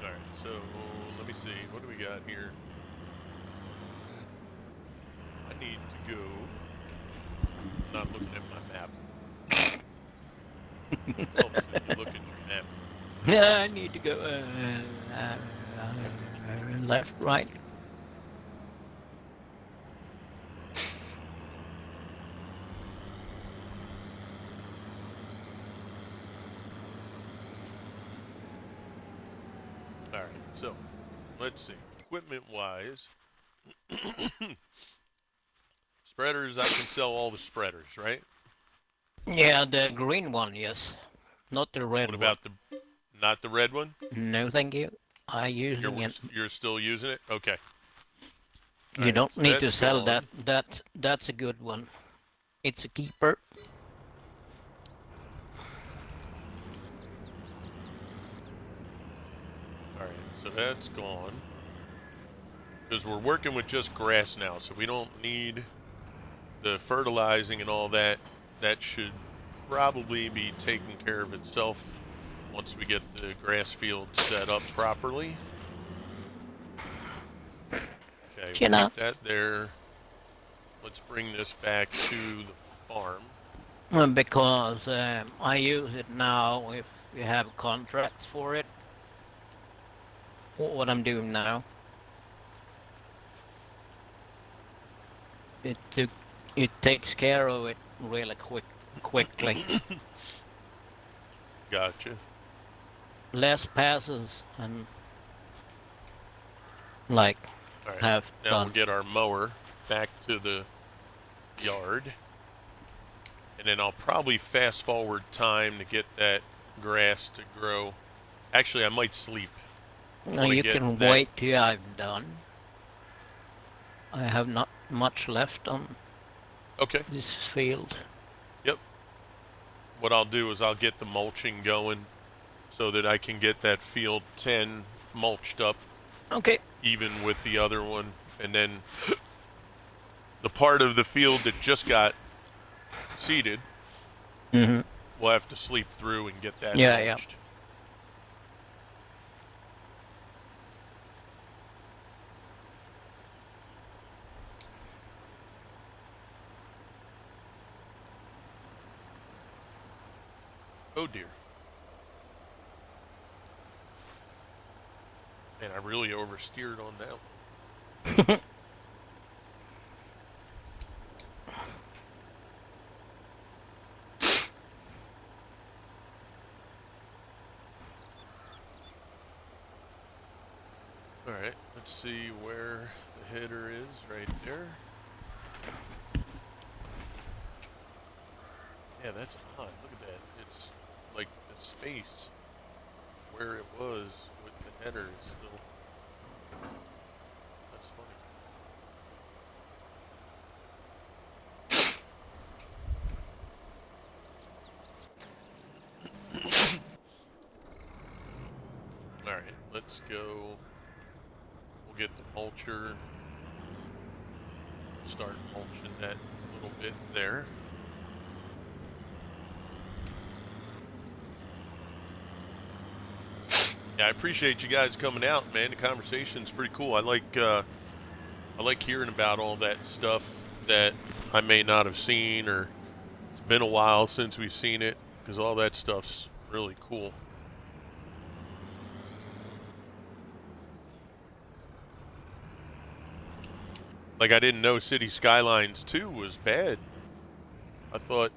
All right, so let me see. What do we got here? I need to go. Not looking at my map. Helps when you look at your map. Yeah, I need to go left, right. All right, so let's see. Equipment-wise, spreaders. I can sell all the spreaders, right? Yeah, the green one, yes. Not the What red one. about not the red one? No, thank you. I using it. You're still using it? Okay. All You right, don't so need to that's sell that. gone. That's a good one. It's a keeper. All right, so that's gone. Because we're working with just grass now, so we don't need the fertilizing and all that. That should probably be taking care of itself once we get the grass field set up properly. Okay, we'll China. keep that there. Let's bring this back to the farm. Because I use it now if you have contracts for it. What I'm doing now. It took, it takes care of it really quickly. Gotcha. Less passes and like All right, have now we'll done. get our mower back to the yard. And then I'll probably fast forward time to get that grass to grow. Actually, I might sleep. I Now want to you get can that. wait till I'm done. I have not much left on Okay. this field. Yep. What I'll do is I'll get the mulching going so that I can get that field 10 mulched up Okay. even with the other one. And then the part of the field that just got seeded, Mm-hmm. we'll have to sleep through and get that Yeah, yeah. mulched. Oh dear. Man, I really oversteered on that one. All right, let's see where the header is right there. Yeah, that's odd. Look at that. It's like the space where it was with the header is still. That's funny. All right, let's go. We'll get the mulcher. Start mulching that little bit there. Yeah, I appreciate you guys coming out, man. The conversation's pretty cool. I like hearing about all that stuff that I may not have seen, or it's been a while since we've seen it, because all that stuff's really cool. Like, I didn't know City Skylines 2 was bad. I thought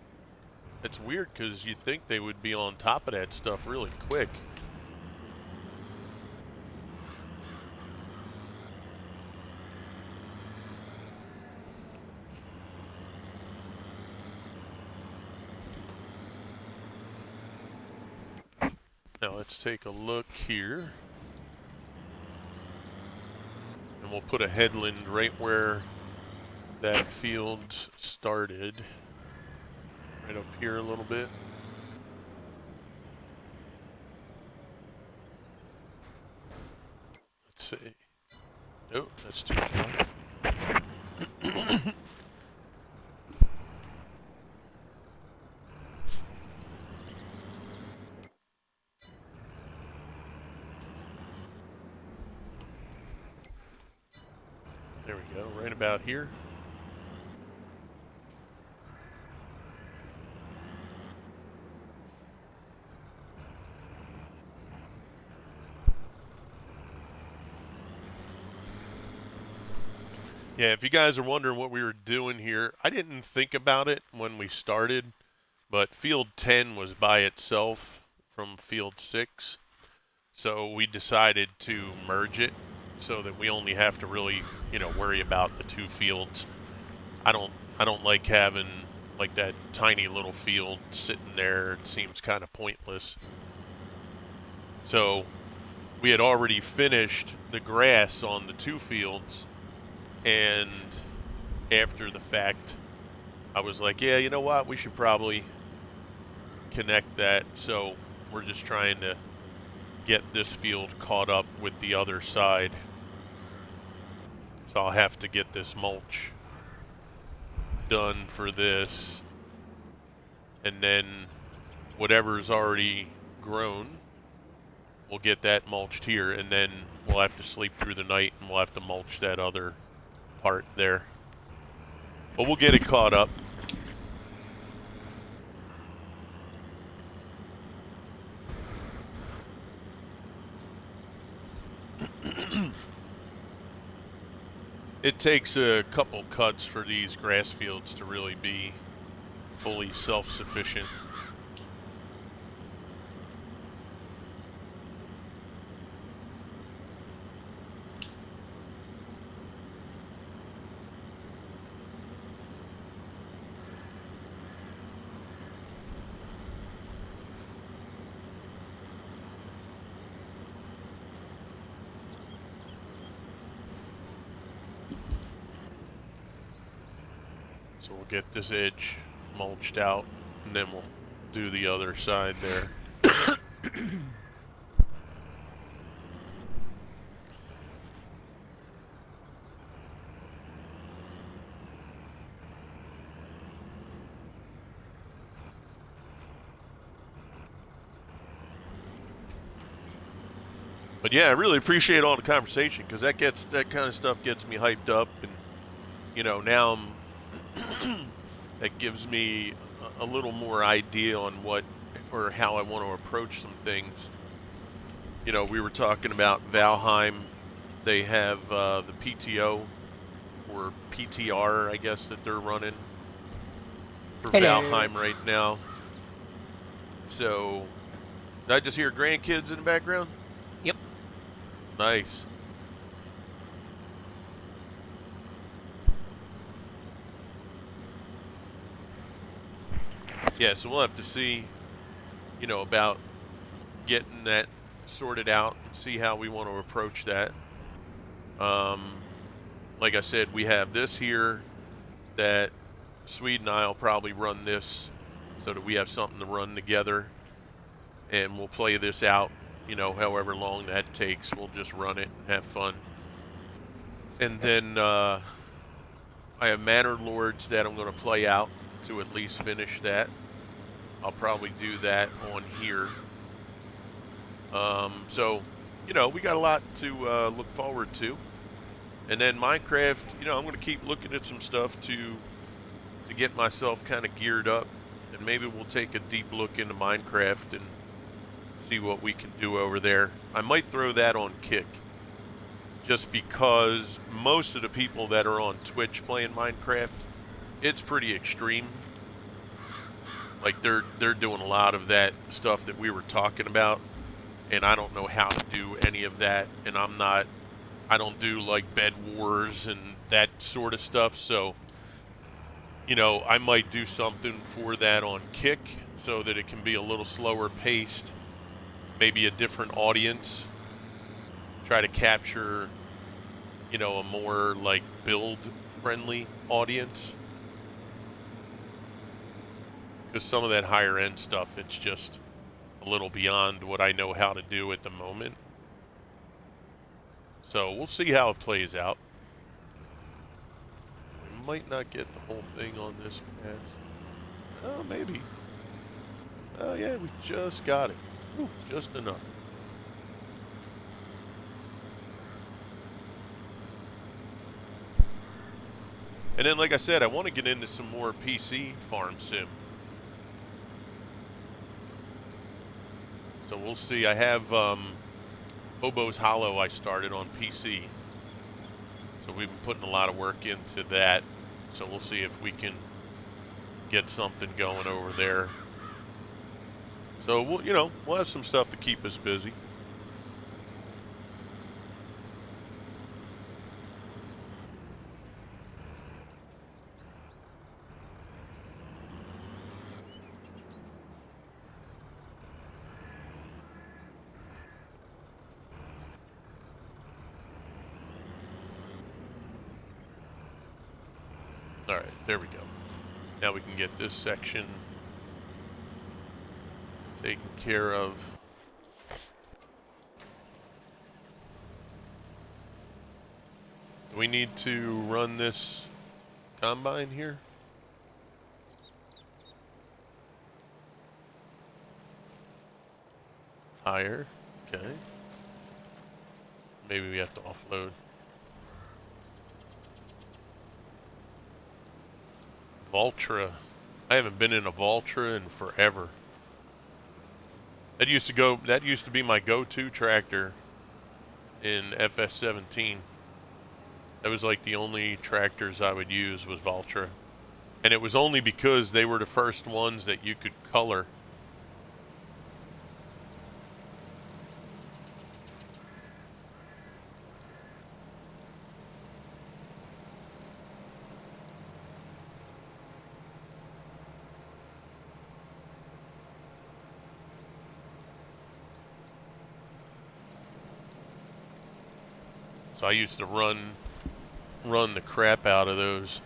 It's weird because you'd think they would be on top of that stuff really quick. Now let's take a look here. And we'll put a headland right where that field started. Right up here a little bit. Let's see. Nope, that's too far. There we go, right about here. Yeah, if you guys are wondering what we were doing here, I didn't think about it when we started, but field 10 was by itself from field 6. So we decided to merge it so that we only have to really, worry about the two fields. I don't like having like that tiny little field sitting there. It seems kind of pointless. So we had already finished the grass on the two fields, and after the fact, I was like, yeah, you know what? We should probably connect that. So we're just trying to get this field caught up with the other side. So I'll have to get this mulch done for this. And then whatever's already grown, we'll get that mulched here. And then we'll have to sleep through the night and we'll have to mulch that other part there. But we'll get it caught up. It takes a couple cuts for these grass fields to really be fully self-sufficient. So we'll get this edge mulched out, and then we'll do the other side there. But yeah, I really appreciate all the conversation because that kind of stuff gets me hyped up, and now that gives me a little more idea on what or how I want to approach some things. We were talking about Valheim. They have the PTO or PTR, I guess, that they're running for Hello. Valheim right now. So, did I just hear grandkids in the background? Yep. Nice. Yeah, so we'll have to see, about getting that sorted out and see how we want to approach that. Like I said, we have this here that Swede and I will probably run this so that we have something to run together, and we'll play this out, however long that takes. We'll just run it and have fun. And then I have Manor Lords that I'm going to play out to at least finish that. I'll probably do that on here. So, we got a lot to look forward to. And then Minecraft, I'm going to keep looking at some stuff to get myself kind of geared up. And maybe we'll take a deep look into Minecraft and see what we can do over there. I might throw that on Kick, just because most of the people that are on Twitch playing Minecraft, it's pretty extreme. Like they're doing a lot of that stuff that we were talking about, and I don't know how to do any of that, and I don't do like bed wars and that sort of stuff. So, I might do something for that on Kick so that it can be a little slower paced, maybe a different audience, try to capture, a more like build friendly audience. Because some of that higher end stuff, it's just a little beyond what I know how to do at the moment. So we'll see how it plays out. We might not get the whole thing on this pass. Oh, maybe. Oh, yeah, we just got it. Ooh, just enough. And then, like I said, I want to get into some more PC farm sim. So we'll see. I have Hobo's Hollow I started on PC. So we've been putting a lot of work into that. So we'll see if we can get something going over there. So we'll have some stuff to keep us busy. All right, there we go. Now we can get this section taken care of. Do we need to run this combine here? Higher. Okay. Maybe we have to offload. Valtra. I haven't been in a Valtra in forever. That used to be my go-to tractor in FS17. That was like the only tractors I would use was Valtra. And it was only because they were the first ones that you could color. So I used to run the crap out of those.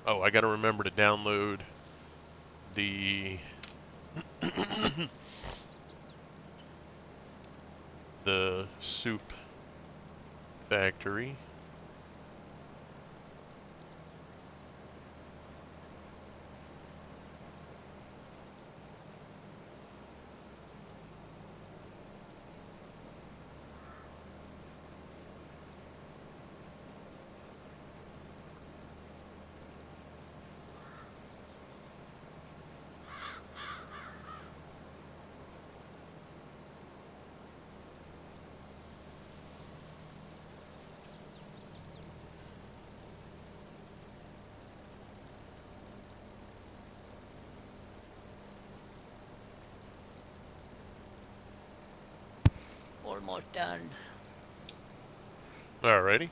Oh, I got to remember to download the the soup factory. Almost done. Alrighty.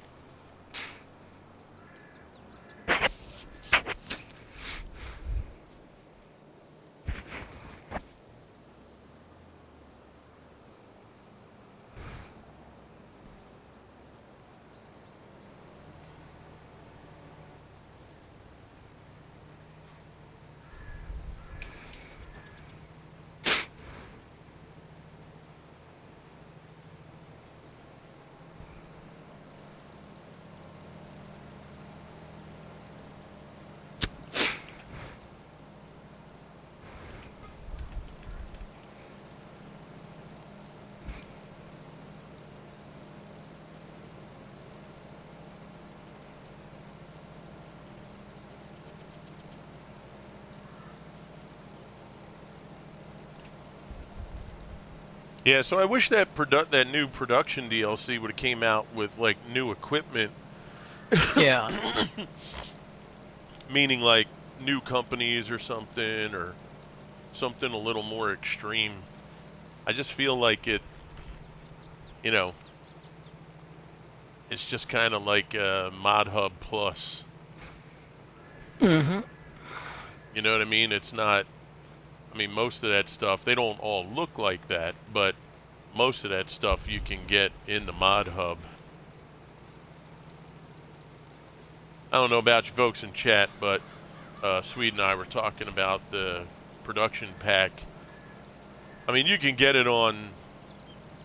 Yeah, so I wish that new production DLC would have came out with like new equipment Yeah. Meaning like new companies or something a little more extreme. I just feel like you know, it's just kind of like Mod Hub Plus. Mm-hmm. You know what I mean? It's not. I mean, most of that stuff they don't all look like that, but most of that stuff you can get in the Mod Hub. I don't know about you folks in chat, but Swede and I were talking about the production pack. I mean, you can get it on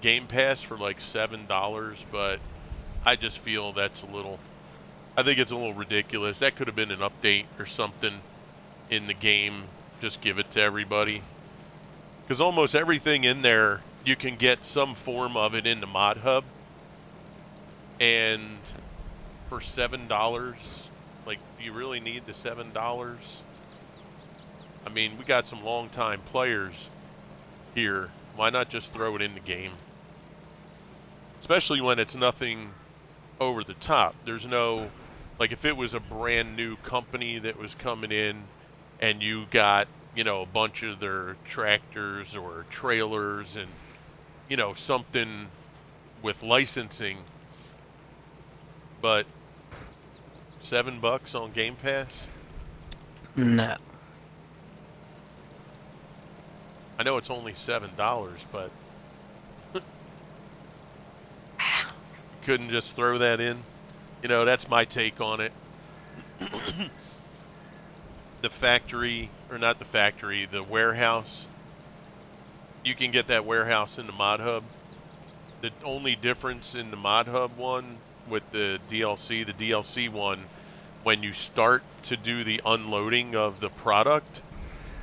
Game Pass for like $7, but I just feel that's a little. I think it's a little ridiculous. That could have been an update or something in the game. Just give it to everybody. Because almost everything in there, you can get some form of it in the Mod Hub. And for $7, like, do you really need the $7? I mean, we got some long-time players here. Why not just throw it in the game? Especially when it's nothing over the top. There's no, like, if it was a brand new company that was coming in and you got, a bunch of their tractors or trailers and, something with licensing, but $7 on Game Pass? No. I know it's only $7, but couldn't just throw that in. That's my take on it. The factory, or not the factory, the warehouse. You can get that warehouse in the Mod Hub. The only difference in the Mod Hub one with the DLC one, when you start to do the unloading of the product,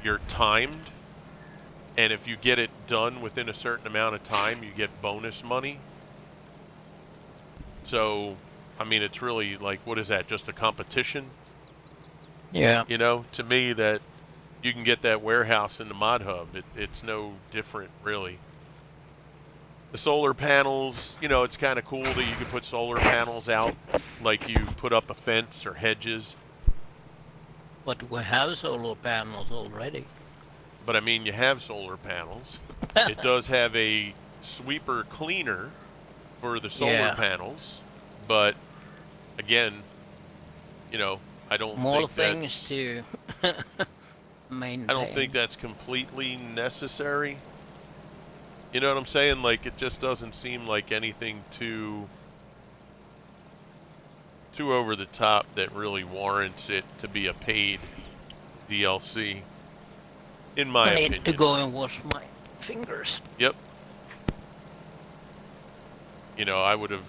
you're timed. And if you get it done within a certain amount of time, you get bonus money. So, I mean, it's really like, what is that? Just a competition? Yeah. To me, that you can get that warehouse in the Mod Hub. It's no different, really. The solar panels, it's kind of cool that you can put solar panels out, like you put up a fence or hedges. But we have solar panels already. But I mean, you have solar panels. It does have a sweeper cleaner for the solar Yeah. panels, but again, I don't More think things that's to I don't think maintain. that's completely necessary. You know what I'm saying? Like, it just doesn't seem like anything too over the top that really warrants it to be a paid DLC, in my I need to opinion. go and wash my fingers. Yep. I would have,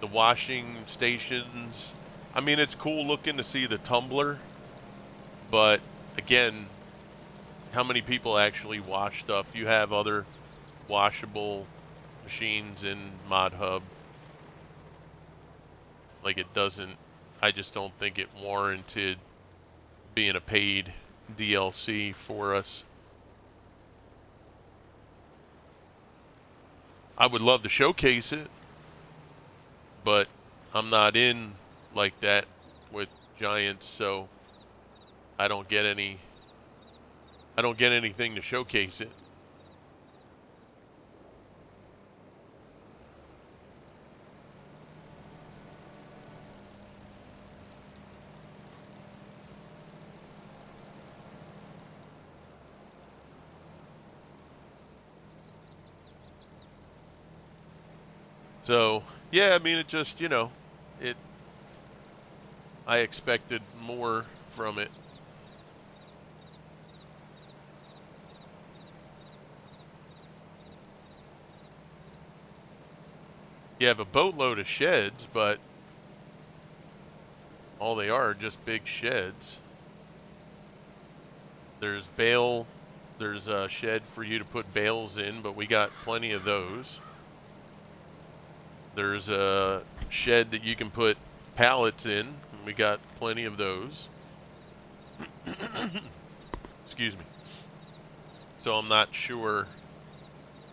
the washing stations. I mean, it's cool looking to see the tumbler, but again, how many people actually wash stuff? You have other washable machines in Mod Hub. Like, it doesn't, I just don't think it warranted being a paid DLC for us. I would love to showcase it, but I'm not in like that with Giants, so I don't get anything to showcase it. So, yeah, I mean, it just, it I expected more from it. You have a boatload of sheds, but all they are just big sheds. There's a shed for you to put bales in, but we got plenty of those. There's a shed that you can put pallets in, and we got plenty of those. Excuse me. So I'm not sure,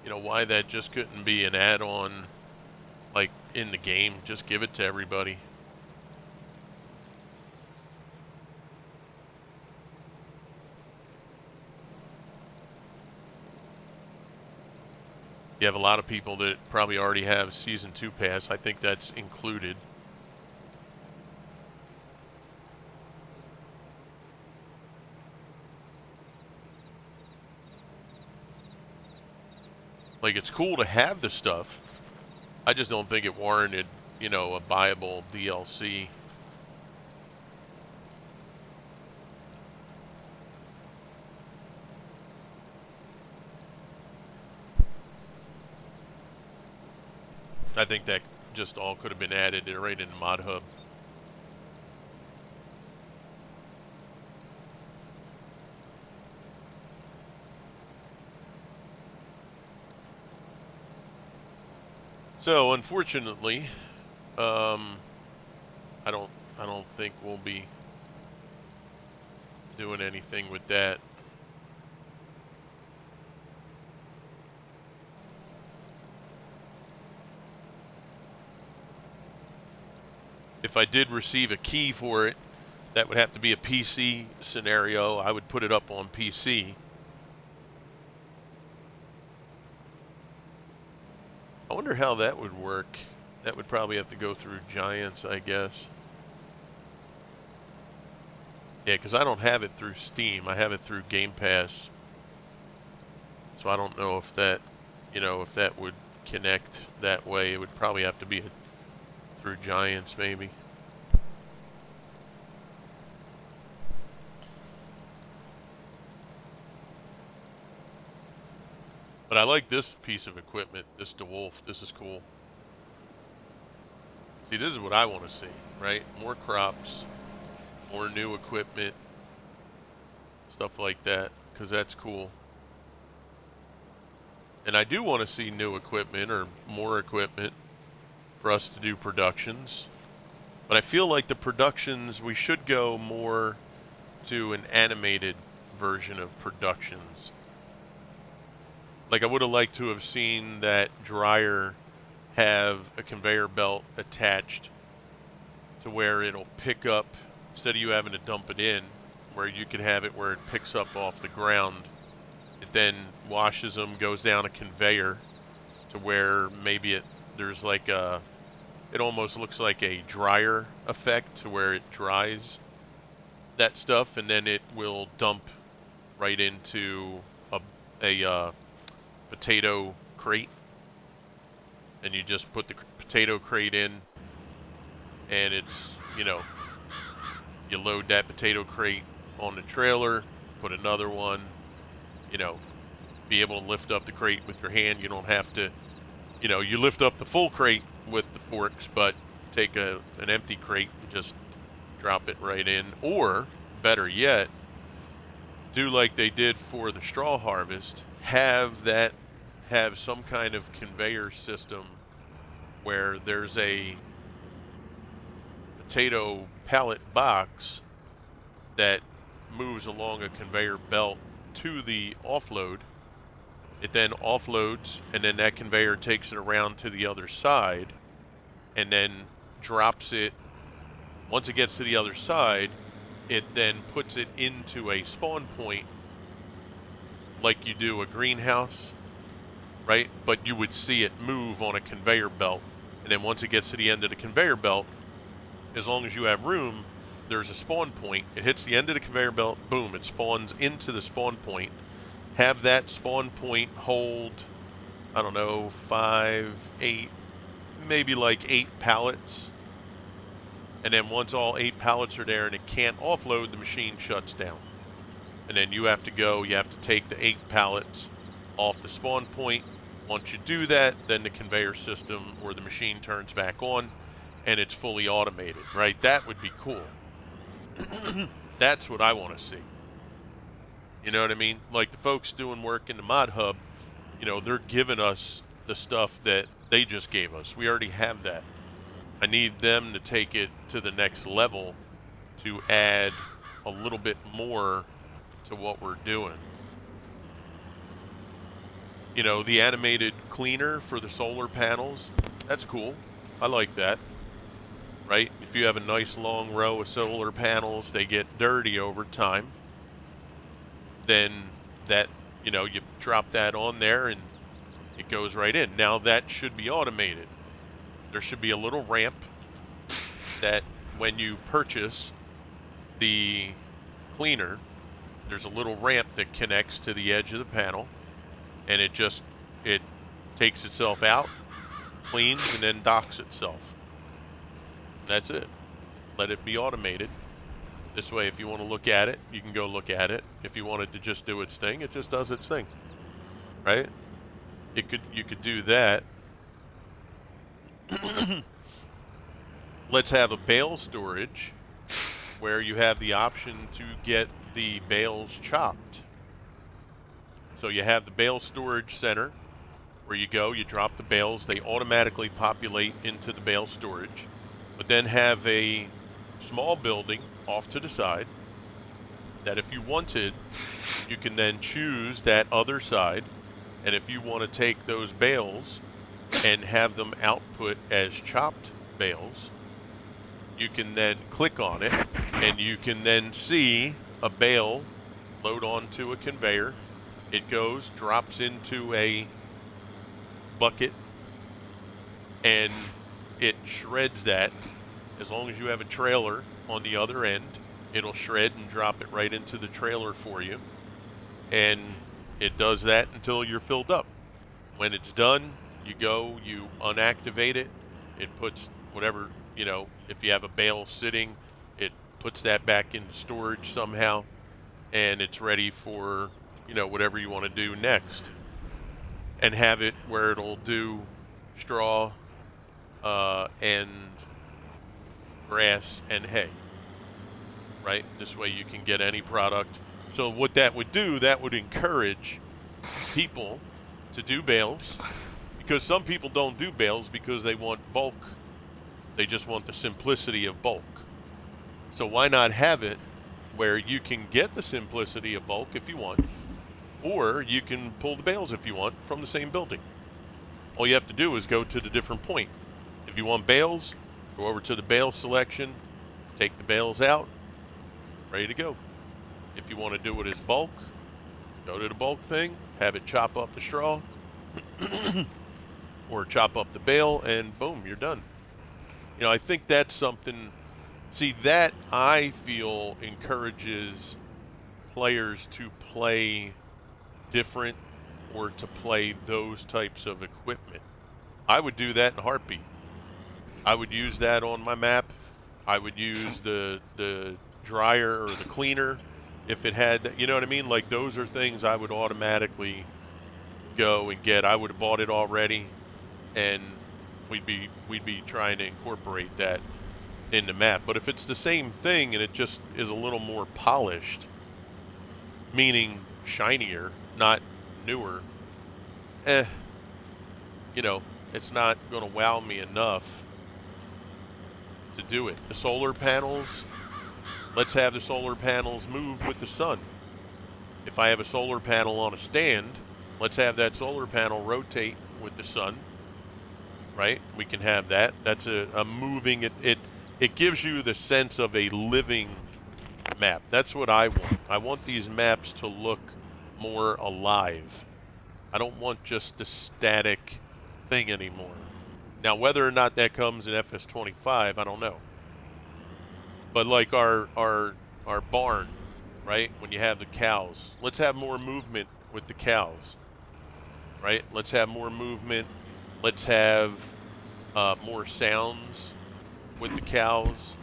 why that just couldn't be an add-on like in the game. Just give it to everybody. You have a lot of people that probably already have Season 2 pass. I think that's included. Like, it's cool to have the stuff. I just don't think it warranted, you know, a buyable DLC. I think that just all could have been added right in Mod Hub. So unfortunately, I don't think we'll be doing anything with that. If I did receive a key for it, that would have to be a PC scenario. I would put it up on PC. I wonder how that would work. That would probably have to go through Giants, I guess. Yeah, because I don't have it through Steam. I have it through Game Pass. So I don't know if that, you know, if that would connect that way. It would probably have to be through Giants, maybe. But I like this piece of equipment, this DeWolf. This is cool. See, this is what I want to see, right? More crops, more new equipment, stuff like that, because that's cool. And I do want to see new equipment or more equipment for us to do productions. But I feel like the productions, we should go more to an animated version of productions. Like, I would have liked to have seen that dryer have a conveyor belt attached to where it'll pick up, instead of you having to dump it in, where you could have it where it picks up off the ground. It then washes them, goes down a conveyor to where maybe there's like a, it almost looks like a dryer effect to where it dries that stuff, and then it will dump right into a potato crate, and you just put the potato crate in, and it's, you know, you load that potato crate on the trailer, put another one, you know, be able to lift up the crate with your hand. You don't have to, you know, you lift up the full crate with the forks, but take an empty crate and just drop it right in. Or, better yet, do like they did for the straw harvest, have some kind of conveyor system where there's a potato pallet box that moves along a conveyor belt to the offload. It then offloads, and then that conveyor takes it around to the other side and then drops it. Once it gets to the other side, it then puts it into a spawn point like you do a greenhouse, right? But you would see it move on a conveyor belt. And then once it gets to the end of the conveyor belt, as long as you have room, there's a spawn point. It hits the end of the conveyor belt, boom, it spawns into the spawn point. Have that spawn point hold, I don't know, 5, 8, maybe like 8 pallets. And then once all 8 pallets are there and it can't offload, the machine shuts down. And then you have to take the 8 pallets off the spawn point. Once you do that, then the conveyor system or the machine turns back on and it's fully automated, right? That would be cool. That's what I want to see. You know what I mean? Like the folks doing work in the Mod Hub, you know, they're giving us the stuff that they just gave us. We already have that. I need them to take it to the next level to add a little bit more to what we're doing. You know, the animated cleaner for the solar panels, That's cool. I like that, right? If you have a nice long row of solar panels, they get dirty over time. Then that, you drop that on there and it goes right in. Now that should be automated. There should be a little ramp that when you purchase the cleaner, there's a little ramp that connects to the edge of the panel, and it takes itself out, cleans, and then docks itself. That's it. Let it be automated. This way, if you want to look at it, you can go look at it. If you want it to just do its thing, it just does its thing, right? You could do that. Let's have a bale storage where you have the option to get the bales chopped. So you have the bale storage center where you go, you drop the bales, they automatically populate into the bale storage, but then have a small building off to the side that if you wanted, you can then choose that other side, and if you want to take those bales and have them output as chopped bales, you can then click on it and you can then see a bale load onto a conveyor. It goes, drops into a bucket, and it shreds that. As long as you have a trailer on the other end, it'll shred and drop it right into the trailer for you. And it does that until you're filled up. When it's done, you go, you unactivate it. It puts whatever, if you have a bale sitting, it puts that back into storage somehow, and it's ready for, whatever you want to do next. And have it where it'll do straw and grass and hay, right? This way you can get any product. So what that would do, that would encourage people to do bales, because some people don't do bales because they want bulk. They just want the simplicity of bulk. So why not have it where you can get the simplicity of bulk if you want, or you can pull the bales if you want from the same building. All you have to do is go to the different point. If you want bales, go over to the bale selection, take the bales out, ready to go. If you want to do it as bulk, go to the bulk thing, have it chop up the straw, or chop up the bale, and boom, you're done. I think that's something, that I feel encourages players to play different or to play those types of equipment. I would do that in a heartbeat. I would use that on my map. I would use the dryer or the cleaner if it had, you know what I mean? Like, those are things I would automatically go and get. I would have bought it already, and we'd be trying to incorporate that in the map. But if it's the same thing and it just is a little more polished, meaning shinier, not newer, it's not going to wow me enough to do it. The solar panels, let's have the solar panels move with the sun. If I have a solar panel on a stand, let's have that solar panel rotate with the sun, right? We can have that. That's a moving, it gives you the sense of a living map. That's what I want. I want these maps to look more alive. I don't want just a static thing anymore. Now, whether or not that comes in FS25, I don't know. But like our barn, right? When you have the cows, let's have more movement with the cows, right? Let's have more movement. Let's have more sounds with the cows,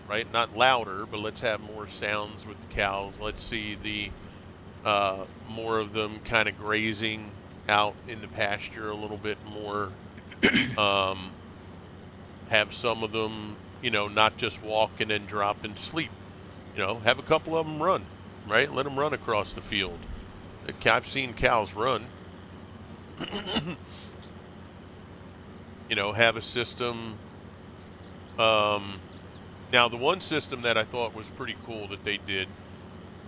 right? Not louder, but let's have more sounds with the cows. Let's see the more of them kind of grazing out in the pasture a little bit more. Have some of them, not just walk and then drop and sleep. Have a couple of them run, right? Let them run across the field. I've seen cows run. Have a system. Now, the one system that I thought was pretty cool that they did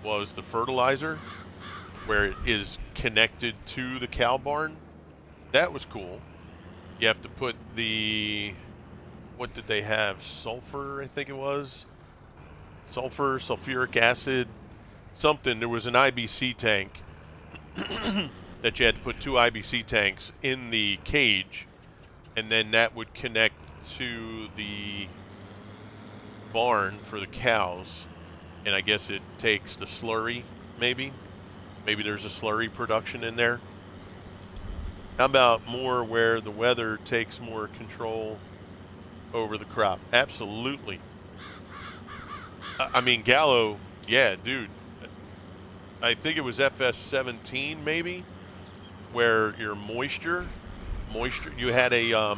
was the fertilizer, where it is connected to the cow barn. That was cool. You have to put the, what did they have? Sulfur, I think it was. Sulfur, sulfuric acid, something. There was an IBC tank that you had to put 2 IBC tanks in the cage, and then that would connect to the barn for the cows. And I guess it takes the slurry, maybe. Maybe there's a slurry production in there. How about more where the weather takes more control over the crop? Absolutely. I mean, Gallo, yeah, dude. I think it was FS17 maybe, where your moisture, you had a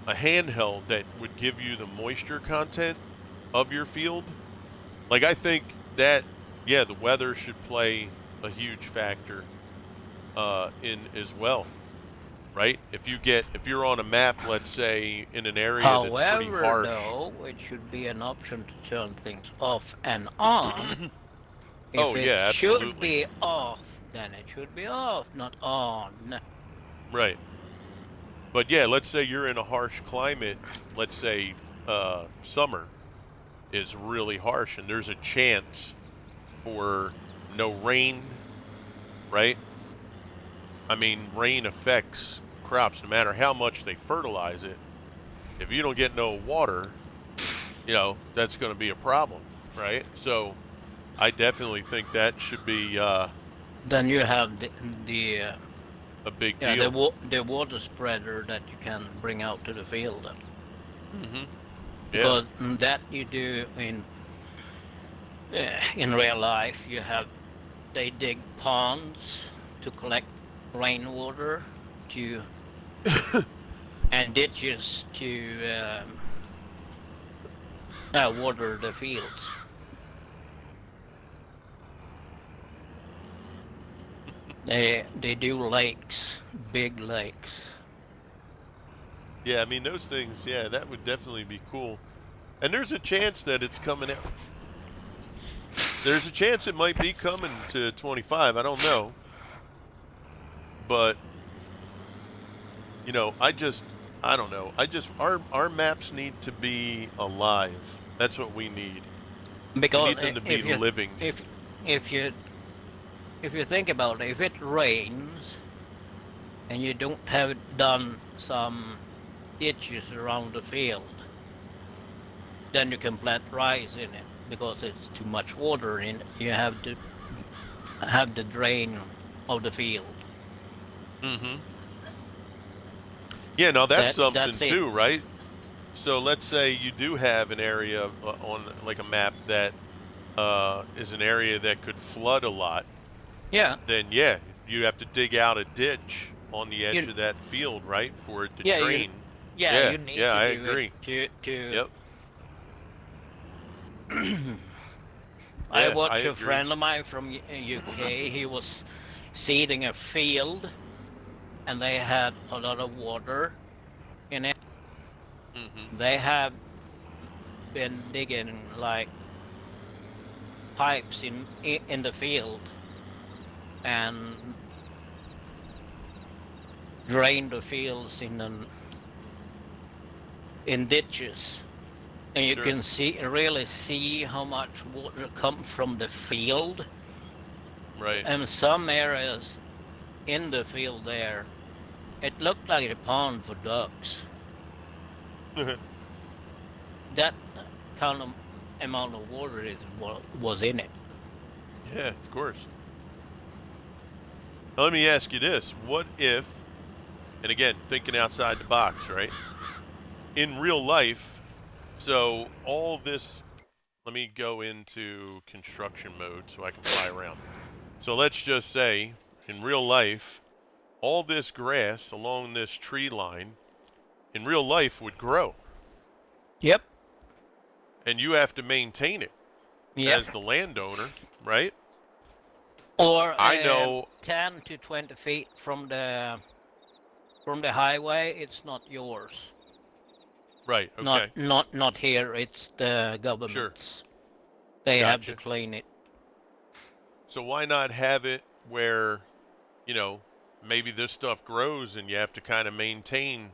handheld that would give you the moisture content of your field. Like, I think that, yeah, the weather should play a huge factor in as well, right? If you're on a map, let's say in an area that's pretty However, harsh. though, it should be an option to turn things off and on. Oh If it yeah, should absolutely. be off, then it should be off, not on. Right. But yeah, let's say you're in a harsh climate. Let's say summer is really harsh, and there's a chance for no rain, right? I mean, rain affects crops no matter how much they fertilize it. If you don't get no water, that's going to be a problem, right? So I definitely think that should be Then you have the a big yeah deal. the water spreader that you can bring out to the field. Mm-hmm. Yeah, Because that you do in real life. They dig ponds to collect rainwater to and ditches to water the fields. They do lakes, big lakes. yeah. I mean, those things. Yeah, that would definitely be cool. And there's a chance that it's coming out. There's a chance it might be coming to 25. I don't know, but I don't know. Our maps need to be alive. That's what we need. We Because need them to be if you living. if you if you think about it, if it rains and you don't have done some ditches around the field, then you can plant rice in it because it's too much water in it. You have the drain of the field. Mm-hmm. Yeah, now that's something That's it. too, right? So let's say you do have an area on like a map that is an area that could flood a lot. Yeah. Then yeah, you have to dig out a ditch on the edge You of that field, right, for it to yeah drain. you Yeah, need yeah, to I do it agree. to. Yep. I Yeah, I watched a agree. friend of mine from UK. He was seeding a field, and they had a lot of water in it. Mm-hmm. They have been digging like pipes in the field and drain the fields in ditches, and you Sure. can really see how much water comes from the field. Right. And some areas in the field there, it looked like a pond for ducks. Yeah, That kind of amount of water was in it. of course. Now, let me ask you this: what if, and again, thinking outside the box, right? In real life, so all this. Let me go into construction mode so I can fly around. So let's just say, in real life, all this grass along this tree line, in real life, would grow, Yep. and you have to maintain it Yep. as the landowner, right? Or I know. 10 to 20 feet from the highway, it's not yours. Right. Not Okay. not not here. It's the Sure. government's. They have to Gotcha. clean it. So why not have it where, you know, maybe this stuff grows and you have to kind of maintain,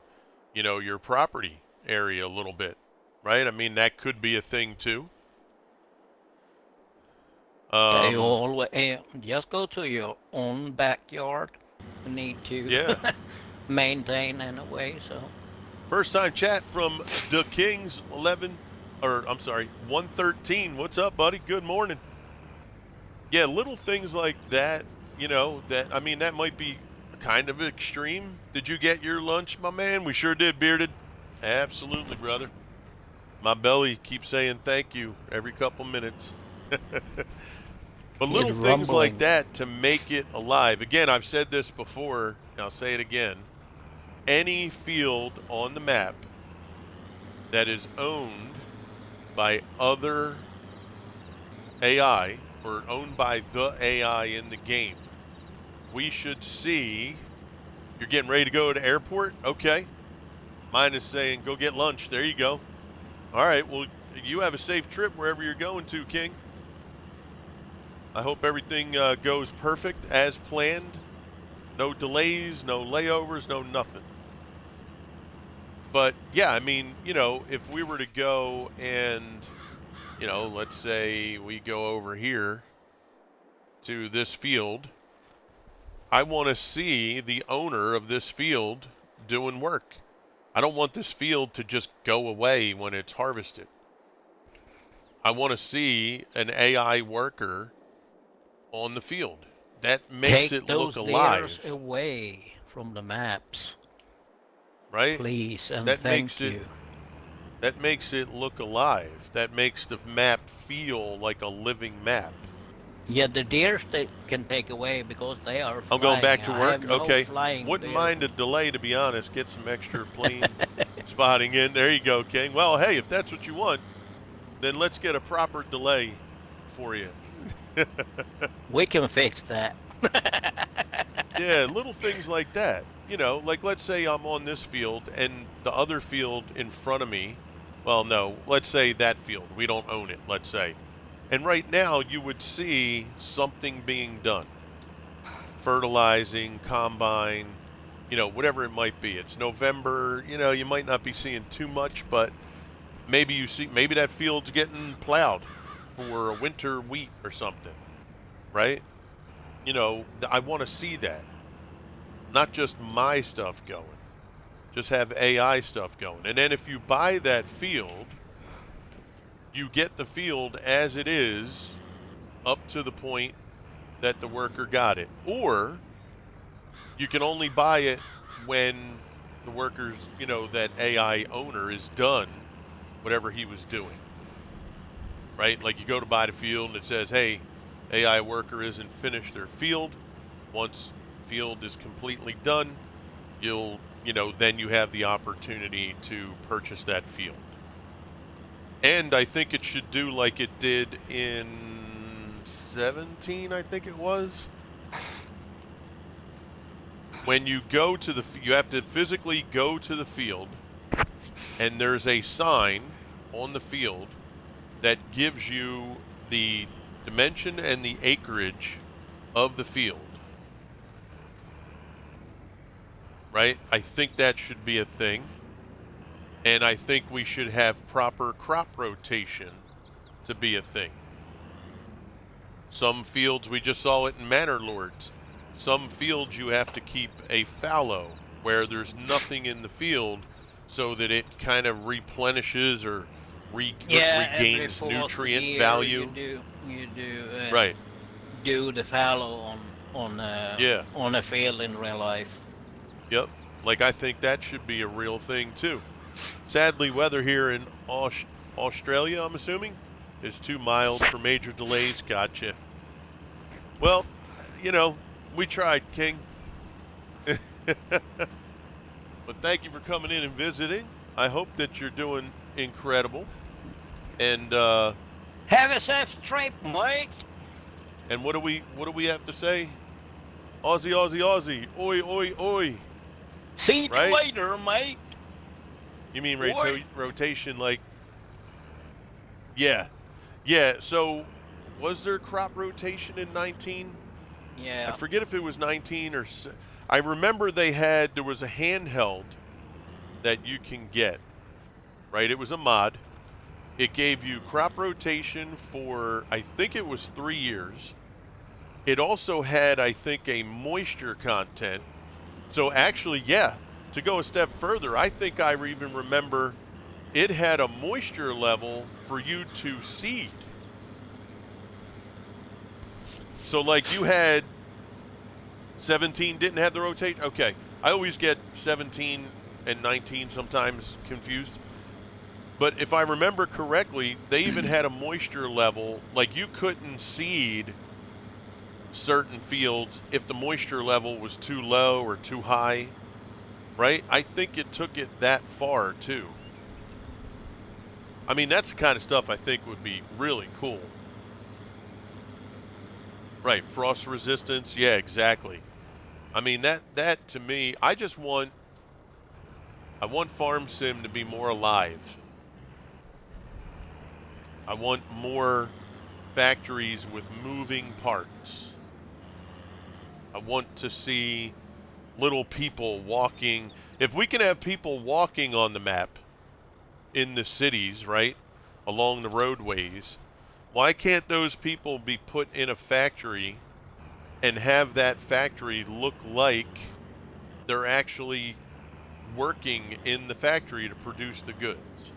your property area a little bit, right? I mean, that could be a thing too. Yeah, you Um, always just go to your own backyard. You need to yeah. maintain anyway. So First time chat from the Kings 11, or I'm sorry, 113. What's up, buddy? Good morning. Yeah, little things like that, that might be kind of extreme. Did you get your lunch, my man? We sure did, Bearded. Absolutely, brother. My belly keeps saying thank you every couple minutes. But he's little things like rumbling. that to make it alive. Again, I've said this before, and I'll say it again. Any field on the map that is owned by other AI or owned by the AI in the game, we should see. You're getting ready to go to airport? Okay. Mine is saying go get lunch. There you go. All right. Well, you have a safe trip wherever you're going to, King. I hope everything goes perfect as planned. No delays, no layovers, no nothing. But yeah, I mean, if we were to go and, let's say we go over here to this field, I want to see the owner of this field doing work. I don't want this field to just go away when it's harvested. I want to see an AI worker on the field. That makes Take it look those deers alive, away from the maps, right? please, and That makes thank it you. that makes it look alive. That makes the map feel like a living map. Yeah, the deers they can take away because they are I'm going back flying. to I work. have no Okay. flying Wouldn't deers. mind a delay, to be honest. Get some extra plane spotting in. There you go, King. Well, hey, if that's what you want, then let's get a proper delay for you. We can fix that. Yeah, little things like that. Like let's say I'm on this field and the other field in front of me. Well, no, let's say that field. We don't own it, let's say. And right now you would see something being done. Fertilizing, combine, whatever it might be. It's November, you might not be seeing too much, but maybe that field's getting plowed for a winter wheat or something, right? I want to see that. Not just my stuff going. Just have AI stuff going. And then if you buy that field, you get the field as it is up to the point that the worker got it. Or you can only buy it when the worker's, that AI owner is done whatever he was doing. Right? Like you go to buy the field and it says, hey, AI worker isn't finished their field. Once field is completely done, then you have the opportunity to purchase that field. And I think it should do like it did in 17, I think it was. When you go to you have to physically go to the field, and there's a sign on the field that gives you the dimension and the acreage of the field. Right? I think that should be a thing. And I think we should have proper crop rotation to be a thing. Some fields, we just saw it in Manor Lords. Some fields you have to keep a fallow where there's nothing in the field so that it kind of replenishes or regains every fourth nutrient year value. You do Right. do the fallow Yeah. on a field in real life. Yep. Like I think that should be a real thing too. Sadly, weather here in Australia, I'm assuming, is too mild for major delays. Gotcha. Well, we tried, King. But thank you for coming in and visiting. I hope that you're doing incredible. And Have a safe trip, mate. and what do we have to say? Aussie, Aussie, Aussie. Oi, oi, oi. See you Right? later, mate. You mean Oi. rotation like? Yeah. Yeah, so was there crop rotation in 19? I Yeah. forget if it was 19 or I remember there was a handheld that you can get, right? It was a mod. It gave you crop rotation for, I think it was 3 years. It also had, I think, a moisture content. So actually, yeah, to go a step further, I think I even remember it had a moisture level for you to seed. So like you had 17 didn't have the rotation. Okay, I always get 17 and 19 sometimes confused. But if I remember correctly, they even had a moisture level. Like you couldn't seed certain fields if the moisture level was too low or too high, right? I think it took it that far too. I mean, that's the kind of stuff I think would be really cool. Right, frost resistance. Yeah, exactly. I mean, that to me, I want Farm Sim to be more alive. I want more factories with moving parts. I want to see little people walking. If we can have people walking on the map in the cities, right, along the roadways, why can't those people be put in a factory and have that factory look like they're actually working in the factory to produce the goods,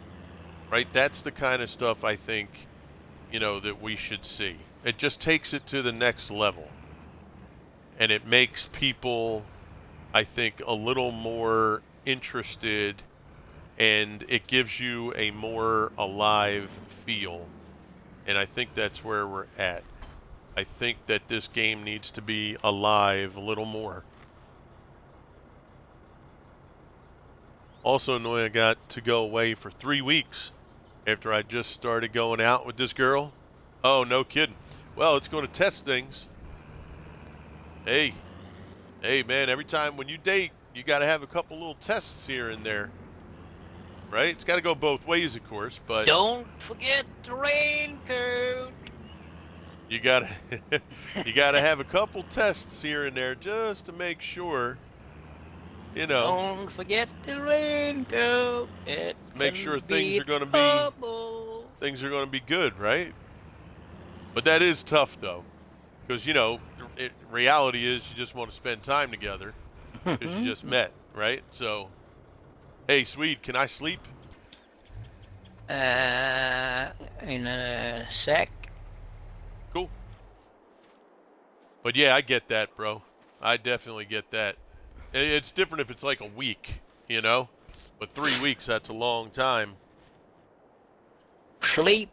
right? That's the kind of stuff I think, that we should see. It just takes it to the next level. And it makes people, I think, a little more interested, and it gives you a more alive feel. And I think that's where we're at. I think that this game needs to be alive a little more. Also annoying, I got to go away for 3 weeks after I just started going out with this girl. Oh, no kidding. Well, it's going to test things. Hey, man, every time when you date, you got to have a couple little tests here and there. Right? It's got to go both ways, of course, but Don't forget the raincoat. you got to you got to have a couple tests here and there just to make sure, Don't forget the raincoat. It make can sure be things are going to be good, right? But that is tough though, because reality is you just want to spend time together because you just met, right? So, hey, Swede, can I sleep? In a sec. Cool. But yeah, I get that, bro. I definitely get that. It's different if it's like a week, But 3 weeks, that's a long time. Sleep.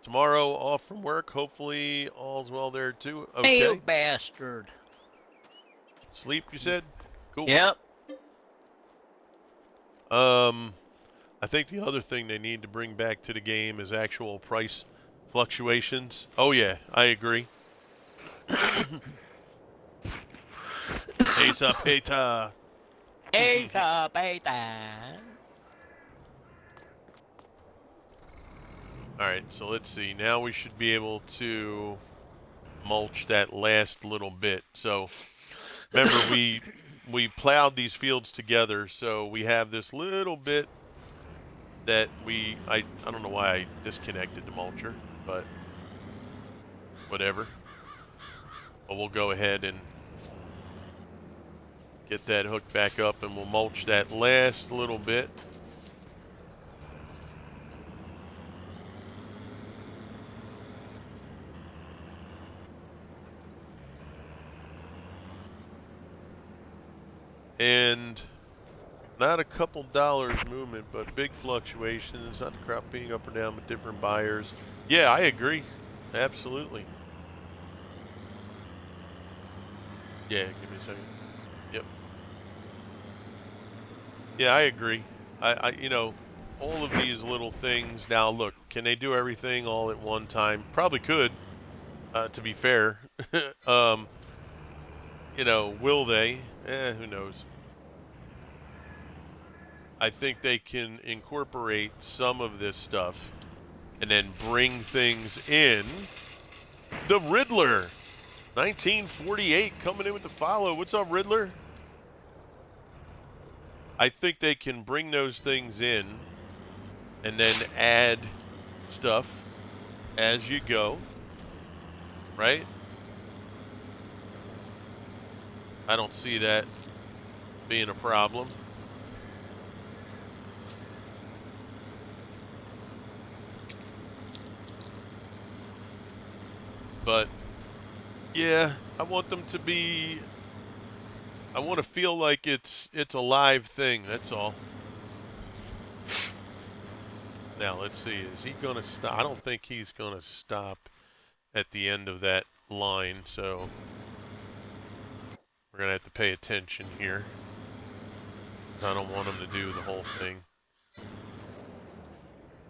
Tomorrow off from work. Hopefully all's well there too. Hey, you Okay. bastard. Sleep, you said? Cool. Yep. I think the other thing they need to bring back to the game is actual price fluctuations. Oh yeah, I agree. Peta, peta. Esa beta. All right, so let's see. Now we should be able to mulch that last little bit. So remember, we plowed these fields together, so we have this little bit that I don't know why I disconnected the mulcher, but whatever. But we'll go ahead and get that hooked back up, and we'll mulch that last little bit. And not a couple dollars movement, but big fluctuations, not the crop being up or down with different buyers. Yeah, I agree. Absolutely. Yeah, give me a second. Yep. Yeah, I agree. All of these little things. Now, look, can they do everything all at one time? Probably could, to be fair. Will they? Who knows? I think they can incorporate some of this stuff and then bring things in. The Riddler. 1948 coming in with the follow. What's up, Riddler? I think they can bring those things in and then add stuff as you go, right? I don't see that being a problem. But yeah, I want them to be, I want to feel like it's a live thing, that's all. Now, let's see, is he going to stop? I don't think he's going to stop at the end of that line, so we're going to have to pay attention here, because I don't want him to do the whole thing.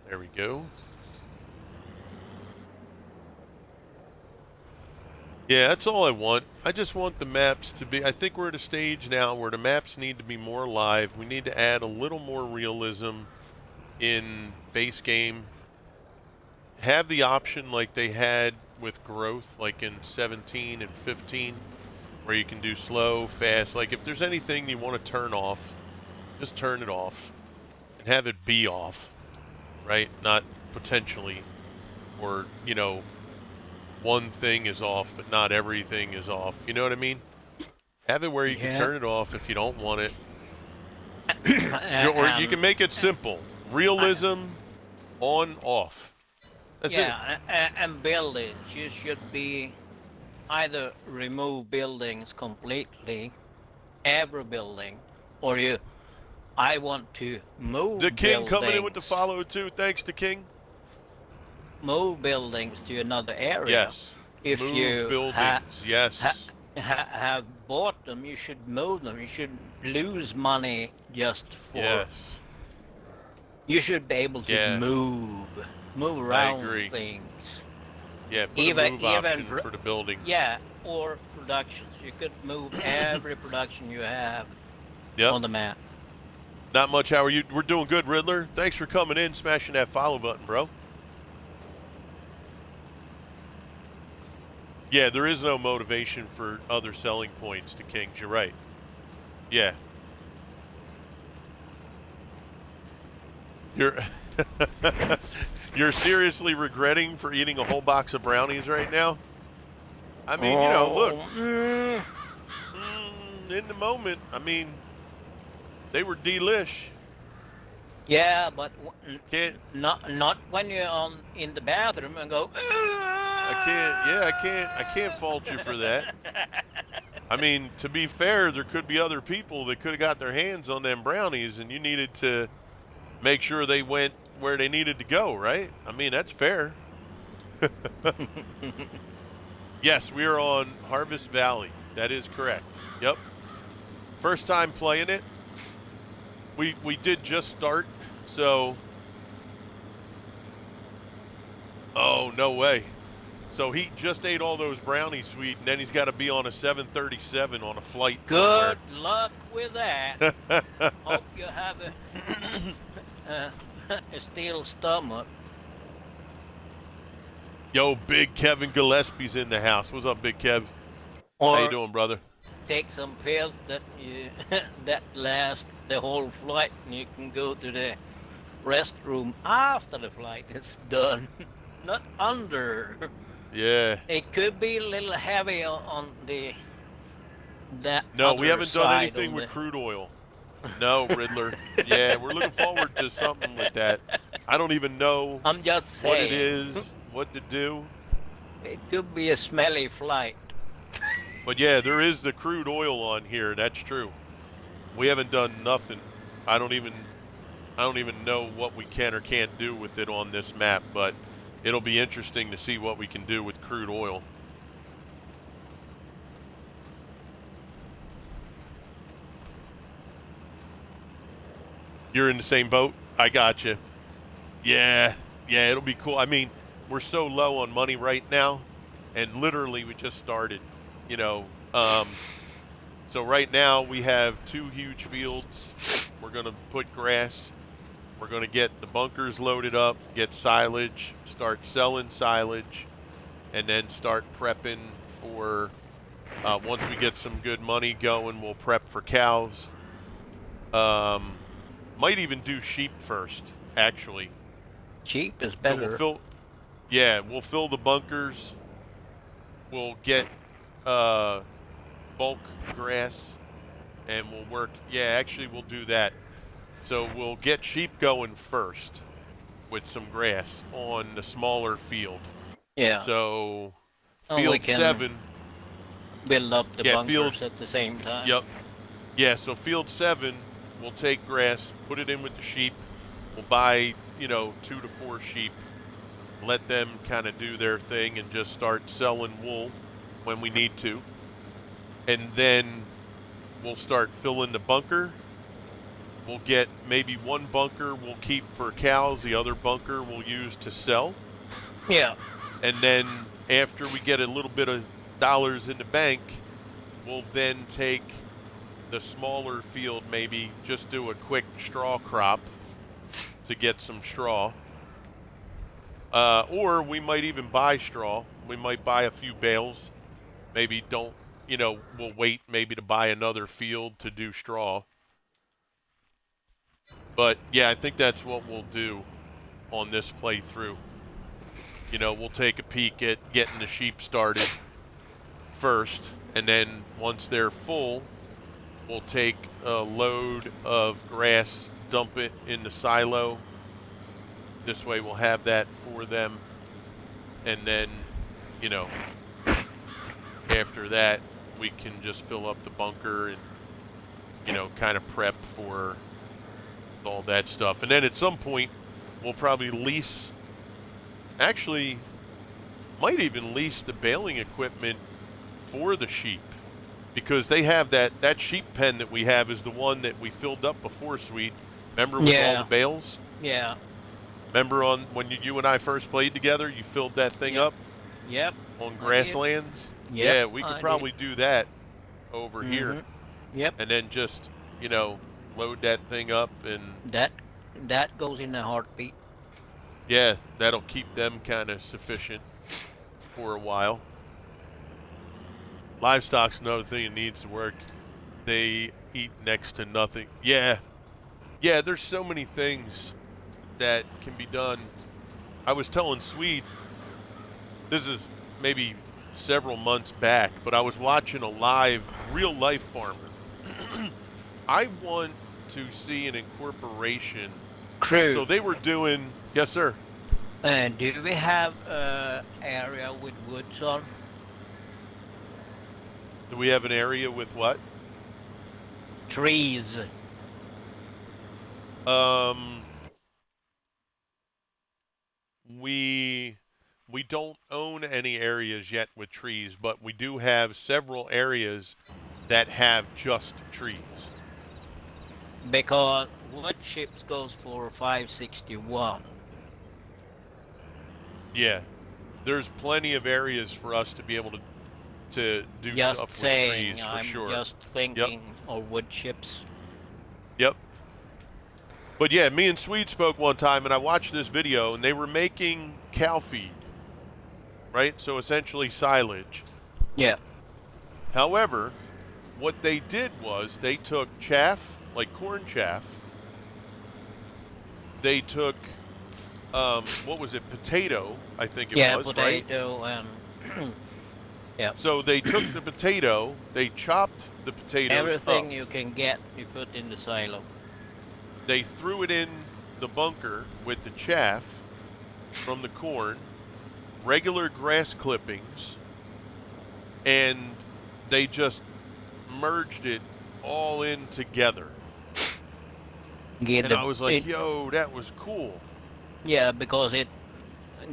There we go. Yeah, that's all I want. I just want the maps to be, I think we're at a stage now where the maps need to be more alive. We need to add a little more realism in base game. Have the option like they had with growth, like in 17 and 15, where you can do slow, fast. Like if there's anything you want to turn off, just turn it off and have it be off, right? Not potentially, or, you know, one thing is off, but not everything is off. You know what I mean? Have it where you can turn it off if you don't want it. Or you can make it simple. Realism on, off. That's it. And buildings, you should be either remove buildings completely, every building, or I want to move The King buildings, coming in with the follow too. Thanks to King. move buildings to another area. Yes. If move you buildings. Yes. have bought them, you should move them. You should lose money just for. Yes. You should be able to move around things. Yeah, put a move option for the buildings. Yeah, or productions. You could move every production you have on the map. Not much. How are you? We're doing good, Riddler. Thanks for coming in, smashing that follow button, bro. Yeah, there is no motivation for other selling points to Kings. You're right. Yeah. You're seriously regretting for eating a whole box of brownies right now? I mean, you know, look. In the moment, I mean, they were delish. Yeah, but Can't. Not when you're in the bathroom and go. I can't. Yeah, I can't fault you for that. I mean, to be fair, there could be other people that could have got their hands on them brownies, and you needed to make sure they went where they needed to go, right? I mean, that's fair. Yes, we are on Harvest Valley. That is correct. Yep. First time playing it. We did just start, so. Oh, no way. So he just ate all those brownies, sweet, and then he's got to be on a 737 on a flight somewhere. Good luck with that. Hope you have a steel stomach. Yo, Big Kevin Gillespie's in the house. What's up, Big Kev? Or how you doing, brother? Take some pills that that last the whole flight, and you can go to the restroom after the flight is done, not under. Yeah. It could be a little heavy on that. No, we haven't done anything with crude oil. No, Riddler. Yeah, we're looking forward to something with that. I don't even know I'm just saying what it is, what to do. It could be a smelly flight. But yeah, there is the crude oil on here. That's true. We haven't done nothing. I don't even know what we can or can't do with it on this map, but it'll be interesting to see what we can do with crude oil. You're in the same boat? I got you. Yeah, it'll be cool. I mean, we're so low on money right now, and literally we just started, you know. So right now we have 2 huge fields. We're going to put grass. We're going to get the bunkers loaded up, get silage, start selling silage, and then start prepping for once we get some good money going, we'll prep for cows. Might even do sheep first, actually. Sheep is So we'll better. we'll fill the bunkers. We'll get bulk grass, and we'll work. Yeah, actually, we'll do that. So we'll get sheep going first with some grass on the smaller field. Yeah. So And we field can 7, build up the yeah, bunkers at the same time. yep, yeah. So field 7, we'll take grass, put it in with the sheep. We'll buy 2 to 4 sheep, let them kind of do their thing, and just start selling wool when we need to. And then we'll start filling the bunker. We'll get maybe one bunker we'll keep for cows, the other bunker we'll use to sell. Yeah. And then after we get a little bit of dollars in the bank, we'll then take the smaller field, maybe just do a quick straw crop to get some straw. Or we might even buy straw. We might buy a few bales. Maybe we'll wait maybe to buy another field to do straw. But yeah, I think that's what we'll do on this playthrough. We'll take a peek at getting the sheep started first, and then once they're full, we'll take a load of grass, dump it in the silo. This way we'll have that for them. And then, after that, we can just fill up the bunker and, kind of prep for all that stuff. And then at some point, we'll probably might even lease the baling equipment for the sheep, because they have that sheep pen that we have is the one that we filled up before, Sweet. Remember with all the bales? Yeah. Remember when you and I first played together, you filled that thing up? Yep. On grasslands? Yep, Yeah, we could probably do that over here. Yep. And then just, load that thing up, and that goes in a heartbeat. yeah, that'll keep them kind of sufficient for a while. Livestock's another thing that needs to work. They eat next to nothing. Yeah, there's so many things that can be done. I was telling Swede, this is maybe several months back, but I was watching a live real life farmer. I want to see an incorporation. Crew. So they were doing, yes sir. And do we have area with woods on? Do we have an area with what? Trees. We don't own any areas yet with trees, but we do have several areas that have just trees. Because wood chips goes for 561. Yeah, there's plenty of areas for us to be able to do Just stuff saying, with trees for I'm sure. just thinking of wood chips. Yep. But yeah, me and Swede spoke one time, and I watched this video, and they were making cow feed, right? So essentially silage. Yeah. However, what they did was they took chaff, like corn chaff. They took, what was it, potato, I think it was, right? Yeah, potato and... yeah. So they took the potato, they chopped the potatoes Everything up. you can get, you put in the silo. They threw it in the bunker with the chaff from the corn, regular grass clippings, and they just merged it all in together. I was like, yo, that was cool. Yeah, because it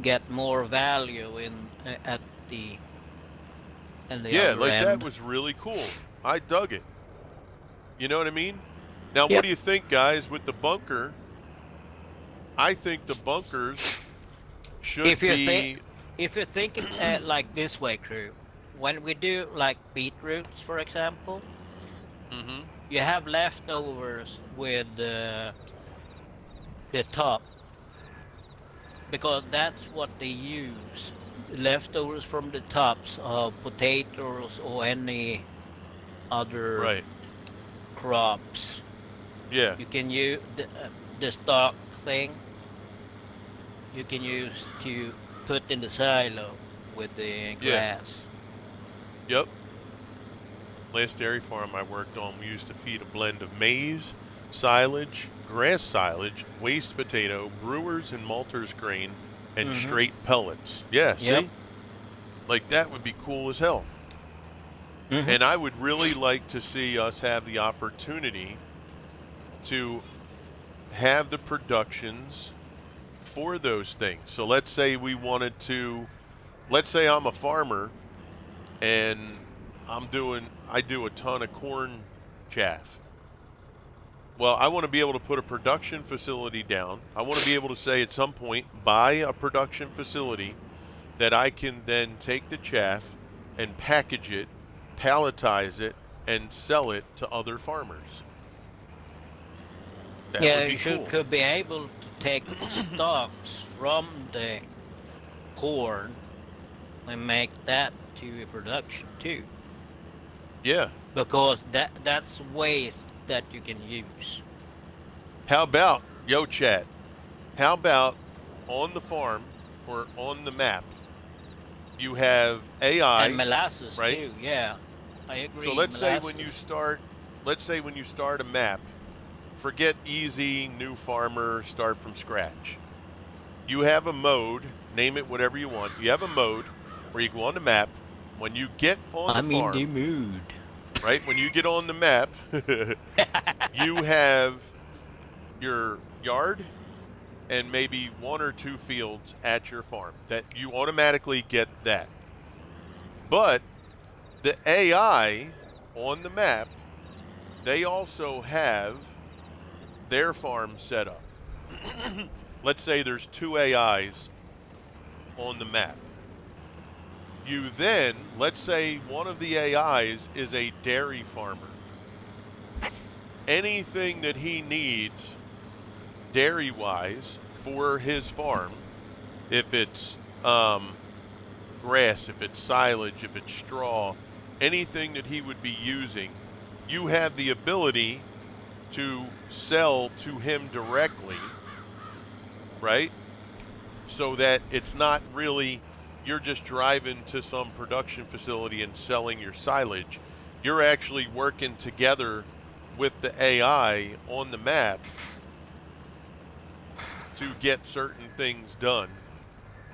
get more value at the yeah, like end. that was really cool. I dug it. You know what I mean? Now, what do you think, guys, with the bunker? I think the bunkers should be... If you think it like this way, crew, when we do like beetroots, for example, you have leftovers with the top, because that's what they use leftovers from the tops of potatoes or any other Right. crops. Yeah. You can use the stock thing. You can use to put in the silo with the Yeah. grass. Yep. Last dairy farm I worked on, we used to feed a blend of maize, silage, grass silage, waste potato, brewers and malters grain, and Mm-hmm. straight pellets. Yeah, Yep. see? Like that would be cool as hell. Mm-hmm. And I would really like to see us have the opportunity to have the productions for those things. So let's say we wanted to, let's say I'm a farmer and I do a ton of corn chaff. Well, I want to be able to put a production facility down. I want to be able to say at some point, buy a production facility that I can then take the chaff and package it, palletize it, and sell it to other farmers. That would Yeah, be you should cool. could be able to take the stalks from the corn and make that to a production too, Yeah. because that's waste that you can use. How about, yo, chat, how about on the farm or on the map, you have And AI, molasses right? too. Yeah, I So agree. let's say when you Molasses. start, let's say when you start a map, forget easy, new farmer, start from scratch. You have a mode, name it whatever you want. You have a mode where you go on the map. When you get on the I'm in the farm, mood. right? When you get on the map, you have your yard and maybe one or two fields at your farm that you automatically get that. But the AI on the map, they also have their farm set up. Let's say there's two AIs on the map. You then, let's say one of the AIs is a dairy farmer. Anything that he needs dairy wise for his farm, if it's grass, if it's silage, if it's straw, anything that he would be using, you have the ability to sell to him directly, right? So that it's not really you're just driving to some production facility and selling your silage. You're actually working together with the AI on the map to get certain things done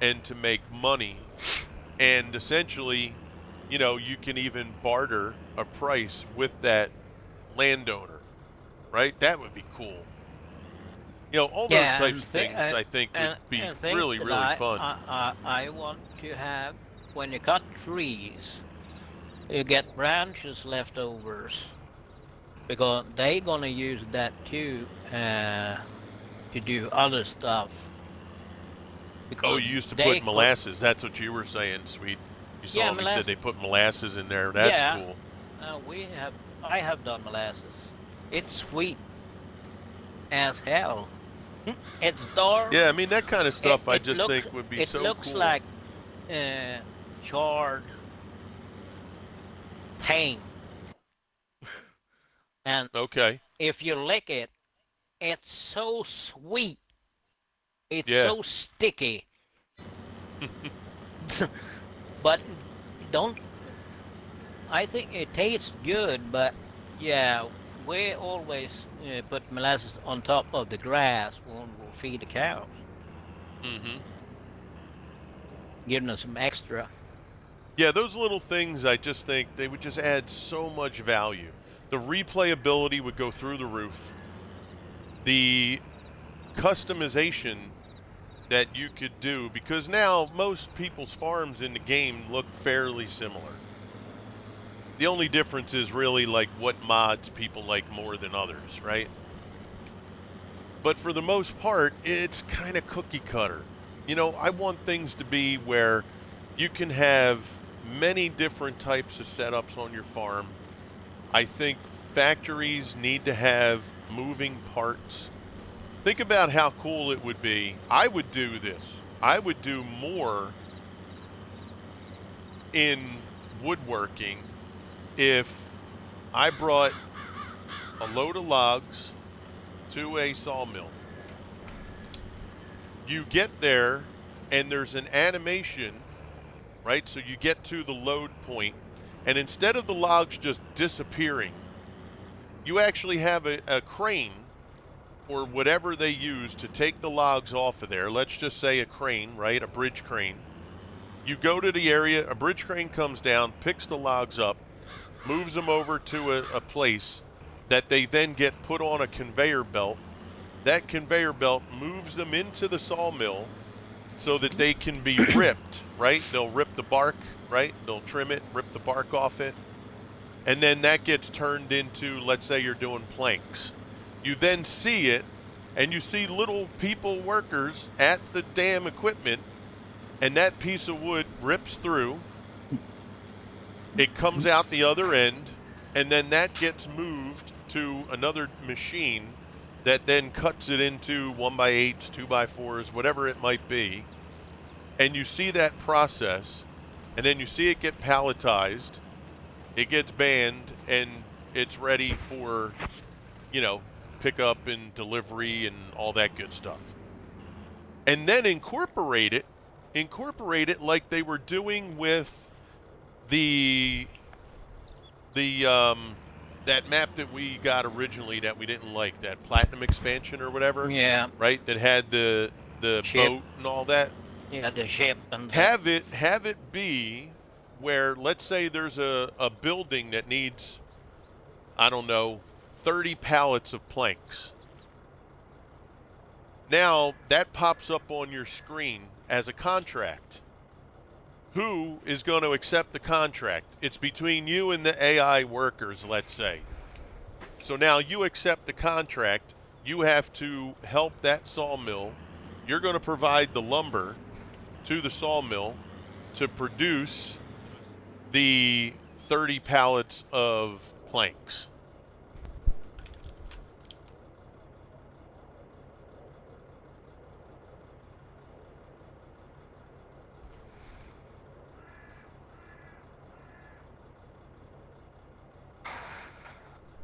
and to make money. And essentially, you can even barter a price with that landowner, right? That would be cool. All those Yeah, types of things I think would be and things really, that really fun. I want to have when you cut trees, you get branches leftovers because they gonna use that too to do other stuff. Oh, Because you used to they put could, molasses. That's what you were saying, sweet. You yeah, saw me said molasses. they put molasses in there. That's Yeah, cool. we have. I have done molasses. It's sweet as hell. It's dark. Yeah, I mean that kind of It stuff I it just looks think would be it so looks cool. like uh, charred paint, and Okay. if you lick it, it's so sweet. It's Yeah. so sticky, but don't. I think it tastes good, but yeah, we always put molasses on top of the grass when we feed the cows, Mhm. giving them some extra. Yeah, those little things I just think they would just add so much value. The replayability would go through the roof. The customization that you could do because now most people's farms in the game look fairly similar. The only difference is really like what mods people like more than others, right? But for the most part, it's kind of cookie cutter. I want things to be where you can have many different types of setups on your farm. I think factories need to have moving parts. Think about how cool it would be. I would do this. I would do more in woodworking if I brought a load of logs to a sawmill. You get there and there's an animation, right? So you get to the load point, and instead of the logs just disappearing, you actually have a crane or whatever they use to take the logs off of there. Let's just say a crane, right? A bridge crane. You go to the area, a bridge crane comes down, picks the logs up, moves them over to a place that they then get put on a conveyor belt. That conveyor belt moves them into the sawmill so that they can be ripped, right? They'll rip the bark, right? They'll trim it, rip the bark off it. And then that gets turned into, let's say you're doing planks. You then see it, and you see little people, workers at the damn equipment, and that piece of wood rips through. It comes out the other end, and then that gets moved to another machine that then cuts it into 1x8s, 2x4s, whatever it might be. And you see that process, and then you see it get palletized, it gets banned, and it's ready for, pickup and delivery and all that good stuff. And then incorporate it like they were doing with the that map that we got originally that we didn't like, that Platinum expansion or whatever. Yeah. Right? That had the boat and all that. Yeah, the ship and have it be where, let's say there's a building that needs, I don't know, 30 pallets of planks. Now that pops up on your screen as a contract. Who is going to accept the contract? It's between you and the AI workers, let's say. So now you accept the contract. You have to help that sawmill. You're going to provide the lumber to the sawmill to produce the 30 pallets of planks.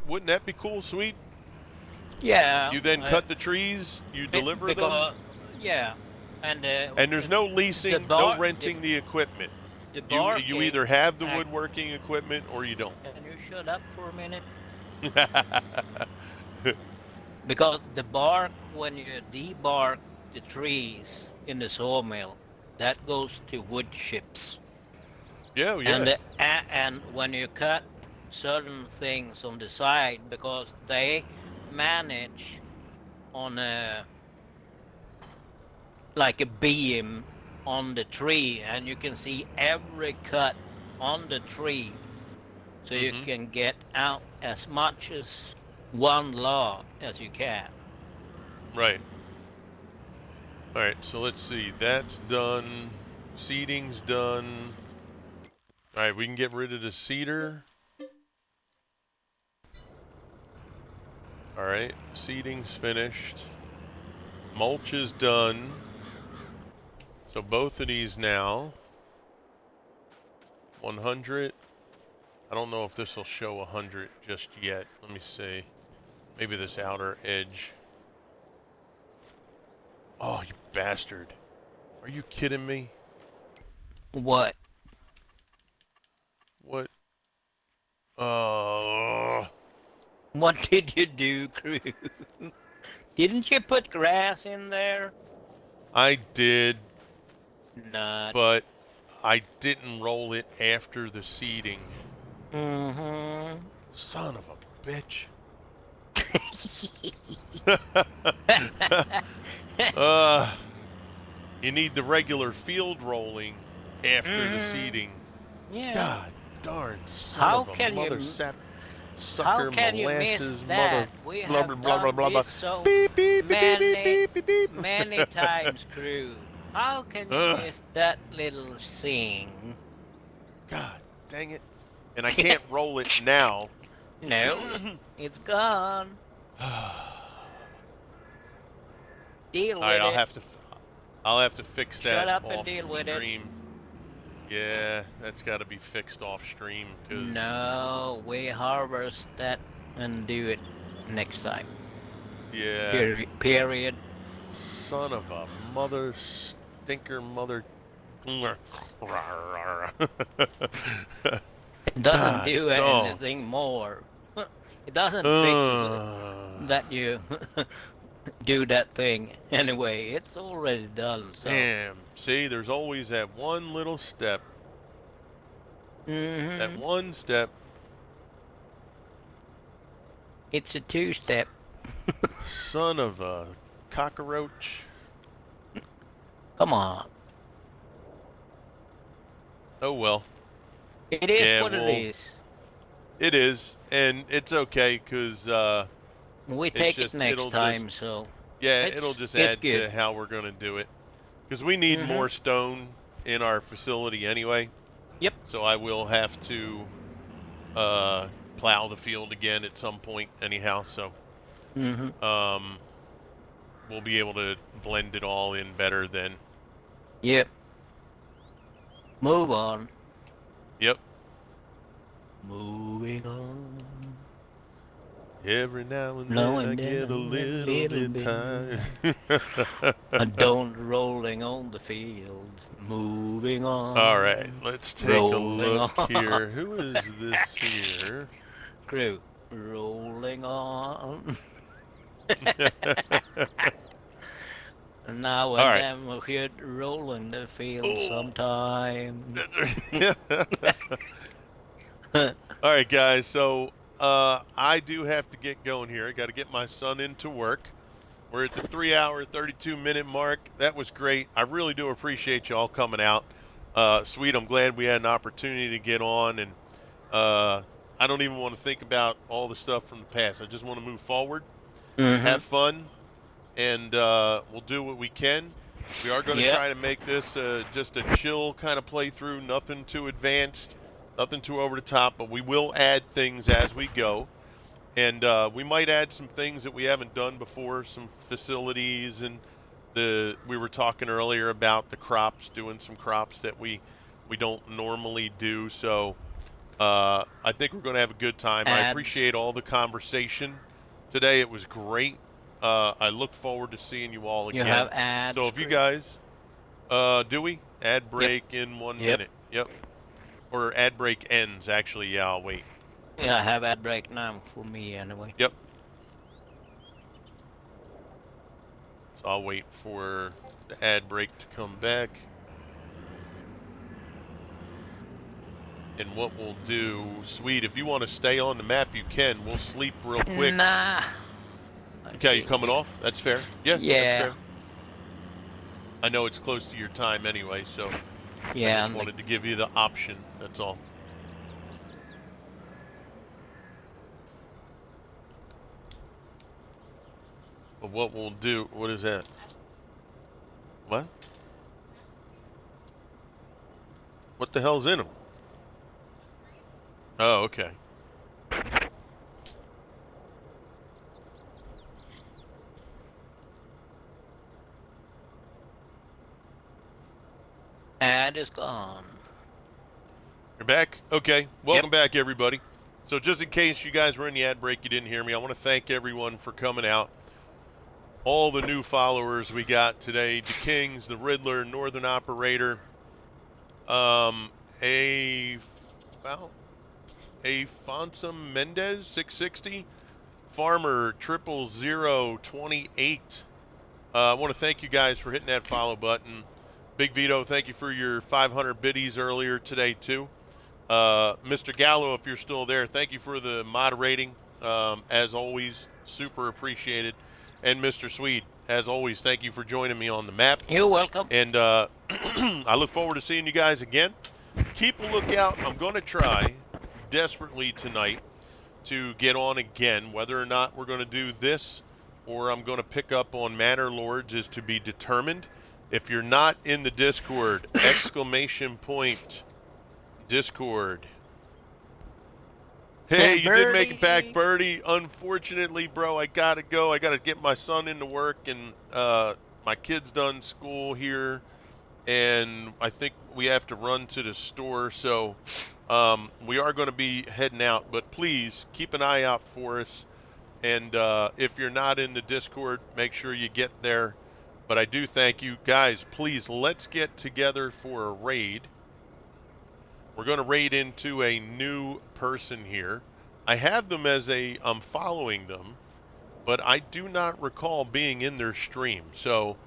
Wouldn't that be cool, sweet? yeah. You then cut the trees, you deliver them. Yeah, and there's no leasing, no renting the equipment. You either have the woodworking equipment or you don't. Can you shut up for a minute? Because the bark, when you debark the trees in the sawmill, that goes to wood chips. Yeah, yeah. And when you cut certain things on the side, because they manage on like a beam on the tree, and you can see every cut on the tree, so you can get out as much as one log as you can. Right. All right, so let's see. That's done. Seeding's done. All right, we can get rid of the cedar. All right, seeding's finished. Mulch is done. So both of these now. 100. I don't know if this will show 100 just yet. Let me see. Maybe this outer edge. Oh, you bastard. Are you kidding me? What? What? What did you do, crew? Didn't you put grass in there? I did. Not. But I didn't roll it after the seeding. Mm-hmm. Son of a bitch. You need the regular field rolling after the seeding. Yeah. God darn son How of a can mother you, sucker, how can you miss molasses, that? mother, We blah, have blah, blah, blah, done blah, blah. this so Beep, beep, beep, many, beep, beep, beep, beep. many times, crew. How can you miss that little thing? God dang it. And I can't roll it now. No, it's gone. Deal with All right, it. I'll have to fix that Shut up off and deal with it. stream. Yeah, that's got to be fixed off stream because No, we harvest that and do it next time. yeah, Period. son of a mother stinker mother. It doesn't God do dog. anything more. It doesn't fix Uh, that you do that thing anyway. It's already done, so. damn. See, there's always that one little step. That Hmm. one step. It's a two-step. Son of a cockroach. Come on. Oh well. It is Yeah, what it well, is. it is, and it's okay because We it's take it just next it'll just time, so yeah it'll it's just it's add good. to how we're gonna do it because we need Hmm. more stone in our facility anyway. Yep. So I will have to uh, plow the field again at some point anyhow. So Hmm. um, we'll be able to blend it all in better then. Yep. Move on. Yep. Moving on. Every now and Now then I and then get a a little little bit bit. tired. A don't rolling on the field. Moving All right, on. let's take a Rolling look on. here. Who is this here? Crew. Rolling on. Now All and right. then we should roll in the field Oh. sometime. All right, guys. So I do have to get going here. I got to get my son into work. We're at the 3 hour, 32-minute mark. That was great. I really do appreciate you all coming out. Sweet, I'm glad we had an opportunity to get on. And I don't even want to think about all the stuff from the past. I just want to move forward, Hmm. have fun, and we'll do what we can. We are going to Yep. try to make this just a chill kind of playthrough, nothing too advanced, nothing too over the top, but we will add things as we go. And we might add some things that we haven't done before, some facilities, and we were talking earlier about the crops, doing some crops that we don't normally do. So I think we're going to have a good time. I Ads. appreciate all the conversation today. It was great. I look forward to seeing you all You have again. So ads, if you crew. guys, do we ad Yep. break in 1 Yep. minute? Yep. Or ad break ends. Actually, yeah. I'll wait. Yeah, I have ad break now for me anyway. Yep. So I'll wait for the ad break to come back. And what we'll do, Sweet, if you want to stay on the map, you can. We'll sleep real quick. Nah. I Okay, you think coming it. off? That's fair. Yeah, that's Yeah. fair. I know it's close to your time anyway, so I Yeah, just and the, wanted to give you the option. That's all. But what we'll do, what is that? What? What the hell's in them? Oh, okay. ad is gone. You're back? Okay. Yep. Welcome back, everybody. So, just in case you guys were in the ad break, you didn't hear me, I want to thank everyone for coming out. All the new followers we got today: the Kings, the Riddler, Northern Operator, um, a Fonsum Mendez 660, Farmer 00028. I want to thank you guys for hitting that follow button. Big Vito, thank you for your 500 biddies earlier today too. Mr. Gallo, if you're still there, thank you for the moderating. As always, super appreciated. And Mr. Swede, as always, thank you for joining me on the map. You're welcome. And I look forward to seeing you guys again. Keep a lookout. I'm going to try desperately tonight to get on again. Whether or not we're going to do this or I'm going to pick up on Manor Lords is to be determined. If you're not in the Discord, exclamation point Discord. Hey, And you did make it back, Birdie. Birdie. Unfortunately, bro, I gotta go. I gotta get my son into work, and my kid's done school here and I think we have to run to the store. So we are going to be heading out, but please keep an eye out for us. And if you're not in the Discord, make sure you get there. But I do thank you guys. Please, let's get together for a raid. We're going to raid into a new person here. I have them as I'm following them, but I do not recall being in their stream. So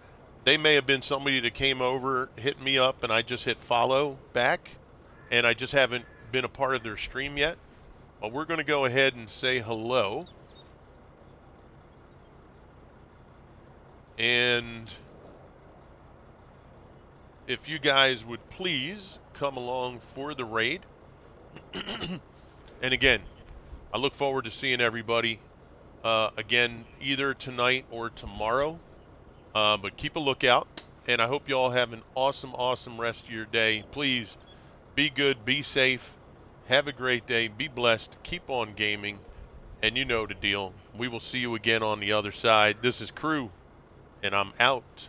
they may have been somebody that came over, hit me up, and I just hit follow back, and I just haven't been a part of their stream yet. But we're going to go ahead and say hello. And if you guys would please come along for the raid. And again, I look forward to seeing everybody again either tonight or tomorrow. But keep a lookout, and I hope you all have an awesome, awesome rest of your day. Please be good, be safe, have a great day, be blessed, keep on gaming, and you know the deal. We will see you again on the other side. This is Crew, and I'm out.